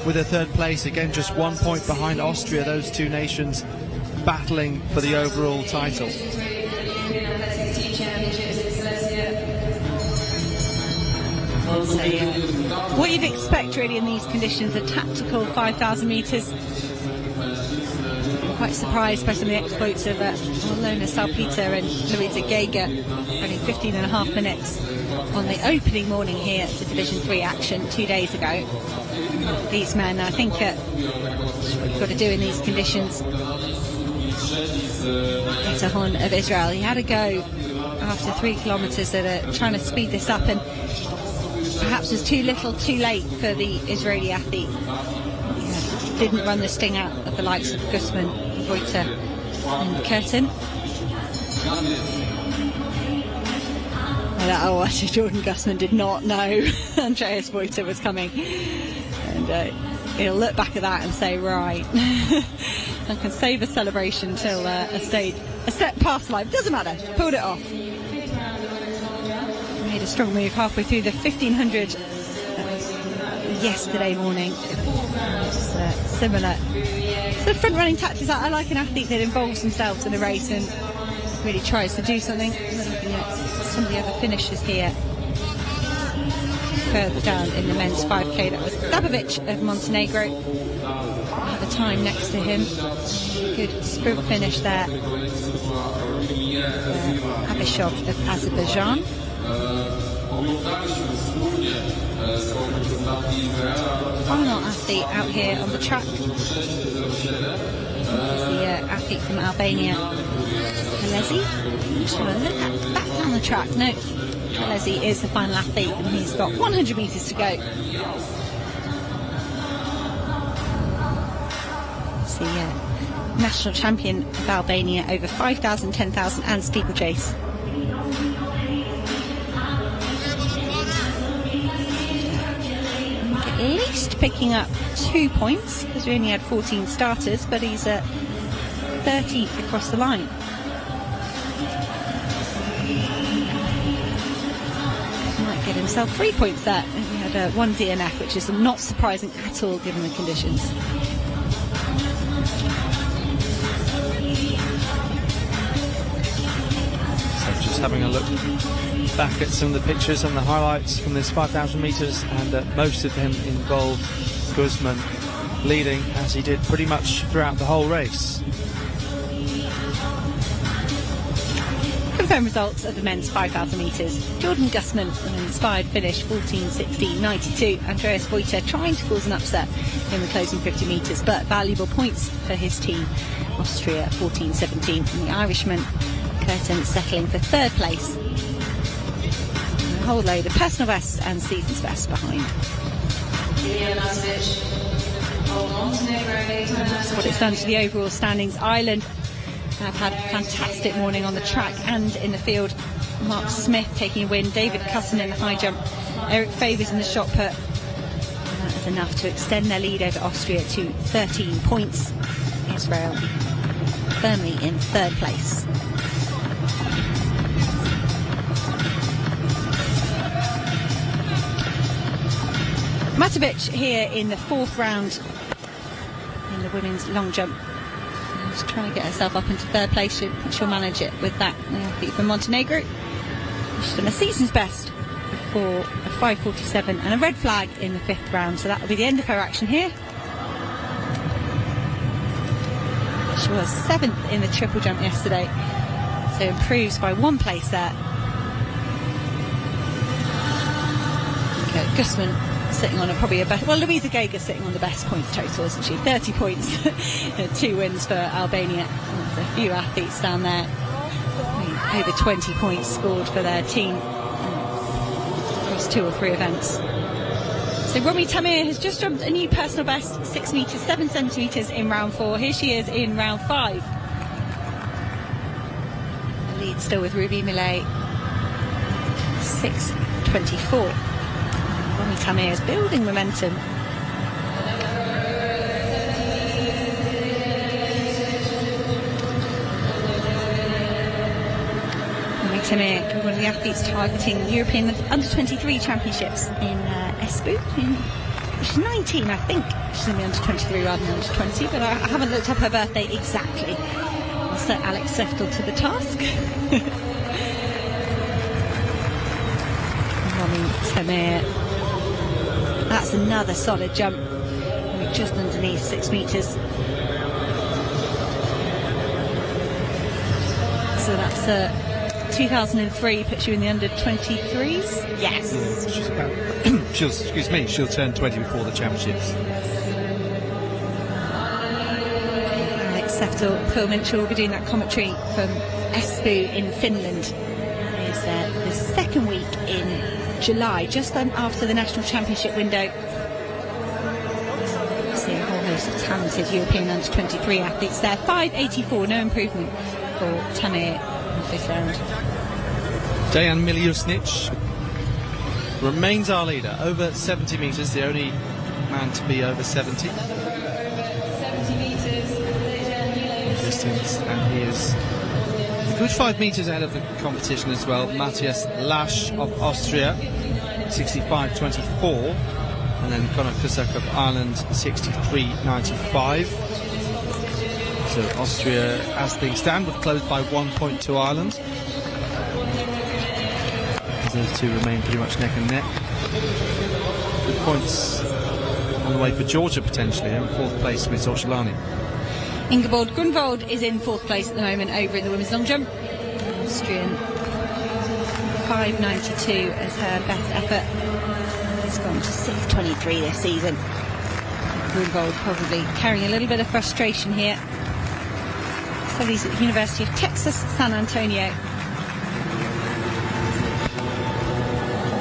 with a 3rd place. Again, just 1 point behind Austria, those 2 nations battling for the overall title. So, what you'd expect really in these conditions, a tactical 5,000 metres. Quite surprised by some of the exploits of Ilona Salpeter and Luisa Geiger, running 15.5 minutes on the opening morning here at the Division 3 action 2 days ago. These men, I think, what you've got to do in these conditions. Getahorn of Israel, he had a go after 3 kilometres at trying to speed this up, and perhaps was too little too late for the Israeli athlete. Didn't run the sting out of the likes of Gusman, Voiter and Curtin. Jordan Gusman did not know Andreas Voiter was coming, and he'll look back at that and say, right, I can save a celebration till a step past life. Doesn't matter, pulled it off. Made a strong move halfway through the 1500 yesterday morning. It's similar. So front running tactics, I like an athlete that involves themselves in a race and really tries to do something. We're looking at some of the other finishers here. Further down in the men's 5k, that was Dabovic of Montenegro at the time next to him. Good sprint finish there. Abishov of Azerbaijan. Final athlete out here on the track is the athlete from Albania, Kalezi. Just want to look back down the track. No, Kalezi is the final athlete and he's got 100 metres to go. It's the national champion of Albania over 5,000, 10,000 and steeplechase. At least picking up 2 points because we only had 14 starters, but he's 13th across the line. Might get himself 3 points there. He had one DNF, which is not surprising at all given the conditions. So just having a look back at some of the pictures and the highlights from this 5,000 metres, and most of them involved Guzman leading, as he did pretty much throughout the whole race. Confirmed results of the men's 5,000 metres. Jordan Gusman, an inspired finish, 14:16.92. Andreas Vojta trying to cause an upset in the closing 50 metres, but valuable points for his team. Austria 14:17, and the Irishman Curtin settling for third place. And a whole load of personal best and season's best behind. That's what it's done to the overall standings. Ireland have had a fantastic morning on the track and in the field. Mark Smith taking a win, David Cusson in the high jump, Eric Favors in the shot put. And that is enough to extend their lead over Austria to 13 points. Israel firmly in third place. Matovic here in the fourth round in the women's long jump. Just trying to get herself up into third place. She'll manage it with that. Athlete from Montenegro. She's done a season's best for a 5:47 and a red flag in the fifth round. So that will be the end of her action here. She was 7th in the triple jump yesterday, so improves by 1 place there. Okay, Gusman sitting on probably a better. Well, Louisa Geiger sitting on the best points total, isn't she? 30 points, 2 wins for Albania. There's a few athletes down there. Over 20 points scored for their team across 2 or 3 events. So Romy Tamir has just jumped a new personal best, 6 metres 7 centimetres in round 4. Here she is in round 5. The lead still with Ruby Millet, 6:24. Romy Tamir is building momentum. Romy Tamir, one of the athletes targeting the European Under-23 Championships in Espoo. She's 19, I think. She's in the Under-23 rather than Under-20, but I haven't looked up her birthday exactly. I'll set Alex Seftel to the task. Romy Tamir. That's another solid jump. Just underneath 6 metres. So that's 2003, puts you in the under-23s? Yes. She'll turn 20 before the championships. Alex Seftel, Phil Minchell will be doing that commentary from Espoo in Finland. It's the second week in July, just after the national championship window. See a whole host of talented European under-23 athletes there. 5:84, no improvement for Tamir in the 5th round. Dejan Miljusnic remains our leader, over 70 metres, the only man to be over 70. 70 metres, Distance, and he is a good 5 metres ahead of the competition as well. Matthias Lasch of Austria, 65.24. And then Conor Cusack of Ireland 63.95. So Austria, as things stand, would close by 1 point to Ireland. As those two remain pretty much neck and neck. Good points on the way for Georgia potentially in fourth place with Orsolani. Ingeborg Grunwald is in fourth place at the moment over in the women's long jump. Austrian 5.92 as her best effort. It's gone to 6.23 this season. Grunwald probably carrying a little bit of frustration here. Studies at the University of Texas, San Antonio.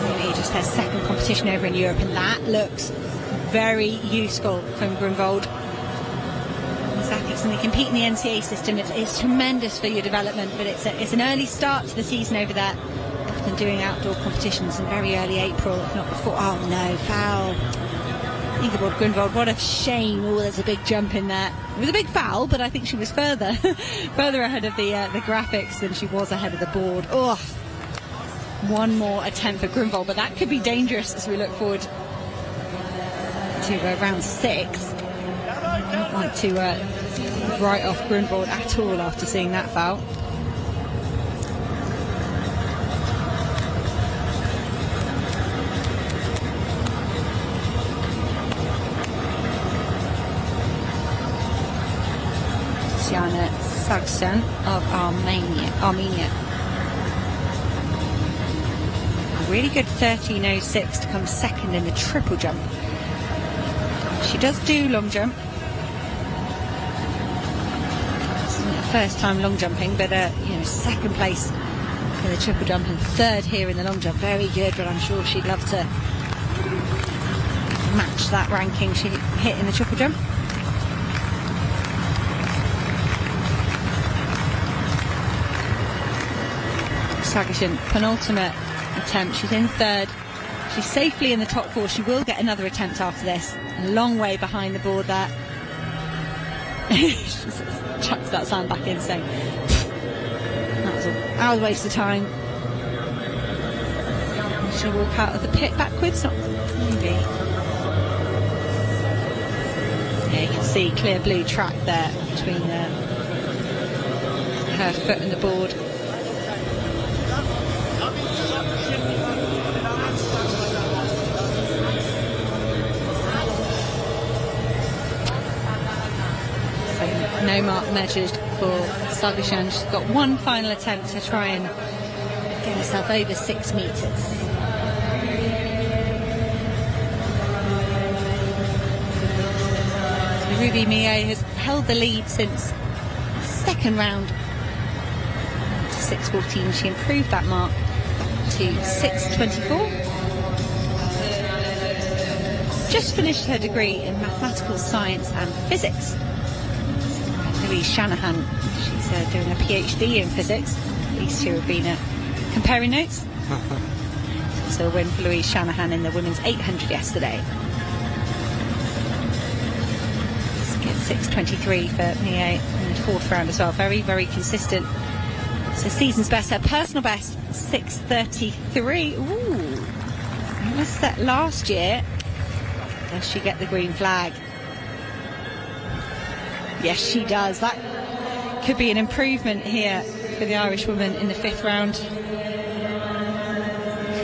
Really just her second competition over in Europe, and that looks very useful from Grunwald. When they compete in the NCAA system, it's tremendous for your development, but it's an early start to the season over there. Often doing outdoor competitions in very early April, if not before. Oh no, foul. Ingeborg Grunwald, what a shame. Oh, there's a big jump in there. It was a big foul, but I think she was further ahead of the graphics than she was ahead of the board. Oh, one more attempt for Grunwald, but that could be dangerous as we look forward to round 6. I don't want to write off Grunwald at all after seeing that foul. Siana Sargsyan of Armenia. A really good 13.06 to come second in the triple jump. She does do long jump. First time long jumping, but second place in the triple jump and third here in the long jump. Very good, but I'm sure she'd love to match that ranking she hit in the triple jump. Sargsyan, penultimate attempt. She's in third. She's safely in the top 4. She will get another attempt after this. A long way behind the board there. She chucks that sand back in, saying that was an hour's waste of time. She'll walk out of the pit backwards, not maybe. Yeah, you can see clear blue track there between her foot and the board. No mark measured for Sargsyan. She's got one final attempt to try and get herself over 6 metres. So Ruby Millet has held the lead since the second round to 6.14. She improved that mark to 6.24. Just finished her degree in mathematical science and physics. Louise Shanahan, she's doing a PhD in physics. These two have been comparing notes. So a win for Louise Shanahan in the women's 800 yesterday. Let's get 6.23 for Millet in the fourth round as well. Very, very consistent. So season's best, her personal best, 6.33. Ooh, that was set last year. Does she get the green flag? Yes, she does. That could be an improvement here for the Irish woman in the 5th round.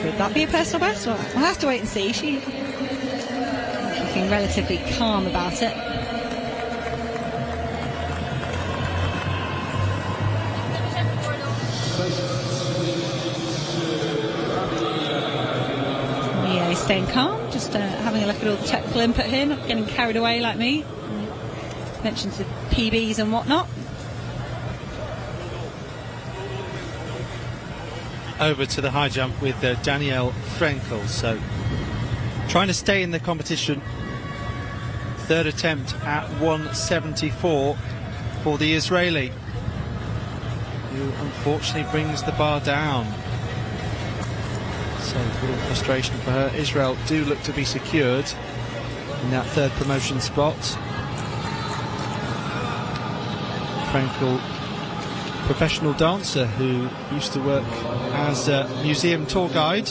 Could that be a personal best? Well, we'll have to wait and see. She's looking relatively calm about it. Yeah, staying calm, just having a look at all the technical input here, not getting carried away like me. Mentions of PBs and whatnot. Over to the high jump with Danielle Frenkel. So trying to stay in the competition. Third attempt at 174 for the Israeli, who unfortunately brings the bar down. So a little frustration for her. Israel do look to be secured in that third promotion spot. Frenkel, professional dancer who used to work as a museum tour guide.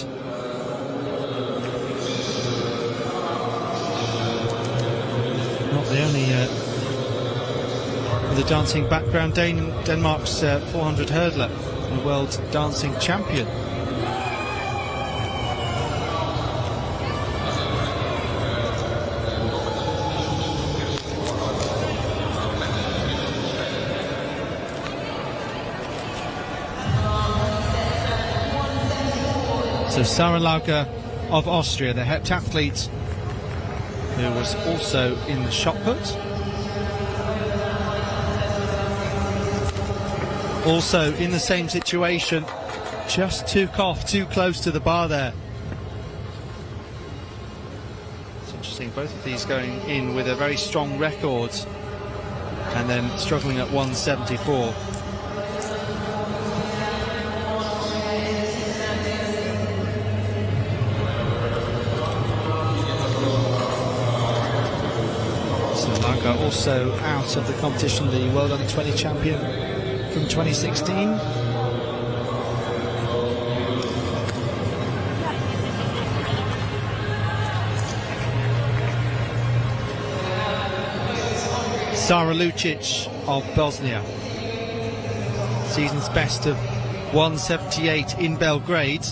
The only with a dancing background, Denmark's 400 hurdler, the world dancing champion. So Sarah Lauger of Austria, the heptathlete, who was also in the shot put. Also in the same situation, just took off too close to the bar there. It's interesting, both of these going in with a very strong record and then struggling at 174. Also out of the competition, the World Under-20 champion from 2016. Sara Lucic of Bosnia. Season's best of 178 in Belgrade.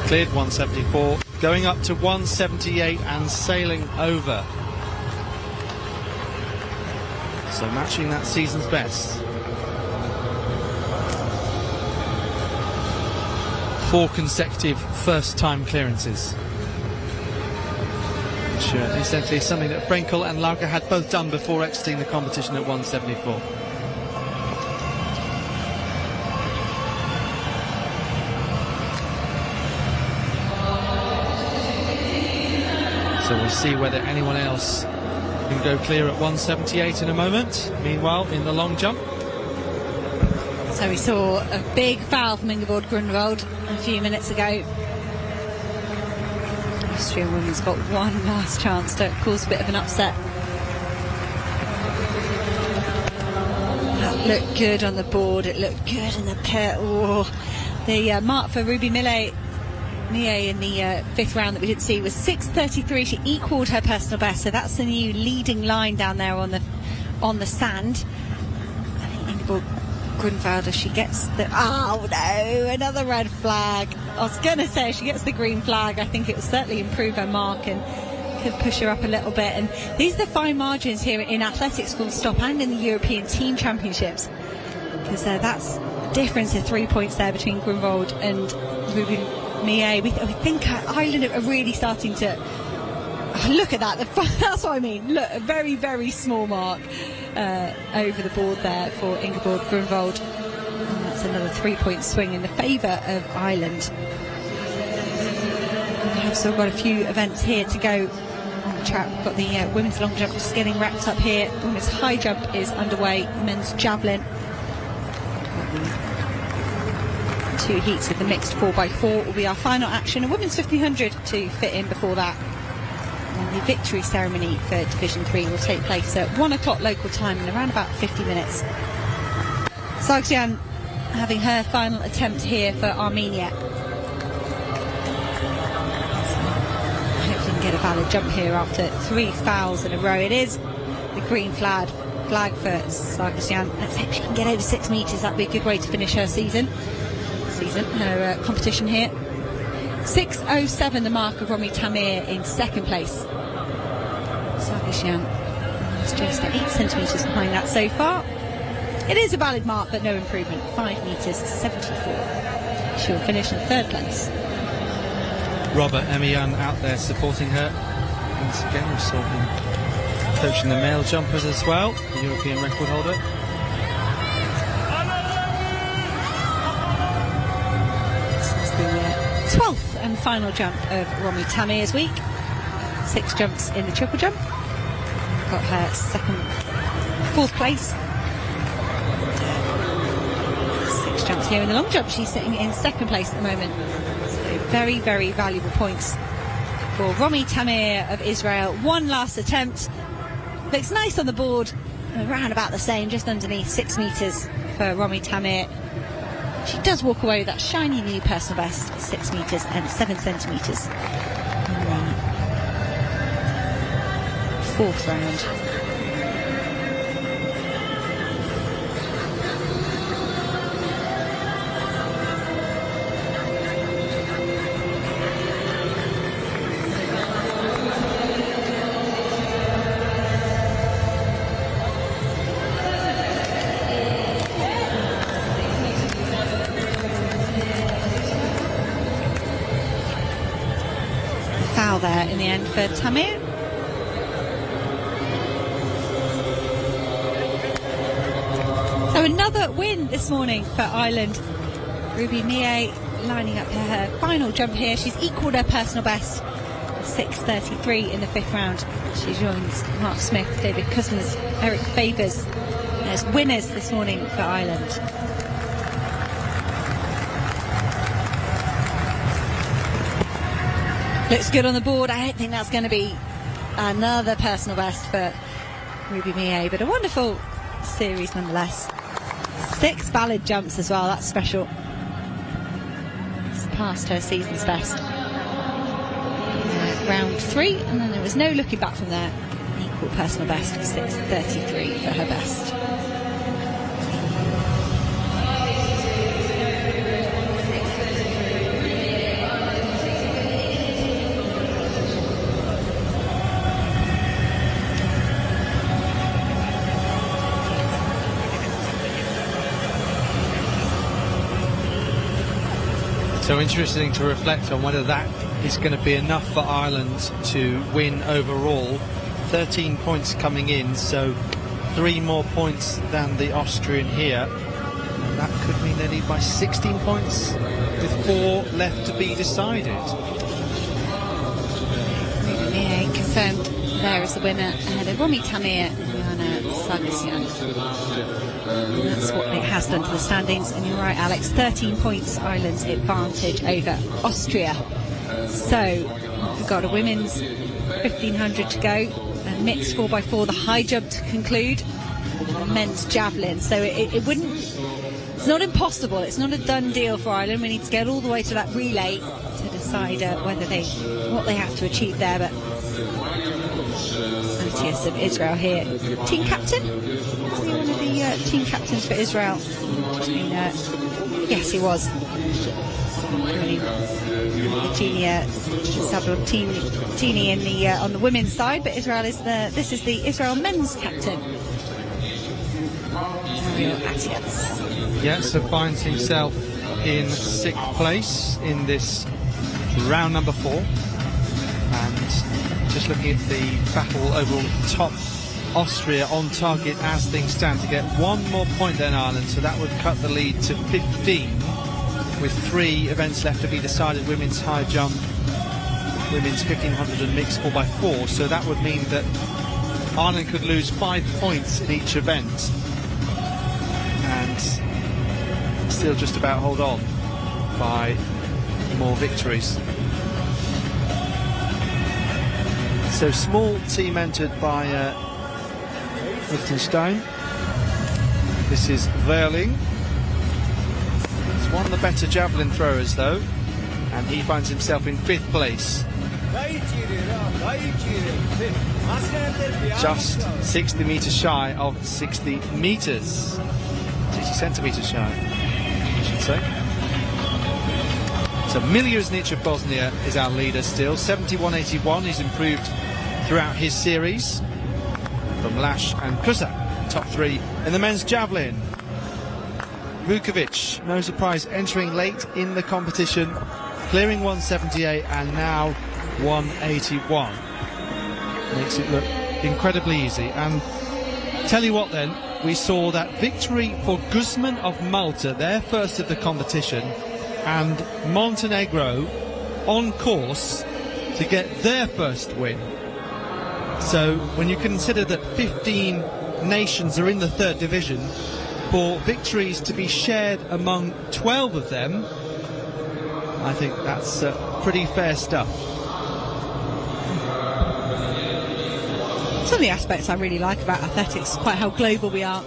Cleared 174, going up to 178 and sailing over. So matching that season's best. 4 consecutive first-time clearances. Which incidentally is something that Frenkel and Lauger had both done before exiting the competition at 174. So we'll see whether anyone else can go clear at 178 in a moment. Meanwhile, in the long jump. So we saw a big foul from Ingeborg Grunwald a few minutes ago. Austrian women's got one last chance to cause a bit of an upset. That looked good on the board, it looked good in the pit. Oh, the mark for Ruby Millet in the 5th round that we did see was 6:33. She equalled her personal best, so that's the new leading line down there on the sand. I think Ingeborg Grunwald, she gets the another red flag. I was gonna say she gets the green flag. I think it will certainly improve her mark and could push her up a little bit. And these are the fine margins here in athletics, full stop, and in the European Team Championships, because that's a difference of 3 points there between Grunwald and Ruby Millet. We think Ireland are really starting to look at that. That's what I mean. Look, a very, very small mark over the board there for Ingeborg Grunwald. And that's another 3-point swing in the favour of Ireland. We have still got a few events here to go on the track. We've got the women's long jump just getting wrapped up here. Women's high jump is underway. Men's javelin. 2 heats of the mixed 4x4 will be our final action. A women's 1500 to fit in before that. And the victory ceremony for Division 3 will take place at 1 o'clock local time in around about 50 minutes. Sargsyan having her final attempt here for Armenia. So hopefully can get a valid jump here after 3 fouls in a row. It is the green flag for Sargsyan. Let's hope she can get over 6 metres. That'd be a good way to finish her her competition here. 6:07 the mark of Romy Tamir in second place. Sargsyan is just 8 centimetres behind that so far. It is a valid mark, but no improvement. 5 metres 74. She will finish in third place. Robert Emiyan out there supporting her. Once again, we saw him coaching the male jumpers as well, the European record holder. This is the 12th and final jump of Romy Tamir's week. 6 jumps in the triple jump. got her fourth place. 6 jumps here in the long jump. She's sitting in second place at the moment. So very, very valuable points for Romy Tamir of Israel. One last attempt. Looks nice on the board. Around about the same, just underneath 6 metres for Romy Tamir. She does walk away with that shiny new personal best, 6 metres and 7 centimetres. Fourth round. Foul there in the end for Tamir. So another win this morning for Ireland. Ruby Mie lining up her final jump here. She's equalled her personal best, 6:33 in the 5th round. She joins Mark Smith, David Cousins, Eric Favours as winners this morning for Ireland. Looks good on the board. I don't think that's going to be another personal best for Ruby Mie, but a wonderful series nonetheless. 6 valid jumps as well, that's special. Surpassed her season's best. Round 3, and then there was no looking back from there. Equal personal best, 6:33 for her best. So interesting to reflect on whether that is going to be enough for Ireland to win overall. 13 points coming in, so 3 more points than the Austrian here. And that could mean they lead by 16 points with 4 left to be decided. Ruby Mie confirmed there as the winner ahead of Romy Tamir and Joanna Sargsyan. That's what it has done to the standings, and you're right, Alex, 13 points Ireland's advantage over Austria. So we've got a women's 1500 to go, a mixed 4x4, the high jump to conclude, and men's javelin. So it's not impossible, it's not a done deal for Ireland. We need to get all the way to that relay to decide what they have to achieve there. But Matthias of Israel here, team captain. Was he one of the team captains for Israel? Yes, he was. Eugenia Sabaltini in the on the women's side, but Israel is this is the Israel men's captain. Mario Atias. Yeah, so finds himself in 6th place in this round number 4, and just looking at the battle over top, Austria on target as things stand to get 1 more point than Ireland, so that would cut the lead to 15 with 3 events left to be decided: women's high jump, women's 1500 and mixed 4x4. So that would mean that Ireland could lose 5 points in each event and still just about hold on by more victories. So small team entered by Liechtenstein. This is Verling. He's one of the better javelin throwers though, and he finds himself in 5th place. Just 60 metres shy of 60 metres. 60 centimetres shy, I should say. So Milja Znic of Bosnia is our leader still, 71.81. He's improved throughout his series. From Lash and Kusak, top 3 in the men's javelin. Vukovic, no surprise, entering late in the competition, clearing 178 and now 181. Makes it look incredibly easy. And tell you what then, we saw that victory for Guzman of Malta, their first of the competition, and Montenegro on course to get their first win. So when you consider that 15 nations are in the third division, for victories to be shared among 12 of them, I think that's pretty fair stuff. Some of the aspects I really like about athletics, quite how global we are.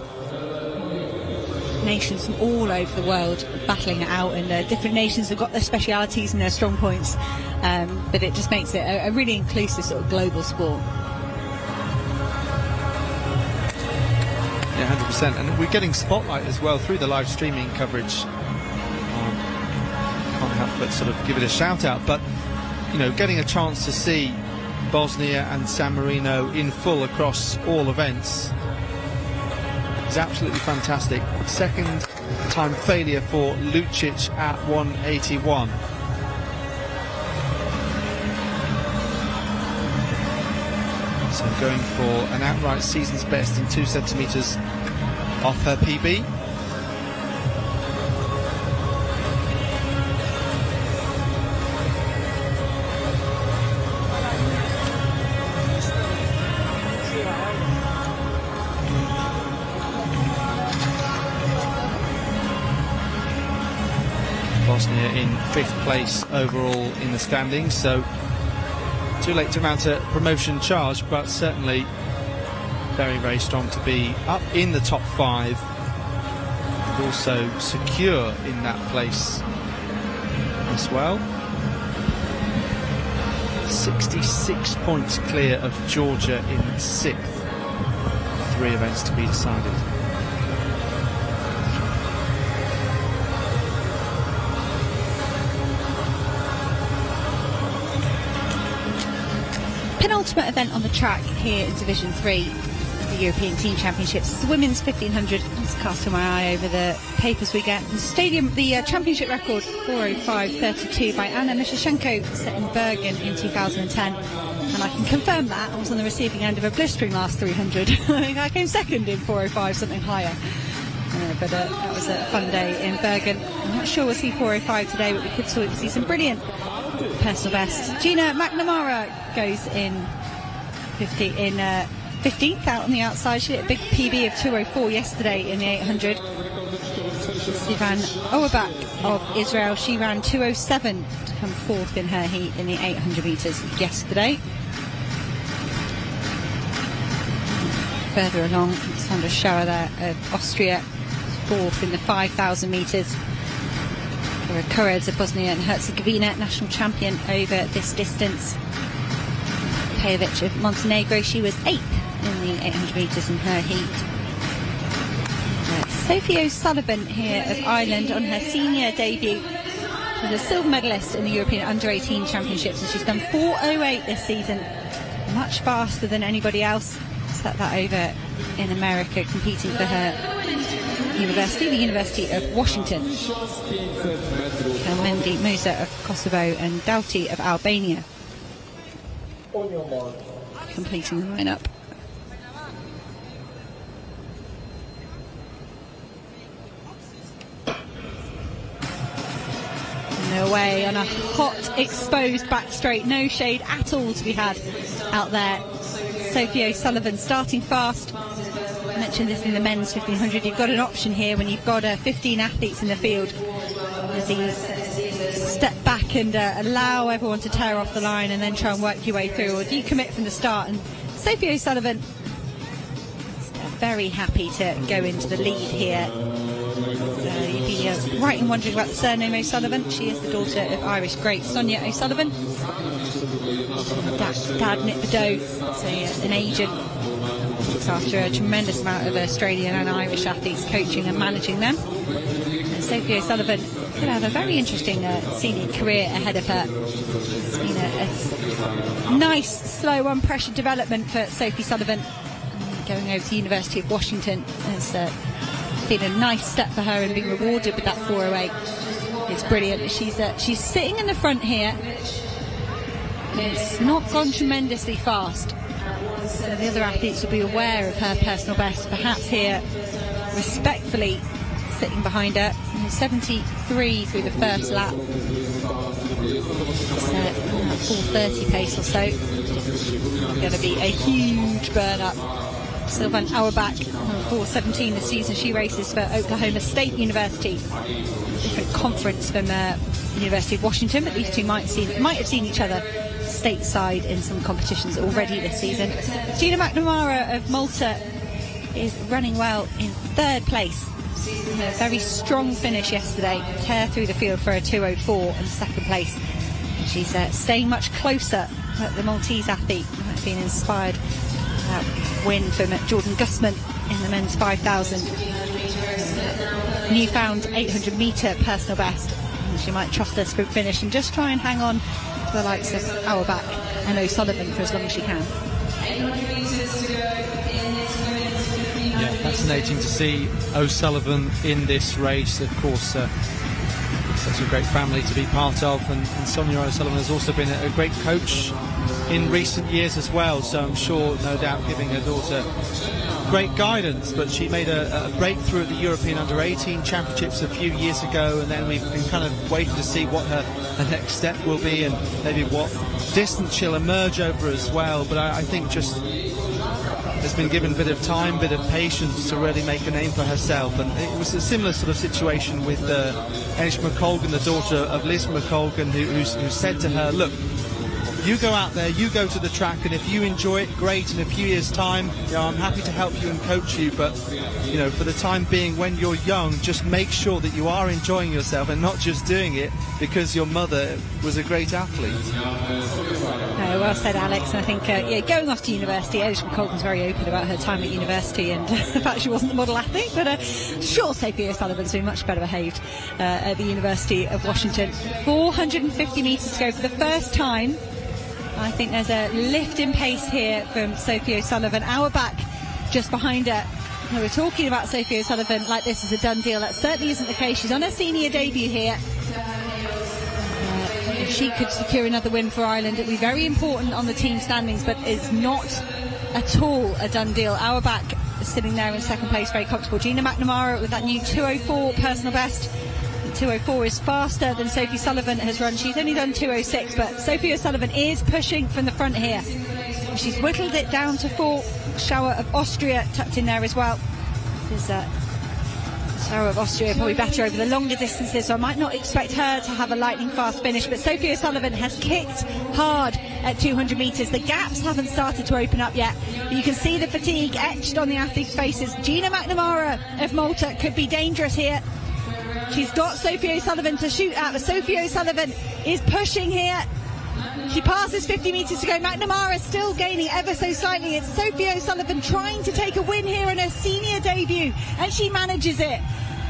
Nations from all over the world battling it out, and different nations have got their specialities and their strong points, but it just makes it a really inclusive sort of global sport. Yeah, 100%. And we're getting spotlight as well through the live streaming coverage. Can't help but sort of give it a shout out. But, you know, getting a chance to see Bosnia and San Marino in full across all events is absolutely fantastic. Second time failure for Lucic at 181. So going for an outright season's best in 2 centimetres off her PB. Bosnia in 5th place overall in the standings, so too late to mount a promotion charge, but certainly very, very strong to be up in the top 5 and also secure in that place as well. 66 points clear of Georgia in 6th. 3 events to be decided. Penultimate event on the track here in Division 3 of the European Team Championships. It's the women's 1500. Just casting my eye over the papers we get. The championship record 4:05.32 by Anna Mishashenko, set in Bergen in 2010. And I can confirm that. I was on the receiving end of a blistering last 300. I think I came second in 4:05, something higher. But that was a fun day in Bergen. I'm not sure we'll see 4:05 today, but we could see some brilliant personal best. Gina McNamara goes in 15th out on the outside. She hit a big PB of 2:04 yesterday in the 800. Sivan Owabak of Israel, she ran 2:07 to come 4th in her heat in the 800 metres yesterday. Further along, Sandra Schauer there of Austria, 4th in the 5,000 metres. Kurez of Bosnia and Herzegovina, national champion over this distance. Pejovic of Montenegro, she was 8th in the 800 metres in her heat. Sophie O'Sullivan here of Ireland on her senior debut. She's a silver medalist in the European Under-18 Championships, and she's done 4:08 this season, much faster than anybody else. Set that over in America, competing for her university, the University of Washington. Mendy Musa of Kosovo and Doughty of Albania completing the lineup. No way on a hot, exposed back straight, no shade at all to be had out there. Sophie O'Sullivan starting fast. I mentioned this in the men's 1500. You've got an option here when you've got 15 athletes in the field. As you step back and allow everyone to tear off the line and then try and work your way through, or do you commit from the start? And Sophie O'Sullivan very happy to go into the lead here. You'd be right in wondering about the surname O'Sullivan. She is the daughter of Irish great Sonia O'Sullivan. Dad Nick Bedeau, an agent, looks after a tremendous amount of Australian and Irish athletes, coaching and managing them. And Sophie O'Sullivan could have a very interesting senior career ahead of her. It's been a nice, slow, unpressured development for Sophie Sullivan. Going over to the University of Washington has been a nice step for her, and being rewarded with that 4:08. It's brilliant. She's sitting in the front here. It's not gone tremendously fast, so the other athletes will be aware of her personal best. Perhaps here, respectfully sitting behind her. 73 through the first lap. 4:30 pace or so. Going to be a huge burn up. Sylvan Auerbach, 4:17 this season. She races for Oklahoma State University, different conference from University of Washington, but these two might have seen each other stateside in some competitions already this season. Gina McNamara of Malta is running well in 3rd place. A very strong finish yesterday, tear through the field for a 2:04 in 2nd place. She's staying much closer. The Maltese athlete might have been inspired by that win from Jordan Gusman in the men's 5,000. Newfound 800 metre personal best. She might trust her sprint finish and just try and hang on to the likes of Auerbach and O'Sullivan for as long as she can. Yeah, fascinating to see O'Sullivan in this race. Of course, such a great family to be part of, and Sonia O'Sullivan has also been a great coach in recent years as well, so I'm sure, no doubt, giving her daughter great guidance. But she made a breakthrough at the European Under-18 Championships a few years ago, and then we've been kind of waiting to see what her next step will be and maybe what distance she'll emerge over as well. But I think just has been given a bit of time, bit of patience to really make a name for herself. And it was a similar sort of situation with Anish McColgan, the daughter of Liz McColgan, who said to her, look, you go out there, you go to the track, and if you enjoy it, great. In a few years' time, I'm happy to help you and coach you, but for the time being, when you're young, just make sure that you are enjoying yourself and not just doing it because your mother was a great athlete. Well said, Alex. And I think going off to university, Anish McColgan's very open about her time at university and the fact she wasn't the model athlete, but sure, Sophie O'Sullivan's been much better behaved at the University of Washington. 450 metres to go for the first time. I think there's a lift in pace here from Sophie O'Sullivan. Auerbach just behind her. We're talking about Sophie O'Sullivan like this is a done deal. That certainly isn't the case. She's on her senior debut here. If she could secure another win for Ireland, it'd be very important on the team standings, but it's not at all a done deal. Auerbach is sitting there in 2nd place, very comfortable. Gina McNamara with that new 2:04 personal best. 2:04 is faster than Sophie Sullivan has run. She's only done 2:06, but Sophie O'Sullivan is pushing from the front here. She's whittled it down to 4. Schauer of Austria tucked in there as well. This is Schauer of Austria probably better over the longer distances, so I might not expect her to have a lightning fast finish, but Sophie O'Sullivan has kicked hard at 200 metres. The gaps haven't started to open up yet, but you can see the fatigue etched on the athletes' faces. Gina McNamara of Malta could be dangerous here. She's got Sophie O'Sullivan to shoot at, but Sophie O'Sullivan is pushing here. She passes 50 metres to go. McNamara still gaining ever so slightly. It's Sophie O'Sullivan trying to take a win here in her senior debut, and she manages it.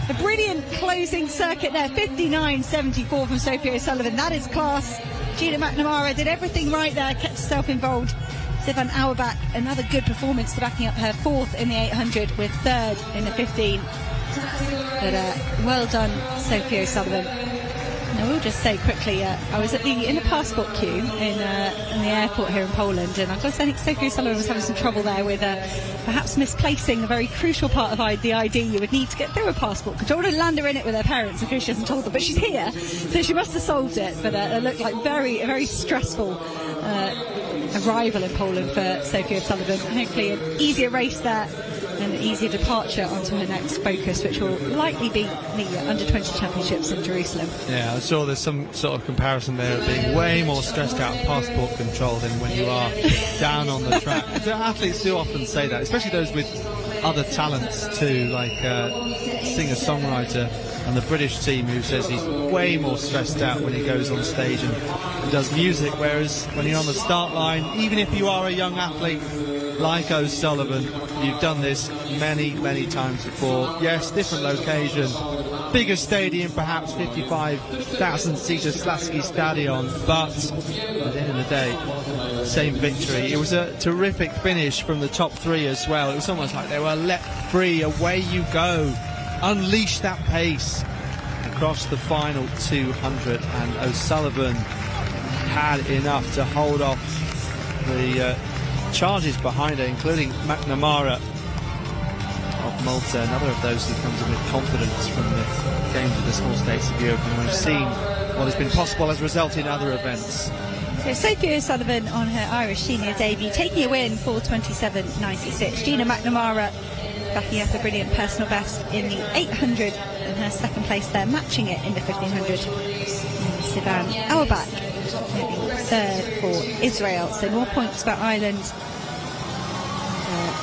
A brilliant closing circuit there, 59.74 from Sophie O'Sullivan. That is class. Gina McNamara did everything right there, kept herself involved. Sylvan Auerbach, another good performance to backing up her 4th in the 800 with 3rd in the 15. But well done, Sophie O'Sullivan. I will just say quickly, I was in a passport queue in the airport here in Poland, and I think Sophie O'Sullivan was having some trouble there with perhaps misplacing a very crucial part of the ID you would need to get through a passport control. And land her in it with her parents in case she hasn't told them, but she's here, so she must have solved it. But it looked like a very stressful arrival in Poland for Sophie O'Sullivan. Hopefully an easier race there and an easier departure onto her next focus, which will likely be the Under-20 Championships in Jerusalem. Yeah, I'm sure there's some sort of comparison there of being way more stressed out passport control than when you are down on the track. The athletes do often say that, especially those with other talents too, like singer-songwriter and the British team, who says he's way more stressed out when he goes on stage and does music, whereas when you're on the start line, even if you are a young athlete like O'Sullivan, you've done this many times before. Yes, different location, bigger stadium, perhaps 55,000-seater Slaski Stadion, but at the end of the day, same victory. It was a terrific finish from the top 3 as well. It was almost like they were let free. Away you go, unleash that pace across the final 200, and O'Sullivan had enough to hold off the charges behind her, including McNamara of Malta, another of those who comes in with confidence from the games of the small states of Europe. And we've seen what has been possible as a result in other events. So Sophie O'Sullivan on her Irish senior debut, taking a win for 27.96. Gina McNamara backing up a brilliant personal best in the 800 in her second place there, matching it in the 1500. And Sivan Auerbach moving third for Israel. So more points for Ireland. A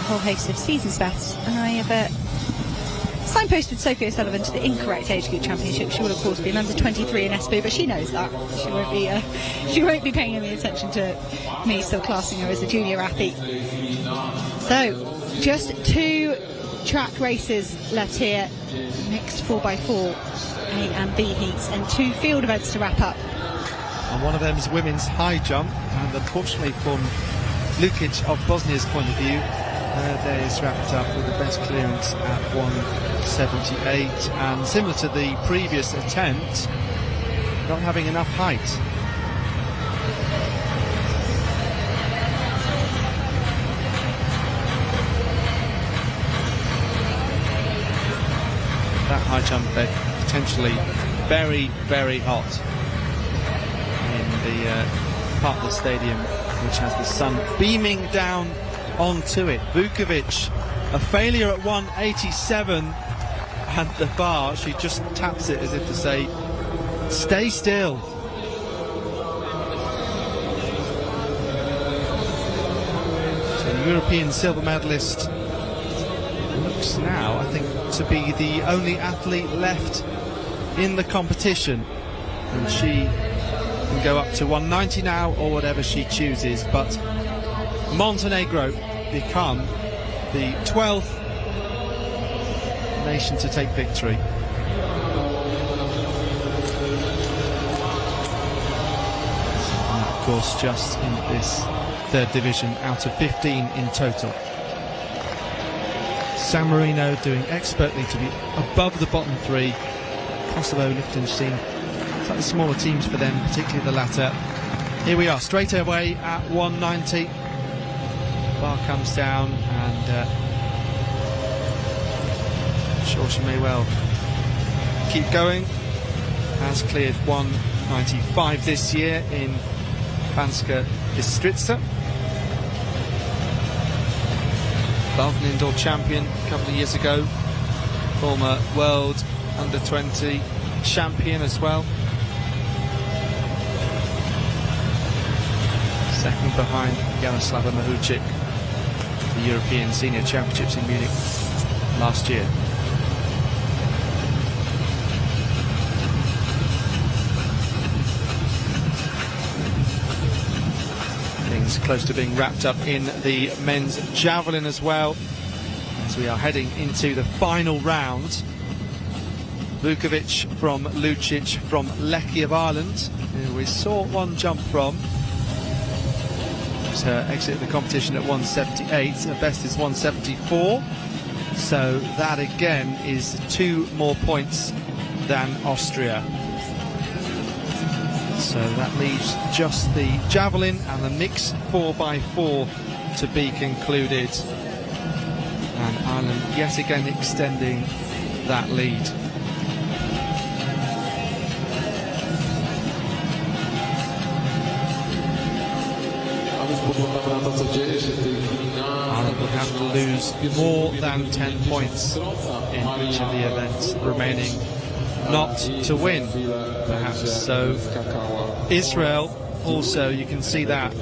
whole host of season's bests. And I have signposted Sophie O'Sullivan to the incorrect age group championship. She will of course be an under 23 in Espoo, but she knows that. She won't be paying any attention to me still classing her as a junior athlete. So just 2 track races left here, mixed 4x4 A and B heats, and 2 field events to wrap up. And one of them is women's high jump, and unfortunately from Lukic of Bosnia's point of view, her day is wrapped up with the best clearance at 178, and similar to the previous attempt, not having enough height. That high jump bed potentially very, very hot in the part of the stadium which has the sun beaming down onto it. Vukovic, a failure at 187, and the bar, she just taps it as if to say, stay still. So the European silver medalist looks now, I think, to be the only athlete left in the competition, and she can go up to 190 now or whatever she chooses, but Montenegro become the 12th nation to take victory. And of course just in this 3rd division out of 15 in total. San Marino doing expertly to be above the bottom 3. Kosovo, Liechtenstein, it's like the smaller teams for them, particularly the latter. Here we are, straight away at 190. Bar comes down, and sure she may well keep going. Has cleared 195 this year in Banska Bystrica. Balkan indoor champion a couple of years ago, former world under 20 champion as well. Second behind Janoslava Mahucic, the European Senior Championships in Munich last year. Things close to being wrapped up in the men's javelin as well, as we are heading into the final round. Vukovic from Lucic from Leckie of Ireland, who we saw one jump from. Her exit of the competition at 178, her best is 174, so that again is 2 more points than Austria. So that leaves just the javelin and the mixed 4x4 to be concluded, and Ireland yet again extending that lead. Ireland would have to lose more than 10 points in each of the events remaining not to win, perhaps. So Israel also, you can see that,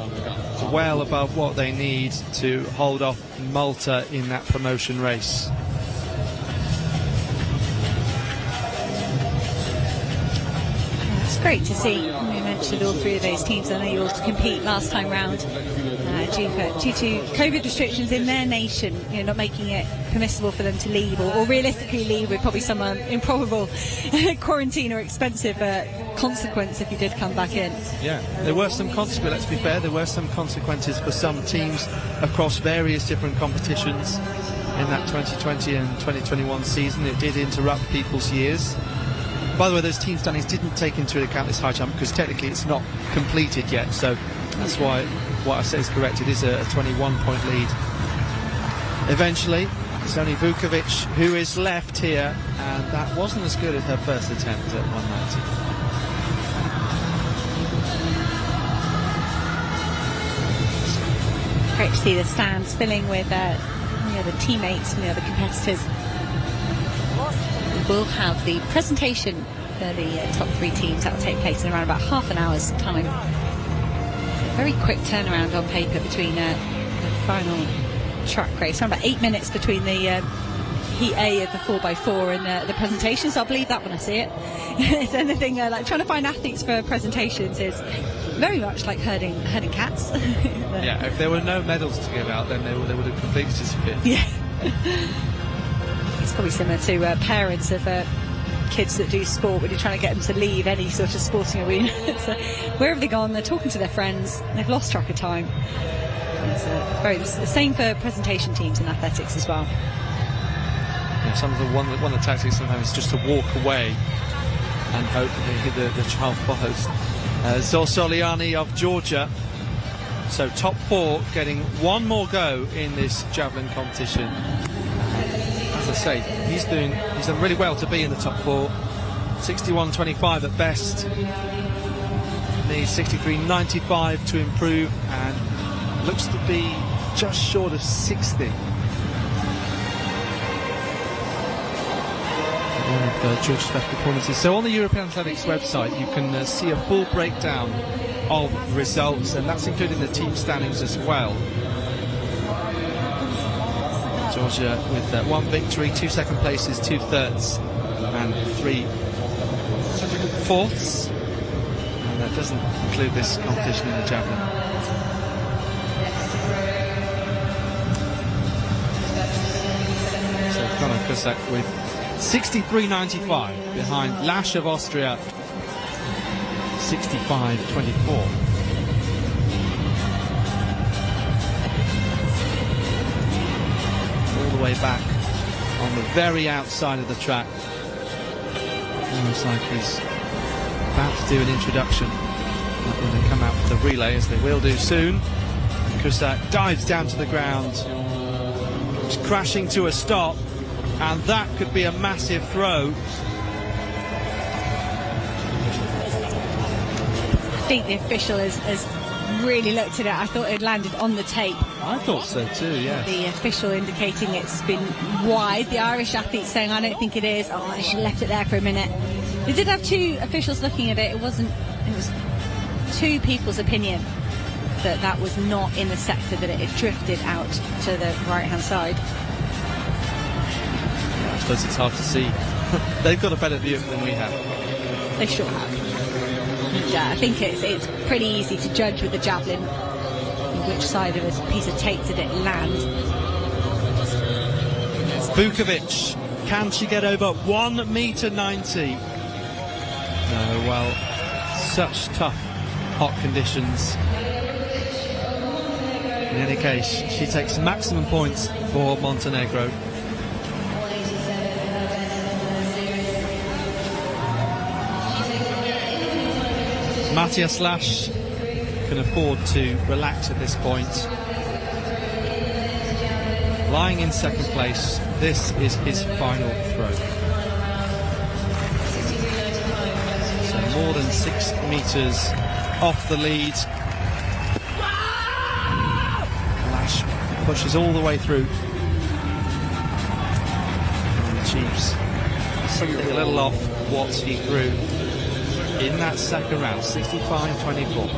well above what they need to hold off Malta in that promotion race. It's great to see. We mentioned all 3 of those teams. I know you all compete last time round due to COVID restrictions in their nation, not making it permissible for them to leave, or realistically leave with probably some improbable quarantine or expensive consequence if you did come back in. Yeah, there were some consequences, let's be fair, there were some consequences for some teams across various different competitions in that 2020 and 2021 season. It did interrupt people's years. By the way, those team standings didn't take into account this high jump because technically it's not completed yet, so that's why what I say is correct. It is a 21-point lead. Eventually, it's only Vukovic who is left here, and that wasn't as good as her first attempt at 190. great to see the stands filling with the teammates and the other competitors. We will have the presentation for the top 3 teams. That will take place in around about half an hour's time. It's a very quick turnaround on paper between the final track race. Around about 8 minutes between the Heat A of the 4x4 and the presentation, so I'll believe that when I see it. It's anything like trying to find athletes for presentations is very much like herding cats. Yeah, if there were no medals to give out, then they would have completely disappeared. Yeah. It's probably similar to parents of kids that do sport when you're trying to get them to leave any sort of sporting arena. So where have they gone? They're talking to their friends. They've lost track of time. It's the same for presentation teams in athletics as well. Yeah, some of one of the tactics sometimes is just to walk away and hope the child follows. Zor Soliani of Georgia. So top 4 getting one more go in this javelin competition. As I say, he's done really well to be in the top 4. 61.25 at best. Needs 63.95 to improve and looks to be just short of 60. One of Georgia's best performances. So on the European Athletics website you can see a full breakdown of results, and that's including the team standings as well. Georgia with 1 victory, 2 second places, 2 thirds and 3 fourths, and that doesn't include this competition in the javelin. So Conor Cusack with 63.95 behind Lash of Austria, 65.24. All the way back on the very outside of the track. Looks like he's about to do an introduction. Not going to come out for the relay, as they will do soon. Cusack dives down to the ground. He's crashing to a stop, and that could be a massive throw. I think the official has really looked at it. I thought it landed on the tape. I thought so too, yeah. The official indicating it's been wide. The Irish athlete saying, I don't think it is. Oh, I should have left it there for a minute. They did have 2 officials looking at it. It was 2 people's opinion that was not in the sector, that it had drifted out to the right-hand side. Yeah, I suppose it's hard to see. They've got a better view than we have. They sure have. Yeah, I think it's pretty easy to judge with the javelin which side of a piece of tape did it land. Vukovic, can she get over 1.90 metre? No, well, such tough hot conditions. In any case, she takes maximum points for Montenegro. Matthias Lash can afford to relax at this point. Lying in second place, this is his final throw. So more than 6 metres off the lead. Lash pushes all the way through and achieves something a little off what he threw in that second round, 65.24.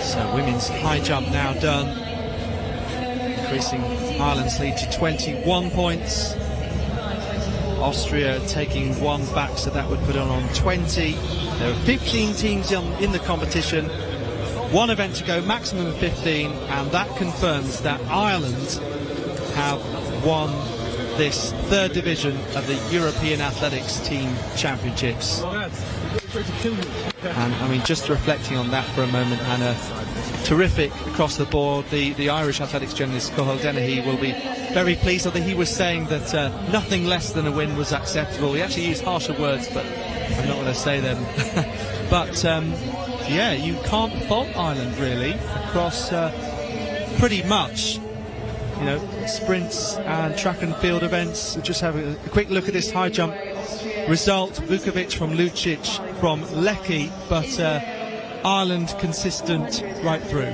So women's high jump now done, increasing Ireland's lead to 21 points. Austria taking 1 back, so that would put on 20. There are 15 teams in the competition. 1 event to go, maximum of 15, and that confirms that Ireland have won this 3rd division of the European Athletics Team Championships. And I mean, just reflecting on that for a moment, Hannah, terrific across the board. The Irish athletics journalist Cathal Dennehy will be very pleased. Although he was saying that nothing less than a win was acceptable. He actually used harsher words, but I'm not going to say them. But yeah, you can't fault Ireland really across pretty much sprints and track and field events. We'll just have a quick look at this high jump result. Vukovic from Lucic from Leckie, but Ireland consistent right through.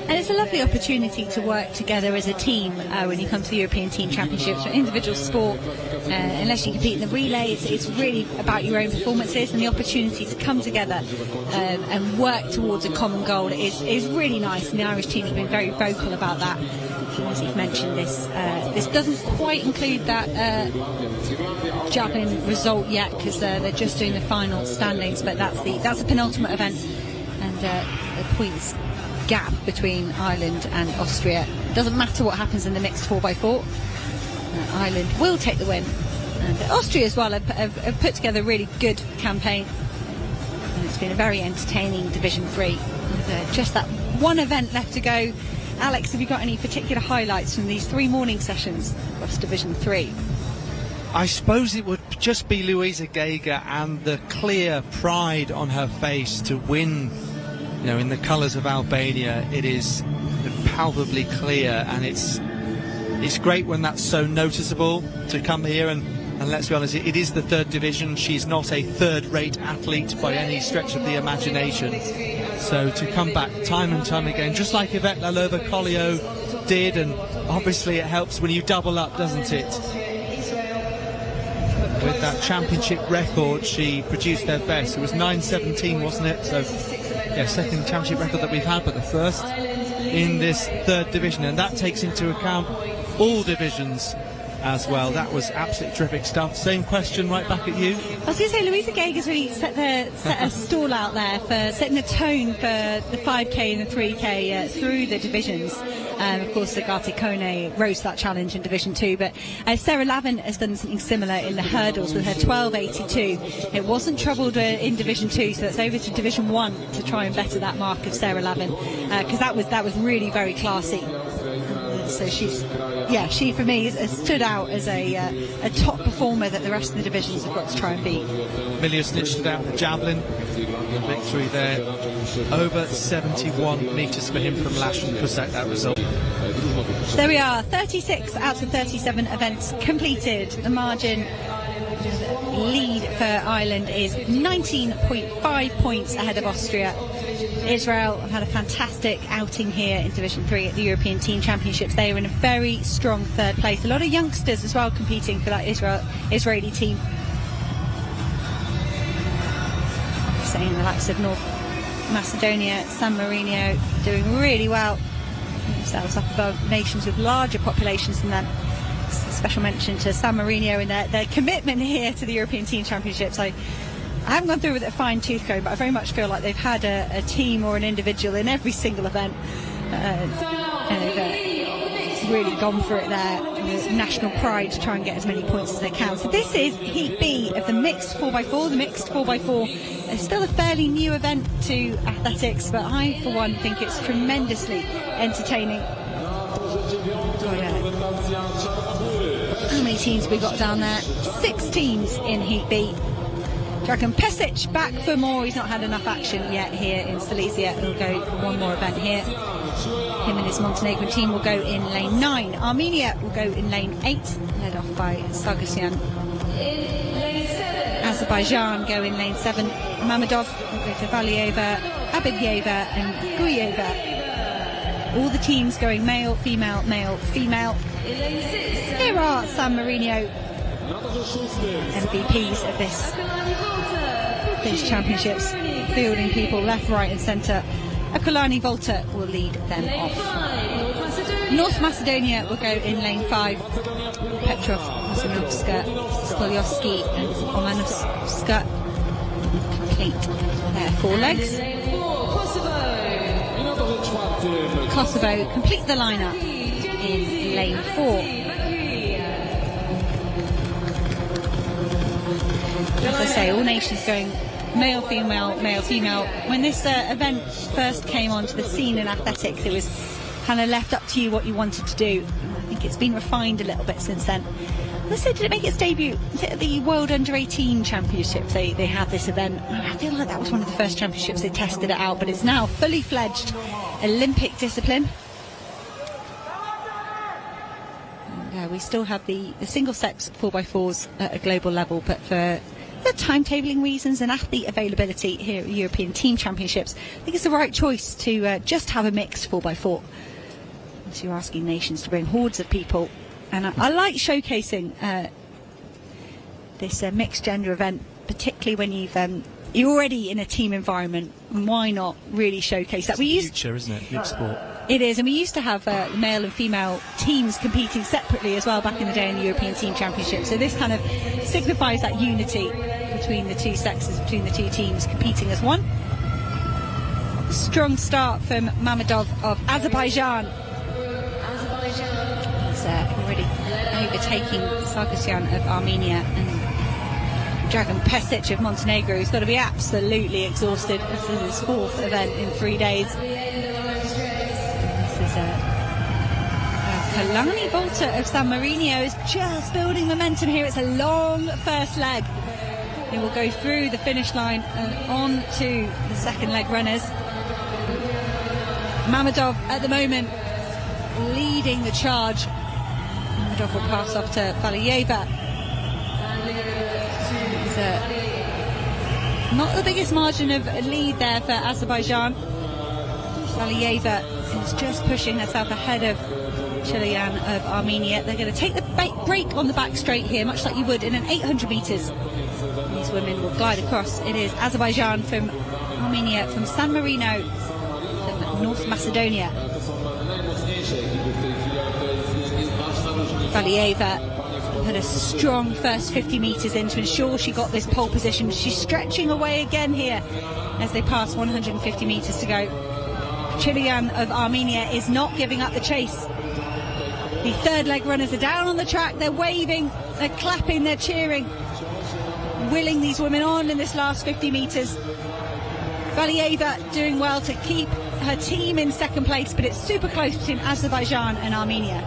And it's a lovely opportunity to work together as a team when you come to the European Team Championships. Or individual sport, unless you compete in the relay, it's really about your own performances, and the opportunity to come together and work towards a common goal is really nice, and the Irish team have been very vocal about that. As you've mentioned, this doesn't quite include that javelin result yet, because they're just doing the final standings, but that's the penultimate event, and the points gap between Ireland and Austria. It doesn't matter what happens in the mixed 4x4. Ireland will take the win, and Austria as well have put together a really good campaign, and it's been a very entertaining Division 3. And, just that one event left to go. Alex, have you got any particular highlights from these 3 morning sessions across Division 3? I suppose it would just be Luisa Geiger and the clear pride on her face to win, in the colours of Albania. It is palpably clear, and it's great when that's so noticeable to come here. And let's be honest, it is the 3rd division. She's not a third-rate athlete by any stretch of the imagination. So to come back time and time again, just like Yvette Lalova-Colliot did, and obviously it helps when you double up, doesn't it? With that championship record, she produced their best. It was 9:17, wasn't it? So, yeah, second championship record that we've had, but the first in this 3rd division, and that takes into account all divisions as well. That was absolutely terrific stuff. Same question right back at you. I was going to say, Luisa Geiger's really set a stall out there for setting the tone for the 5k and the 3k through the divisions. Of course, Agate Kone rose to that challenge in Division 2, but Sarah Lavin has done something similar in the hurdles with her 12.82. It wasn't troubled in Division 2, so it's over to Division 1 to try and better that mark of Sarah Lavin, because that was really very classy. So she for me has stood out as a top performer that the rest of the divisions have got to try and beat. Miljosnic stood out the javelin. Victory there. Over 71 metres for him from Laschen. Kusek, that result. There we are, 36 out of 37 events completed. The margin lead for Ireland is 19.5 points ahead of Austria. Israel have had a fantastic outing here in Division 3 at the European Team Championships. They are in a very strong 3rd place. A lot of youngsters as well competing for that Israeli team. Saying the likes of North Macedonia, San Marino doing really well. Themselves up above nations with larger populations than them. Special mention to San Marino and their commitment here to the European Team Championships. I haven't gone through with a fine-tooth comb, but I very much feel like they've had a team or an individual in every single event. They've really gone for it there, the national pride, to try and get as many points as they can. So this is Heat B of the mixed 4x4. The mixed 4x4 is still a fairly new event to athletics, but I, for one, think it's tremendously entertaining. How many teams we got down there? 6 teams in Heat B. Dragan Pesic back for more. He's not had enough action yet here in Silesia. He'll go for one more event here. Him and his Montenegrin team will go in lane 9. Armenia will go in lane 8, led off by Sargsyan. Azerbaijan go in lane 7. Mamedov will go to Valieva, Abidyeva and Guyeva. All the teams going male, female, male, female. Here are San Marino, MVPs of these championships, fielding people left, right and centre. Akolani Volta will lead them off. North Macedonia will go in lane 5. Petrov, Kosanovska, Stolyovsky and Omanovska complete their 4 legs. Kosovo complete the lineup in lane 4. As I say, all nations going male, female, male, female. When this event first came onto the scene in athletics, it was kind of left up to you what you wanted to do. And I think it's been refined a little bit since then. Let's say, did it make its debut? Is it the World Under-18 Championships? They had this event. I feel like that was one of the first championships they tested it out, but it's now fully fledged Olympic discipline. We still have the single-sex 4x4s at a global level, but for the timetabling reasons and athlete availability here at the European Team Championships, I think it's the right choice to just have a mixed 4x4. So you're asking nations to bring hordes of people, and I like showcasing this mixed gender event, particularly when you're already in a team environment. And why not really showcase that? It's the future, isn't it? Big sport. It is, and we used to have male and female teams competing separately as well back in the day in the European Team Championship. So this kind of signifies that unity between the two sexes, between the two teams competing as one. Strong start from Mammadov of Azerbaijan. He's already overtaking Sargsyan of Armenia and Dragan Pesic of Montenegro, who's got to be absolutely exhausted. This is his fourth event in 3 days. This is Kalani Volta of San Marino is just building momentum here. It's a long first leg. He will go through the finish line and on to the second leg runners. Mammadov at the moment leading the charge. Mammadov will pass off to Valieva. Not the biggest margin of lead there for Azerbaijan. Valieva is just pushing herself ahead of Chilian of Armenia. They're going to take the break on the back straight here, much like you would in an 800 metres. These women will glide across. It is Azerbaijan from Armenia, from San Marino, from North Macedonia. Valieva put a strong first 50 metres in to ensure she got this pole position. She's stretching away again here as they pass 150 metres to go. Chilian of Armenia is not giving up the chase. The third leg runners are down on the track. They're waving, they're clapping, they're cheering, willing these women on in this last 50 metres. Valieva doing well to keep her team in second place, but it's super close between Azerbaijan and Armenia.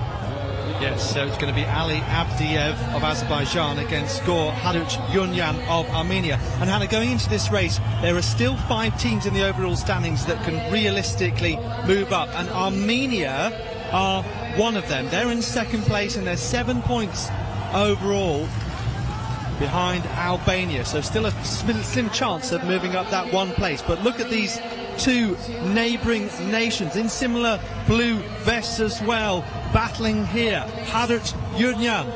Yes, so it's going to be Ali Abdiev of Azerbaijan against Gor Harutyunyan of Armenia. And Hannah, going into this race, there are still 5 teams in the overall standings that can realistically move up, and Armenia are one of them. They're in second place and they're 7 points overall behind Albania, so still a slim chance of moving up that one place. But look at these two neighbouring nations in similar blue vests as well, battling here. Harutyunyan,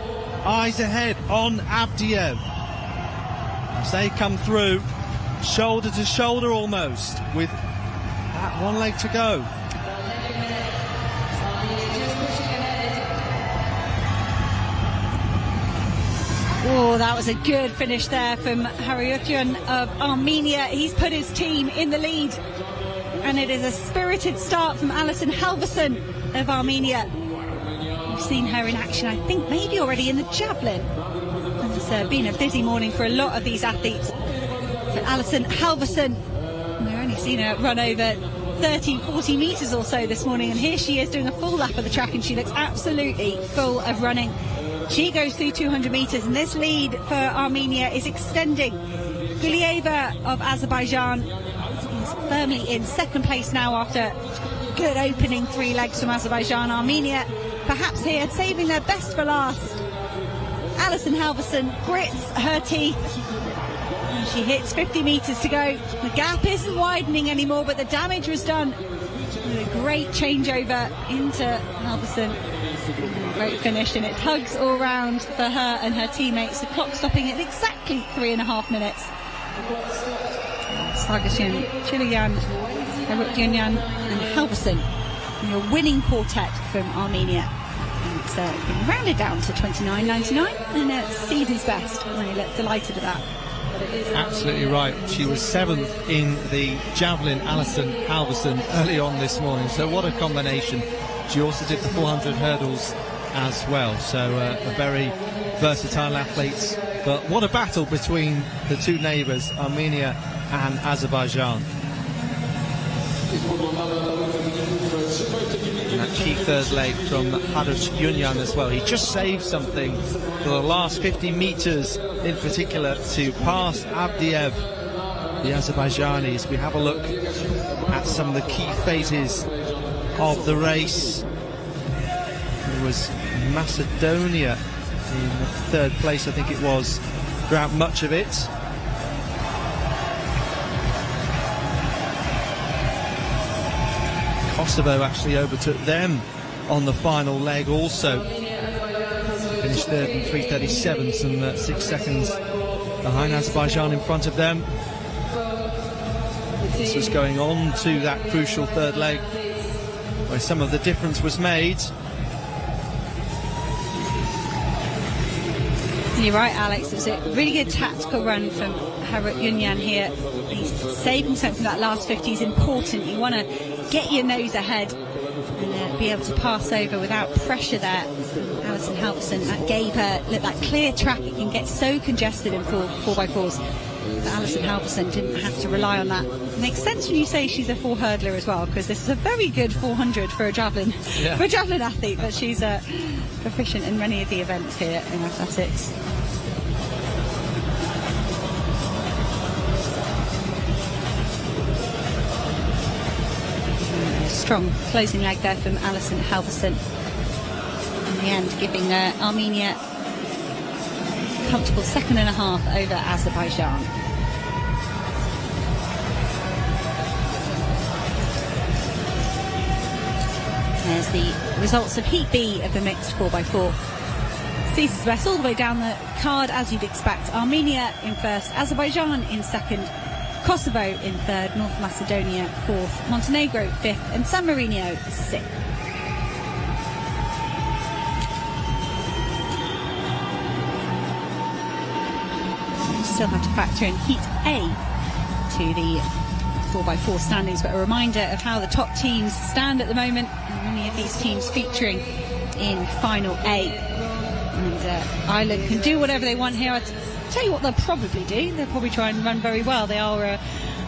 eyes ahead on Abdiev as they come through, shoulder to shoulder almost, with that one leg to go. Oh, that was a good finish there from Harutyunyan of Armenia. He's put his team in the lead, and it is a spirited start from Alison Halverson of Armenia. We've seen her in action, I think maybe already in the javelin. It's been a busy morning for a lot of these athletes. For Alison Halverson, we've only seen her run over 30-40 metres or so this morning, and here she is doing a full lap of the track, and she looks absolutely full of running. She goes through 200 metres, and this lead for Armenia is extending. Gulieva of Azerbaijan is firmly in second place now after good opening 3 legs from Azerbaijan. Armenia perhaps here saving their best for last. Alison Halverson grits her teeth and she hits 50 metres to go. The gap isn't widening anymore, but the damage was done. With a great changeover into Halverson. Great finish, and it's hugs all round for her and her teammates. The clock stopping at exactly 3.5 minutes. Sargsyan, Chilian, Harutyunyan and Halverson, and your winning quartet from Armenia. And it's been rounded down to 29.99, and season's best. I look delighted at that. Absolutely right. She was 7th in the javelin, Alison Halverson, early on this morning. So what a combination. She also did the 400 hurdles as well. So a very versatile athlete. But what a battle between the two neighbours, Armenia and Azerbaijan. And that key third leg from Harutyunyan as well. He just saved something for the last 50 metres in particular to pass Abdiev, the Azerbaijanis. We have a look at some of the key phases of the race. It was Macedonia in third place, I think it was, throughout much of it. Kosovo actually overtook them on the final leg also. Finished third in 3:37, some 6 seconds behind Azerbaijan in front of them. This was going on to that crucial third leg where some of the difference was made. You're right, Alex. It was a really good tactical run from Harut Yunyan here. He's saving something from that last 50 is important. You want to get your nose ahead and be able to pass over without pressure there. Alison Halverson, that gave her that clear track. It can get so congested in 4x4s. But Alison Halverson didn't have to rely on that. It makes sense when you say she's a 4 hurdler as well, because this is a very good 400 for a javelin, for a javelin athlete. But she's proficient in many of the events here in athletics. Strong closing leg there from Alison Halverson. In the end, giving Armenia a comfortable 2.5 over Azerbaijan. There's the results of Heat B of the mixed 4x4. Caesar's West all the way down the card as you'd expect. Armenia in first, Azerbaijan in second, Kosovo in third, North Macedonia fourth, Montenegro fifth, and San Marino sixth. Still have to factor in Heat A to the 4x4 standings, but a reminder of how the top teams stand at the moment, and many of these teams featuring in Final A. And Ireland can do whatever they want here. I'll tell you what they'll probably do. They'll probably try and run very well. They are a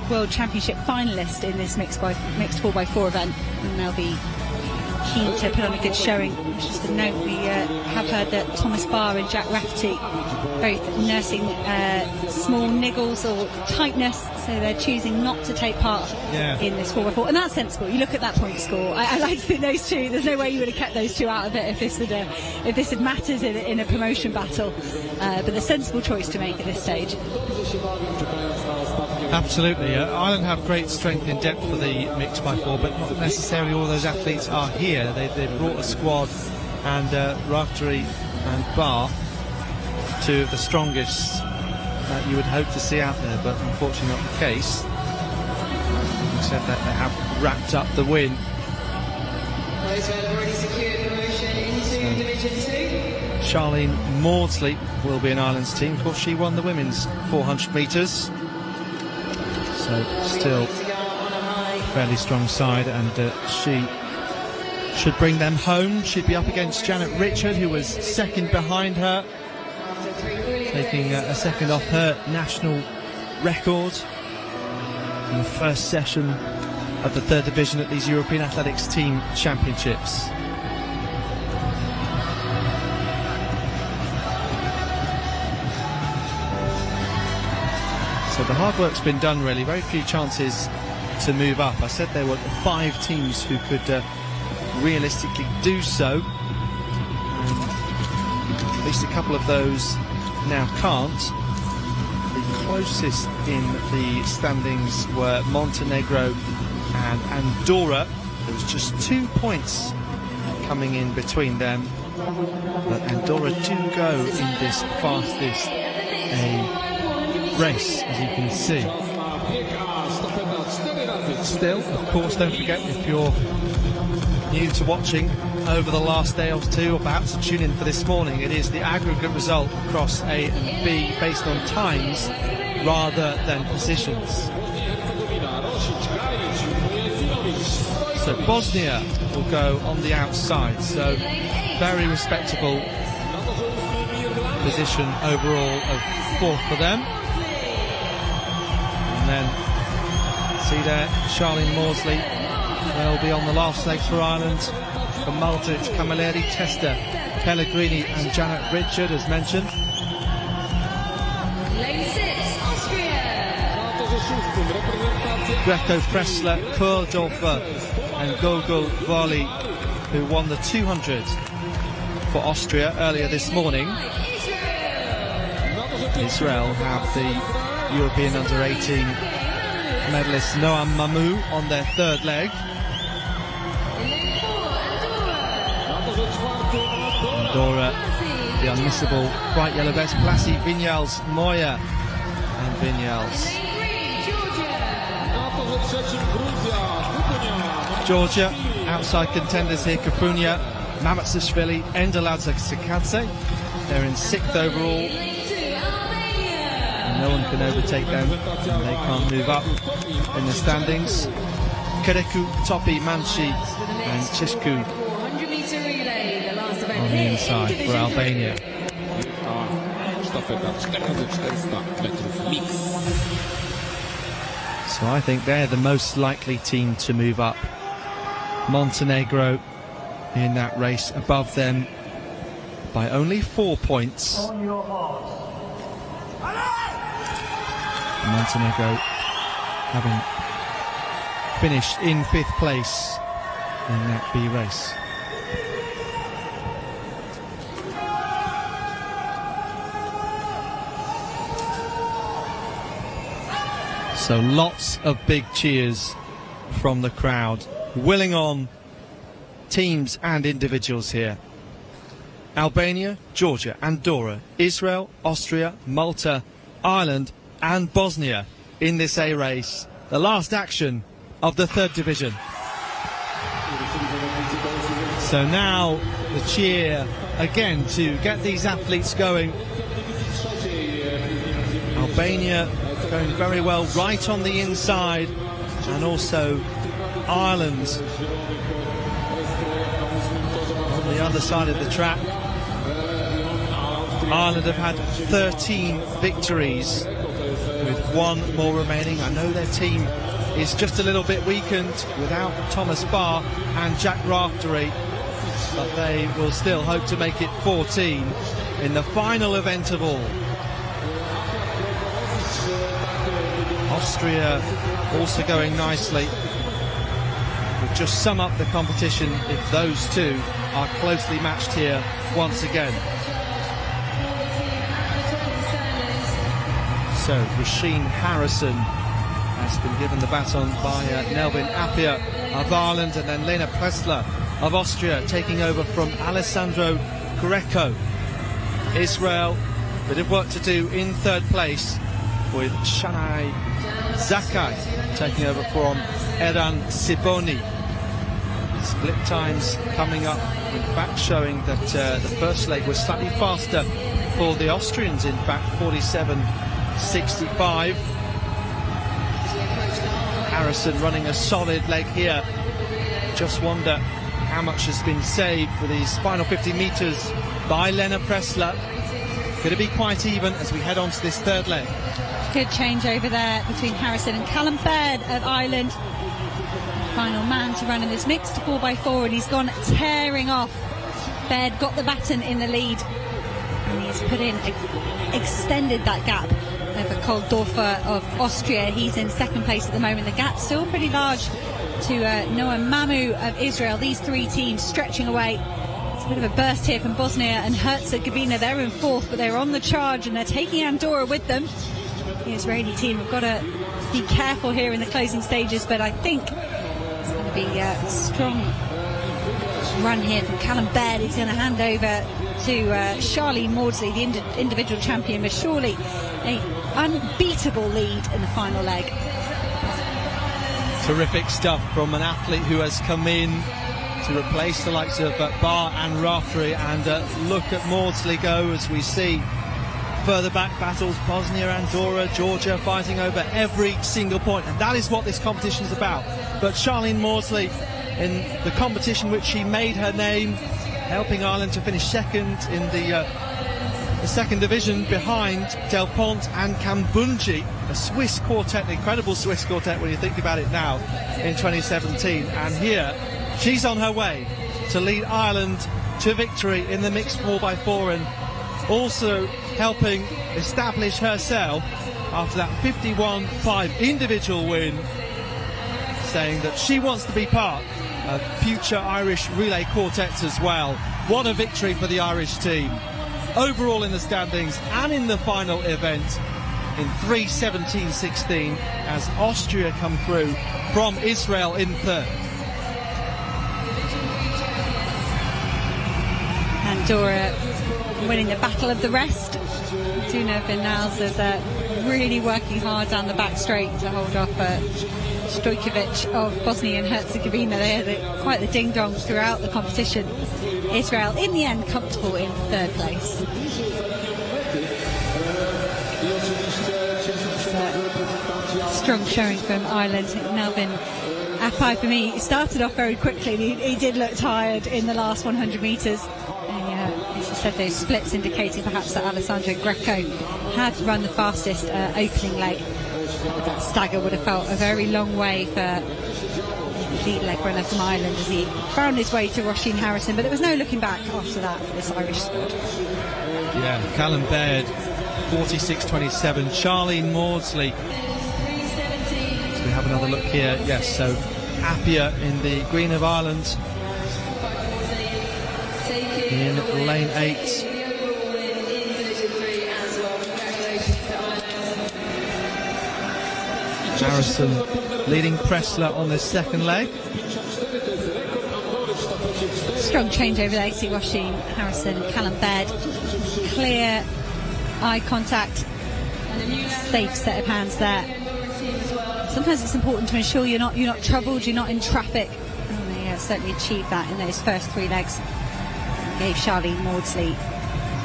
World Championship finalist in this mixed 4x4 event, and they'll be keen to put on a good showing. Just a note, we have heard that Thomas Barr and Jack Rafferty both nursing small niggles or tightness, so they're choosing not to take part in this 4x4, and that's sensible. You look at that point score. I like to think those two. There's no way you would have kept those two out of it if this had mattered in a promotion battle. But the sensible choice to make at this stage. Absolutely. Ireland have great strength in depth for the mixed by 4, but not necessarily all those athletes are here. They brought a squad, and Raftery and Barr, two of the strongest that you would hope to see out there, but unfortunately not the case. Except that they have wrapped up the win. Those who have already secured promotion into Division 2. Charlene Maudsley will be in Ireland's team. Of course, she won the women's 400 metres. So still fairly strong side, and she should bring them home. She'd be up against Janet Richard, who was second behind her, taking a second off her national record in the first session of the third division at these European Athletics Team Championships. So the hard work's been done, really. Very few chances to move up. I said there were 5 teams who could realistically do so. At least a couple of those now can't. The closest in the standings were Montenegro and Andorra. There was just 2 points coming in between them. But Andorra do go in this fastest race, as you can see. Still, of course, don't forget, if you're new to watching over the last day or two, or perhaps to tune in for this morning, it is the aggregate result across A and B based on times rather than positions. So Bosnia will go on the outside, so very respectable position overall of 4th for them. And then see there, Charlene Maudsley will be on the last legs for Ireland. For Malta, it's Camilleri, Testa, Pellegrini and Janet Richard, as mentioned. Lane 6, Austria. Greco Pressler, Kurdorfer and Gogol Vali, who won the 200 for Austria earlier this morning. Israel have the European under-18 medalist Noam Mamou on their third leg. Andorra, the unmissable bright yellow vest, Blasi, Vinyals, Moya and Vinyals. Georgia, outside contenders here, Kafunia, Mamatsishvili, Endoladze. They're in 6th overall. And no one can overtake them. And they can't move up in the standings. Kereku, Topi, Manchi and Chishku on the inside for Albania. So I think they're the most likely team to move up. Montenegro in that race above them by only 4 points. Montenegro having finished in 5th place in that B race. So lots of big cheers from the crowd, willing on teams and individuals here. Albania, Georgia, Andorra, Israel, Austria, Malta, Ireland and Bosnia in this A race, the last action of the 3rd division. So now the cheer again to get these athletes going. Albania going very well right on the inside, and also Ireland on the other side of the track. Ireland have had 13 victories with 1 more remaining. I know their team is just a little bit weakened without Thomas Barr and Jack Raftery, but they will still hope to make it 14 in the final event of all. Austria also going nicely. We'll just sum up the competition if those two are closely matched here once again. So Roisin Harrison has been given the baton by Nelvin Appiah of Ireland, and then Lena Pressler of Austria taking over from Alessandro Greco. Israel, bit of work to do in 3rd place with Shanai Zakai taking over from Eran Siboni. Split times coming up, in fact showing that the first leg was slightly faster for the Austrians, in fact 47.65. Harrison running a solid leg here. Just wonder how much has been saved for these final 50 metres by Lena Pressler. Going to be quite even as we head on to this 3rd leg. Good change over there between Harrison and Callum Baird of Ireland. Final man to run in this mixed 4x4, and he's gone tearing off. Baird got the baton in the lead, and he has put in, extended that gap over Koldorfer of Austria. He's in 2nd place at the moment. The gap's still pretty large to Noam Mamou of Israel. These 3 teams stretching away. It's a bit of a burst here from Bosnia and Herzegovina. They're in 4th, but they're on the charge, and they're taking Andorra with them. The Israeli team have got to be careful here in the closing stages, but I think it's going to be a strong run here from Callum Baird. He's going to hand over to Charlene Maudsley, the individual champion, with surely an unbeatable lead in the final leg. Terrific stuff from an athlete who has come in to replace the likes of Barr and Raftery, and look at Maudsley go as we see further back battles, Bosnia, Andorra, Georgia fighting over every single point, and that is what this competition is about. But Charlene Maudsley, in the competition which she made her name, helping Ireland to finish 2nd in the 2nd division behind Del Pont and Kambunji, a Swiss quartet, an incredible Swiss quartet when you think about it now, in 2017. And here she's on her way to lead Ireland to victory in the mixed 4x4, and also helping establish herself after that 51-5 individual win, saying that she wants to be part future Irish relay quartets as well. What a victory for the Irish team. Overall in the standings and in the final event in 3:17.16 as Austria come through from Israel in third. Andorra winning the battle of the rest. Dino Vinales is really working hard down the back straight to hold off Stojkovic of Bosnia and Herzegovina. They had quite the ding-dong throughout the competition. Israel, in the end, comfortable in third place. Strong showing from Ireland. Melvin Apai, for me, started off very quickly. He did look tired in the last 100 metres. As you said, those splits indicating perhaps that Alessandro Greco had run the fastest opening leg. That stagger would have felt a very long way for the lead leg runner from Ireland as he found his way to Roisin Harrison, but there was no looking back after that for this Irish squad. Yeah, Callum Baird 46.27, Charlene Maudsley. So we have another look here. Yes, so Appia in the green of Ireland in lane 8. Harrison leading Pressler on the second leg. Strong changeover there. You see Roisin Harrison, Callum Baird. Clear eye contact. Safe set of hands there. Sometimes it's important to ensure you're not troubled, you're not in traffic. And they certainly achieved that in those first 3 legs. Gave Charlene Maudsley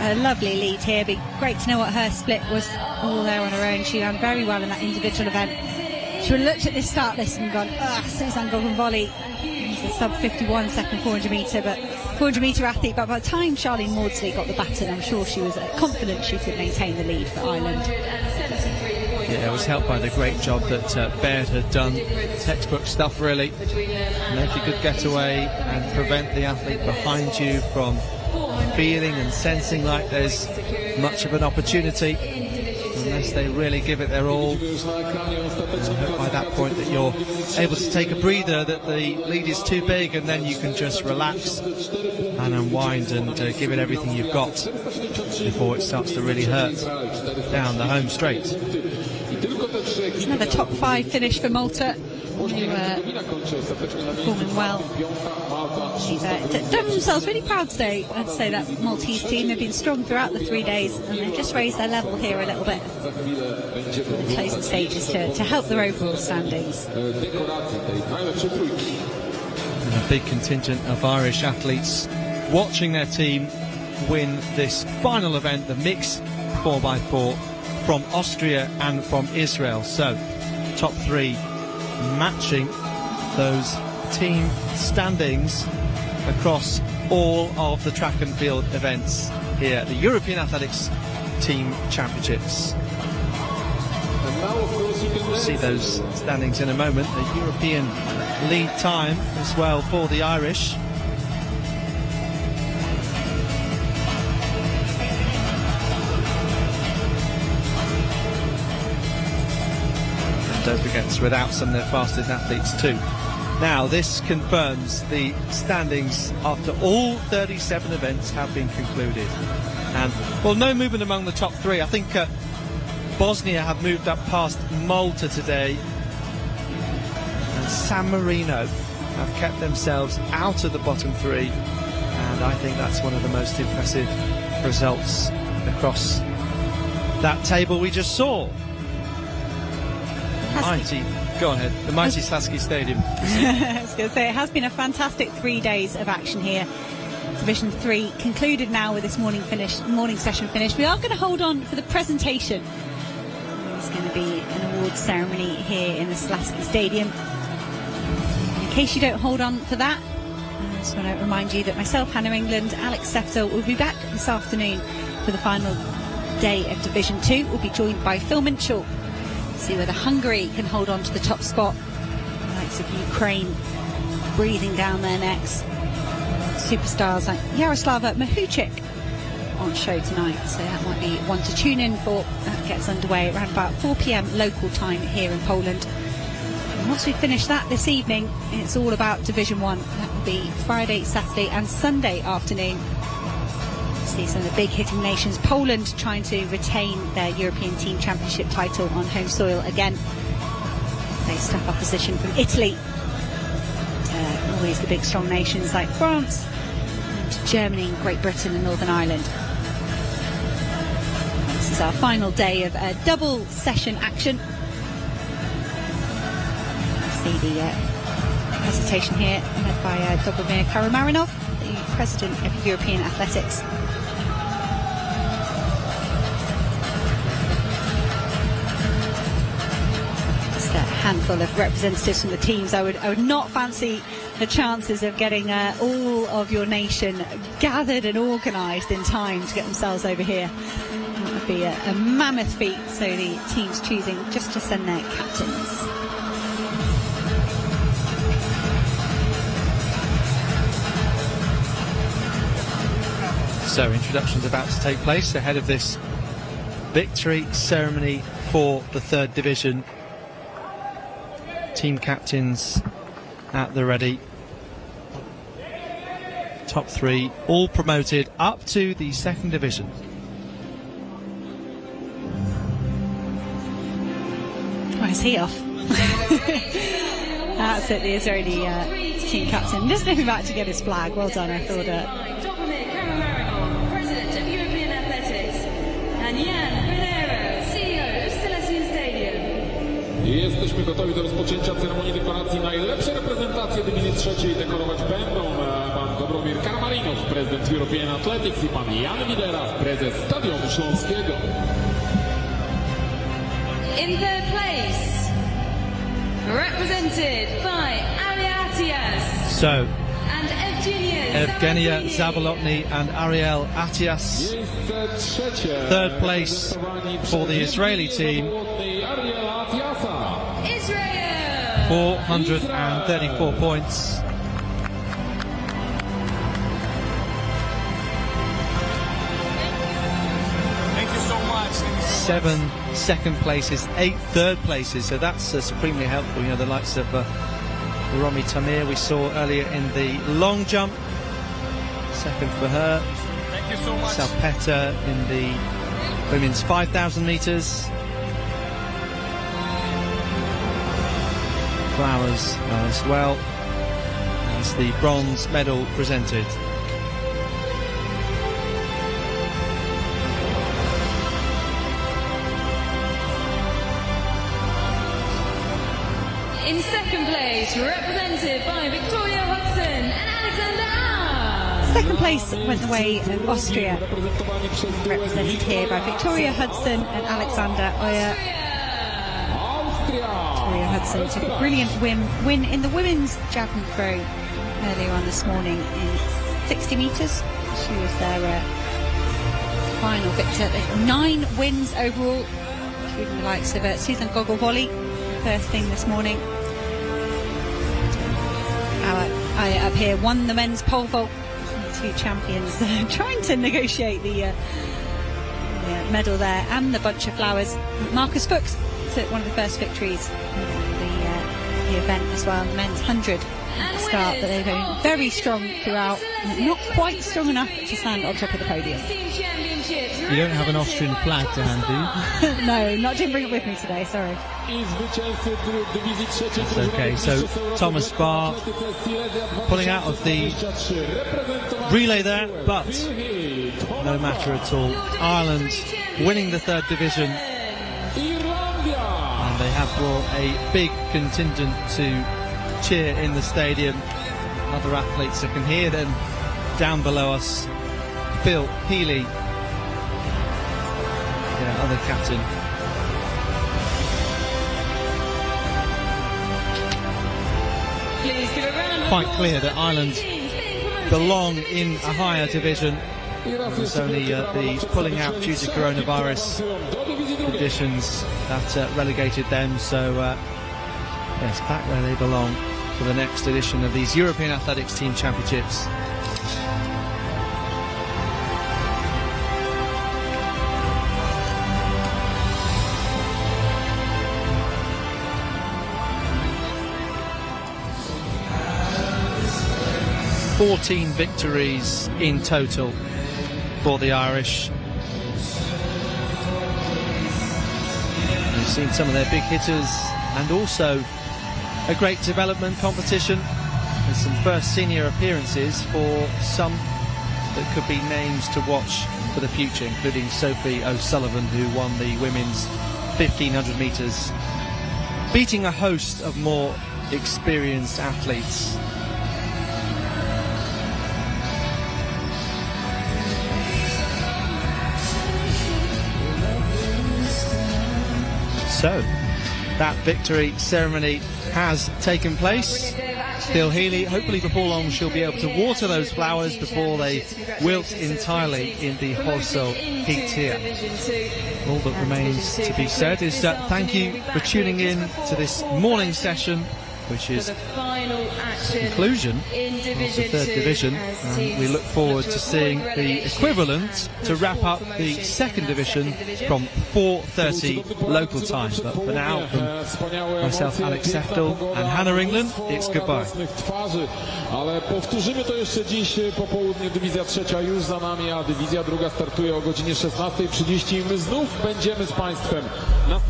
a lovely lead here. Be great to know what her split was all there on her own. She ran very well in that individual event. She would have looked at this start list and gone, Suzanne Gogunvoli is a sub 51 second 400 metre, but 400 metre athlete. But by the time Charlene Maudsley got the baton, I'm sure she was confident she could maintain the lead for Ireland. Yeah, it was helped by the great job that Baird had done. Textbook stuff, really. Make a good getaway and prevent the athlete behind you from feeling and sensing like there's much of an opportunity, unless they really give it their all. And I hope by that point that you're able to take a breather, that the lead is too big, and then you can just relax and unwind and give it everything you've got before it starts to really hurt down the home straight. Another top 5 finish for Malta. They were performing well. They've done themselves really proud today. I'd say that Maltese team have been strong throughout the 3 days, and they've just raised their level here a little bit in the closing stages to help their overall standings. And a big contingent of Irish athletes watching their team win this final event, the mixed 4x4 from Austria and from Israel. So top 3 matching those team standings across all of the track and field events here at the European Athletics Team Championships. We'll see those standings in a moment. The European lead time as well for the Irish. Don't forget it's without some of their fastest athletes too. Now this confirms the standings after all 37 events have been concluded. And well, no movement among the top 3. I think Bosnia have moved up past Malta today, and San Marino have kept themselves out of the bottom 3, and I think that's one of the most impressive results across that table we just saw. Mighty, go on ahead. The mighty Slaski Stadium. I was going to say, it has been a fantastic 3 days of action here. Division 3 concluded now with this morning session finished. We are going to hold on for the presentation. There's going to be an awards ceremony here in the Slaski Stadium. In case you don't hold on for that, I just want to remind you that myself, Hannah England, Alex Seftel will be back this afternoon for the final day of Division 2. We'll be joined by Phil Minchell. See whether Hungary can hold on to the top spot. The likes of Ukraine breathing down their necks. Superstars like Yaroslava Mahuchik on show tonight, so that might be one to tune in for. That gets underway around about 4 p.m. local time here in Poland. Once we finish that this evening, it's all about Division 1. That will be Friday, Saturday and Sunday afternoon. See some of the big hitting nations. Poland trying to retain their European Team Championship title on home soil again. Face tough opposition from Italy. Always the big strong nations like France, and Germany, Great Britain and Northern Ireland. This is our final day of double session action. See the presentation here led by Dobromir Karamarinov, the President of European Athletics. Just a handful of representatives from the teams. I would not fancy the chances of getting all of your nation gathered and organised in time to get themselves over here. That would be a mammoth feat, so the teams choosing just to send their captains. So introductions about to take place ahead of this victory ceremony for the third division. Team captains at the ready. Top three all promoted up to the second division. Why is he off? That's it, the Israeli team captain. Just moving back to get his flag. Well done, I thought. Dobromir Karamarinov, President of European Athletics, and Jan Pedero, CEO of Silesian Stadium. Jesteśmy gotowi do rozpoczęcia ceremonii dekoracji. Najlepsze reprezentacje dywizji trzeciej dekorować będą pan Dobromir Karamarinov, prezydent European Athletics, i pan Jan Widera, prezes Stadionu Śląskiego. In third place, represented by Ali Atias So and Evgenia Zabolotny and Ariel Atias. Miejsce trzecie. Third place for the Israeli team. Israel. 434 points. Thank you so much. 7 second places, 8 third places, so that's supremely helpful. You know, the likes of Romy Tamir we saw earlier in the long jump, second for her. Thank you so much. Salpeta in the women's 5,000 metres. Flowers as well as the bronze medal presented. In second place, represented by Victoria Hudson and Alexander Aas. Second place went the way of Austria, represented here by Victoria Hudson and Alexander Oyer. Victoria Hudson took a brilliant win in the women's javelin throw earlier on this morning in 60 metres. She was their final victor. They had 9 wins overall, including the likes of Susan Gogol-Volley, first thing this morning. Up here won the men's pole vault. Two champions trying to negotiate the medal there and the bunch of flowers. Marcus Fuchs took one of the first victories in the event as well, the men's 100 start, but they've been very strong throughout. Not quite strong enough to stand on top of the podium. You don't have an Austrian flag to hand, do you? No, didn't bring it with me today, sorry. That's okay, so Thomas Barr pulling out of the relay there, but no matter at all. Ireland winning the third division, and they have brought a big contingent to cheer in the stadium. Other athletes, I can hear them down below us. Phil Healy, other captain. Quite clear that Ireland belong in a higher division. It's only the pulling out due to coronavirus conditions that relegated them. So, yes, back where they belong for the next edition of these European Athletics Team Championships. 14 victories in total for the Irish. We've seen some of their big hitters and also a great development competition and some first senior appearances for some that could be names to watch for the future, including Sophie O'Sullivan, who won the women's 1500 metres, beating a host of more experienced athletes. So, that victory ceremony has taken place. Phil Healy, hopefully before long she'll be able to water those flowers before they wilt entirely in the Horsel heat here. All that remains to be said is that thank you for tuning in to this morning session, which is the conclusion of the third division, and we look forward to seeing the equivalent to wrap up the second division from 4:30 local time. But for now, from myself, Alex Seftel, and Hannah England, it's goodbye. Ale powtórzymy to jeszcze dziś po południu. Dywizja trzecia już za nami, a dywizja druga startuje o godzinie 16:30. My znów będziemy z Państwem na...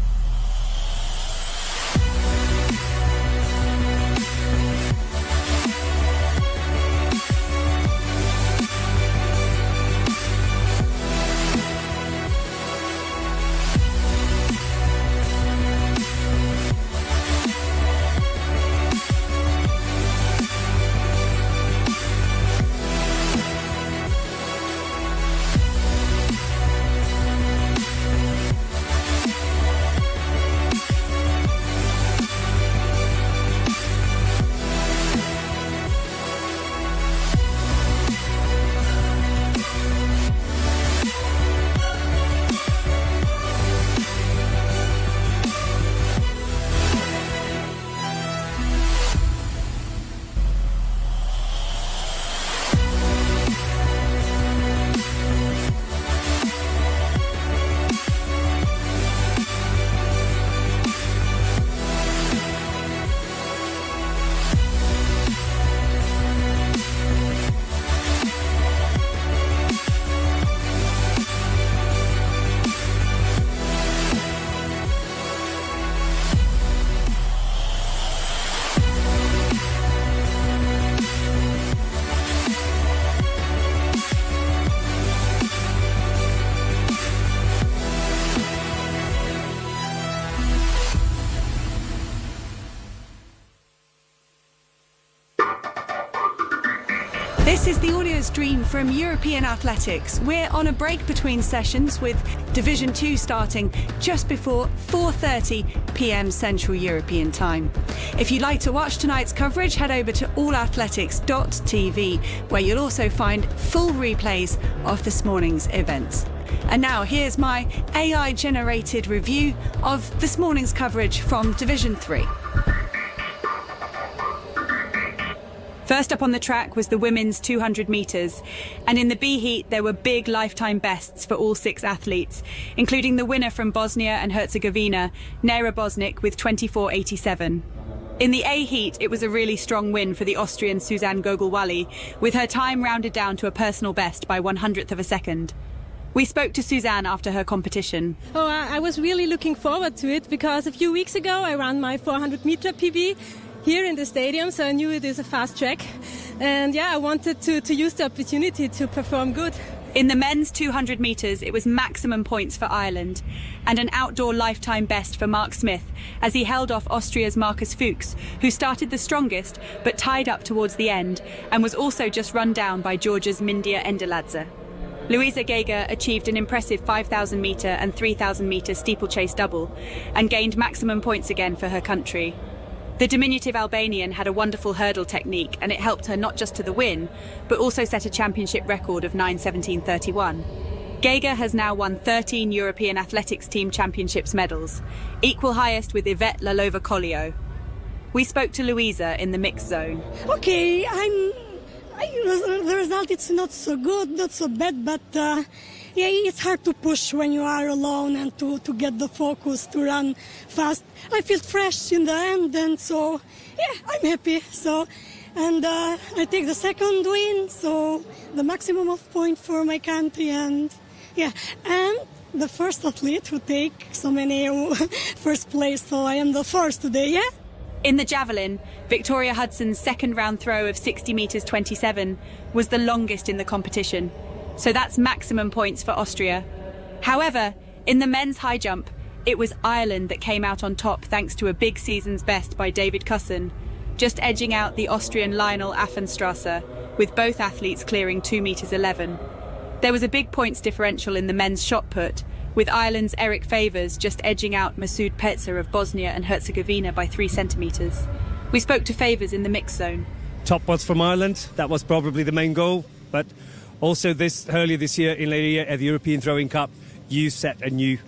This is the audio stream from European Athletics. We're on a break between sessions with Division 2 starting just before 4:30 p.m. Central European Time. If you'd like to watch tonight's coverage, head over to allathletics.tv, where you'll also find full replays of this morning's events. And now here's my AI-generated review of this morning's coverage from Division 3. First up on the track was the women's 200 metres, and in the B heat there were big lifetime bests for all 6 athletes, including the winner from Bosnia and Herzegovina, Nera Bosnic, with 24.87. In the A heat it was a really strong win for the Austrian Suzanne Gogol-Wally, with her time rounded down to a personal best by 100th of a second. We spoke to Suzanne after her competition. Oh, I was really looking forward to it because a few weeks ago I ran my 400 meter PB here in the stadium, so I knew it is a fast track, and yeah, I wanted to use the opportunity to perform good. In the men's 200 metres, it was maximum points for Ireland and an outdoor lifetime best for Mark Smith as he held off Austria's Markus Fuchs, who started the strongest but tied up towards the end and was also just run down by Georgia's Mindia Endeladze. Luisa Geiger achieved an impressive 5,000 metre and 3,000 metre steeplechase double and gained maximum points again for her country. The diminutive Albanian had a wonderful hurdle technique, and it helped her not just to the win, but also set a championship record of 9:17.31. Geiger has now won 13 European Athletics Team Championships medals, equal highest with Yvette Lalova-Collio. We spoke to Luisa in the mixed zone. Okay, the result is not so good, not so bad, but yeah, it's hard to push when you are alone and to get the focus to run fast. I feel fresh in the end, and so yeah, I'm happy. So and I take the second win, so the maximum of points for my country, and the first athlete who take so many first place, so I am the first today, yeah? In the javelin, Victoria Hudson's second round throw of 60 metres 27 was the longest in the competition, so that's maximum points for Austria. However, in the men's high jump, it was Ireland that came out on top thanks to a big season's best by David Cusson, just edging out the Austrian Lionel Affenstrasser, with both athletes clearing 2 metres 11. There was a big points differential in the men's shot put, with Ireland's Eric Favors just edging out Masoud Petzer of Bosnia and Herzegovina by 3 centimetres. We spoke to Favors in the mixed zone. Top was from Ireland. That was probably the main goal. But also earlier this year in Leiria at the European Throwing Cup, you set a new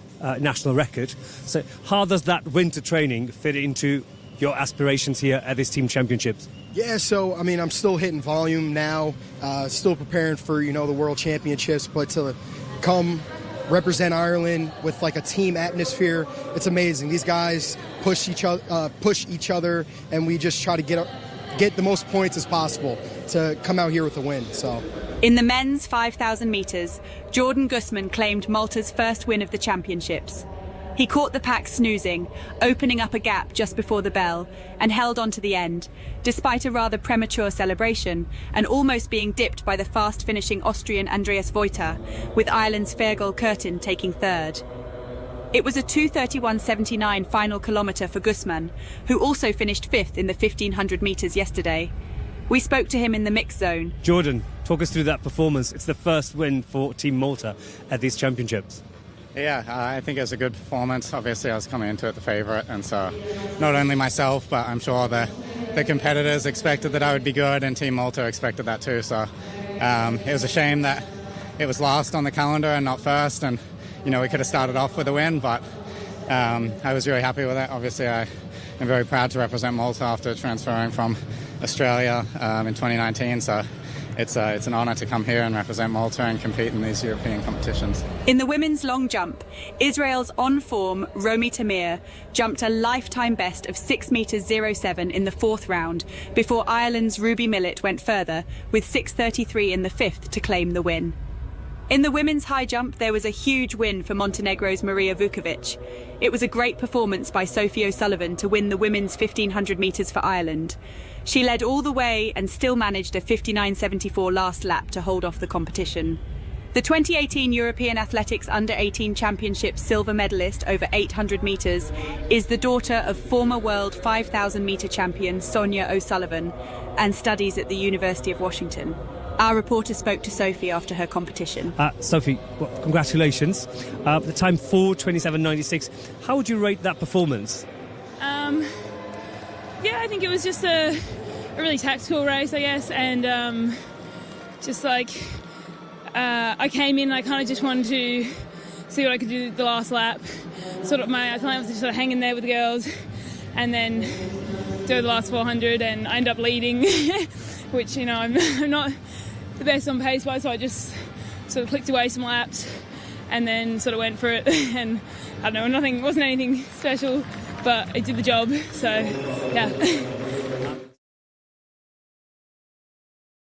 national record. So how does that winter training fit into your aspirations here at this team championships? Yeah, so, I mean, I'm still hitting volume now, still preparing for, the World Championships, but to come represent Ireland with like a team atmosphere, it's amazing. These guys push each other, and we just try to get the most points as possible to come out here with a win. So, in the men's 5,000 metres, Jordan Gusman claimed Malta's first win of the championships. He caught the pack snoozing, opening up a gap just before the bell, and held on to the end, despite a rather premature celebration and almost being dipped by the fast-finishing Austrian Andreas Vojta, with Ireland's Fergal Curtin taking third. It was a 2:31.79 final kilometre for Gusman, who also finished fifth in the 1,500 metres yesterday. We spoke to him in the mixed zone. Jordan, talk us through that performance. It's the first win for Team Malta at these championships. Yeah, I think it was a good performance. Obviously, I was coming into it the favourite, and so not only myself, but I'm sure the competitors expected that I would be good, and Team Malta expected that too. So it was a shame that it was last on the calendar and not first, and we could have started off with a win, but I was really happy with it. Obviously, I am very proud to represent Malta after transferring from Australia in 2019. So it's an honour to come here and represent Malta and compete in these European competitions. In the women's long jump, Israel's on-form Romy Tamir jumped a lifetime best of 6 metres 07 in the fourth round before Ireland's Ruby Millett went further with 6:33 in the fifth to claim the win. In the women's high jump, there was a huge win for Montenegro's Maria Vukovic. It was a great performance by Sophie O'Sullivan to win the women's 1,500 metres for Ireland. She led all the way and still managed a 59.74 last lap to hold off the competition. The 2018 European Athletics Under-18 Championships silver medalist over 800 metres is the daughter of former world 5,000 metre champion Sonia O'Sullivan and studies at the University of Washington. Our reporter spoke to Sophie after her competition. Sophie, well, congratulations. The time 4:27.96. How would you rate that performance? Yeah, I think it was just a really tactical race, I guess, and just like I came in, I kind of just wanted to see what I could do the last lap. My plan was to sort of hang in there with the girls and then do the last 400, and I ended up leading, which, I'm not the best on pace-wise, so I just sort of clicked away some laps and then sort of went for it, and I don't know, wasn't anything special, but it did the job, so yeah.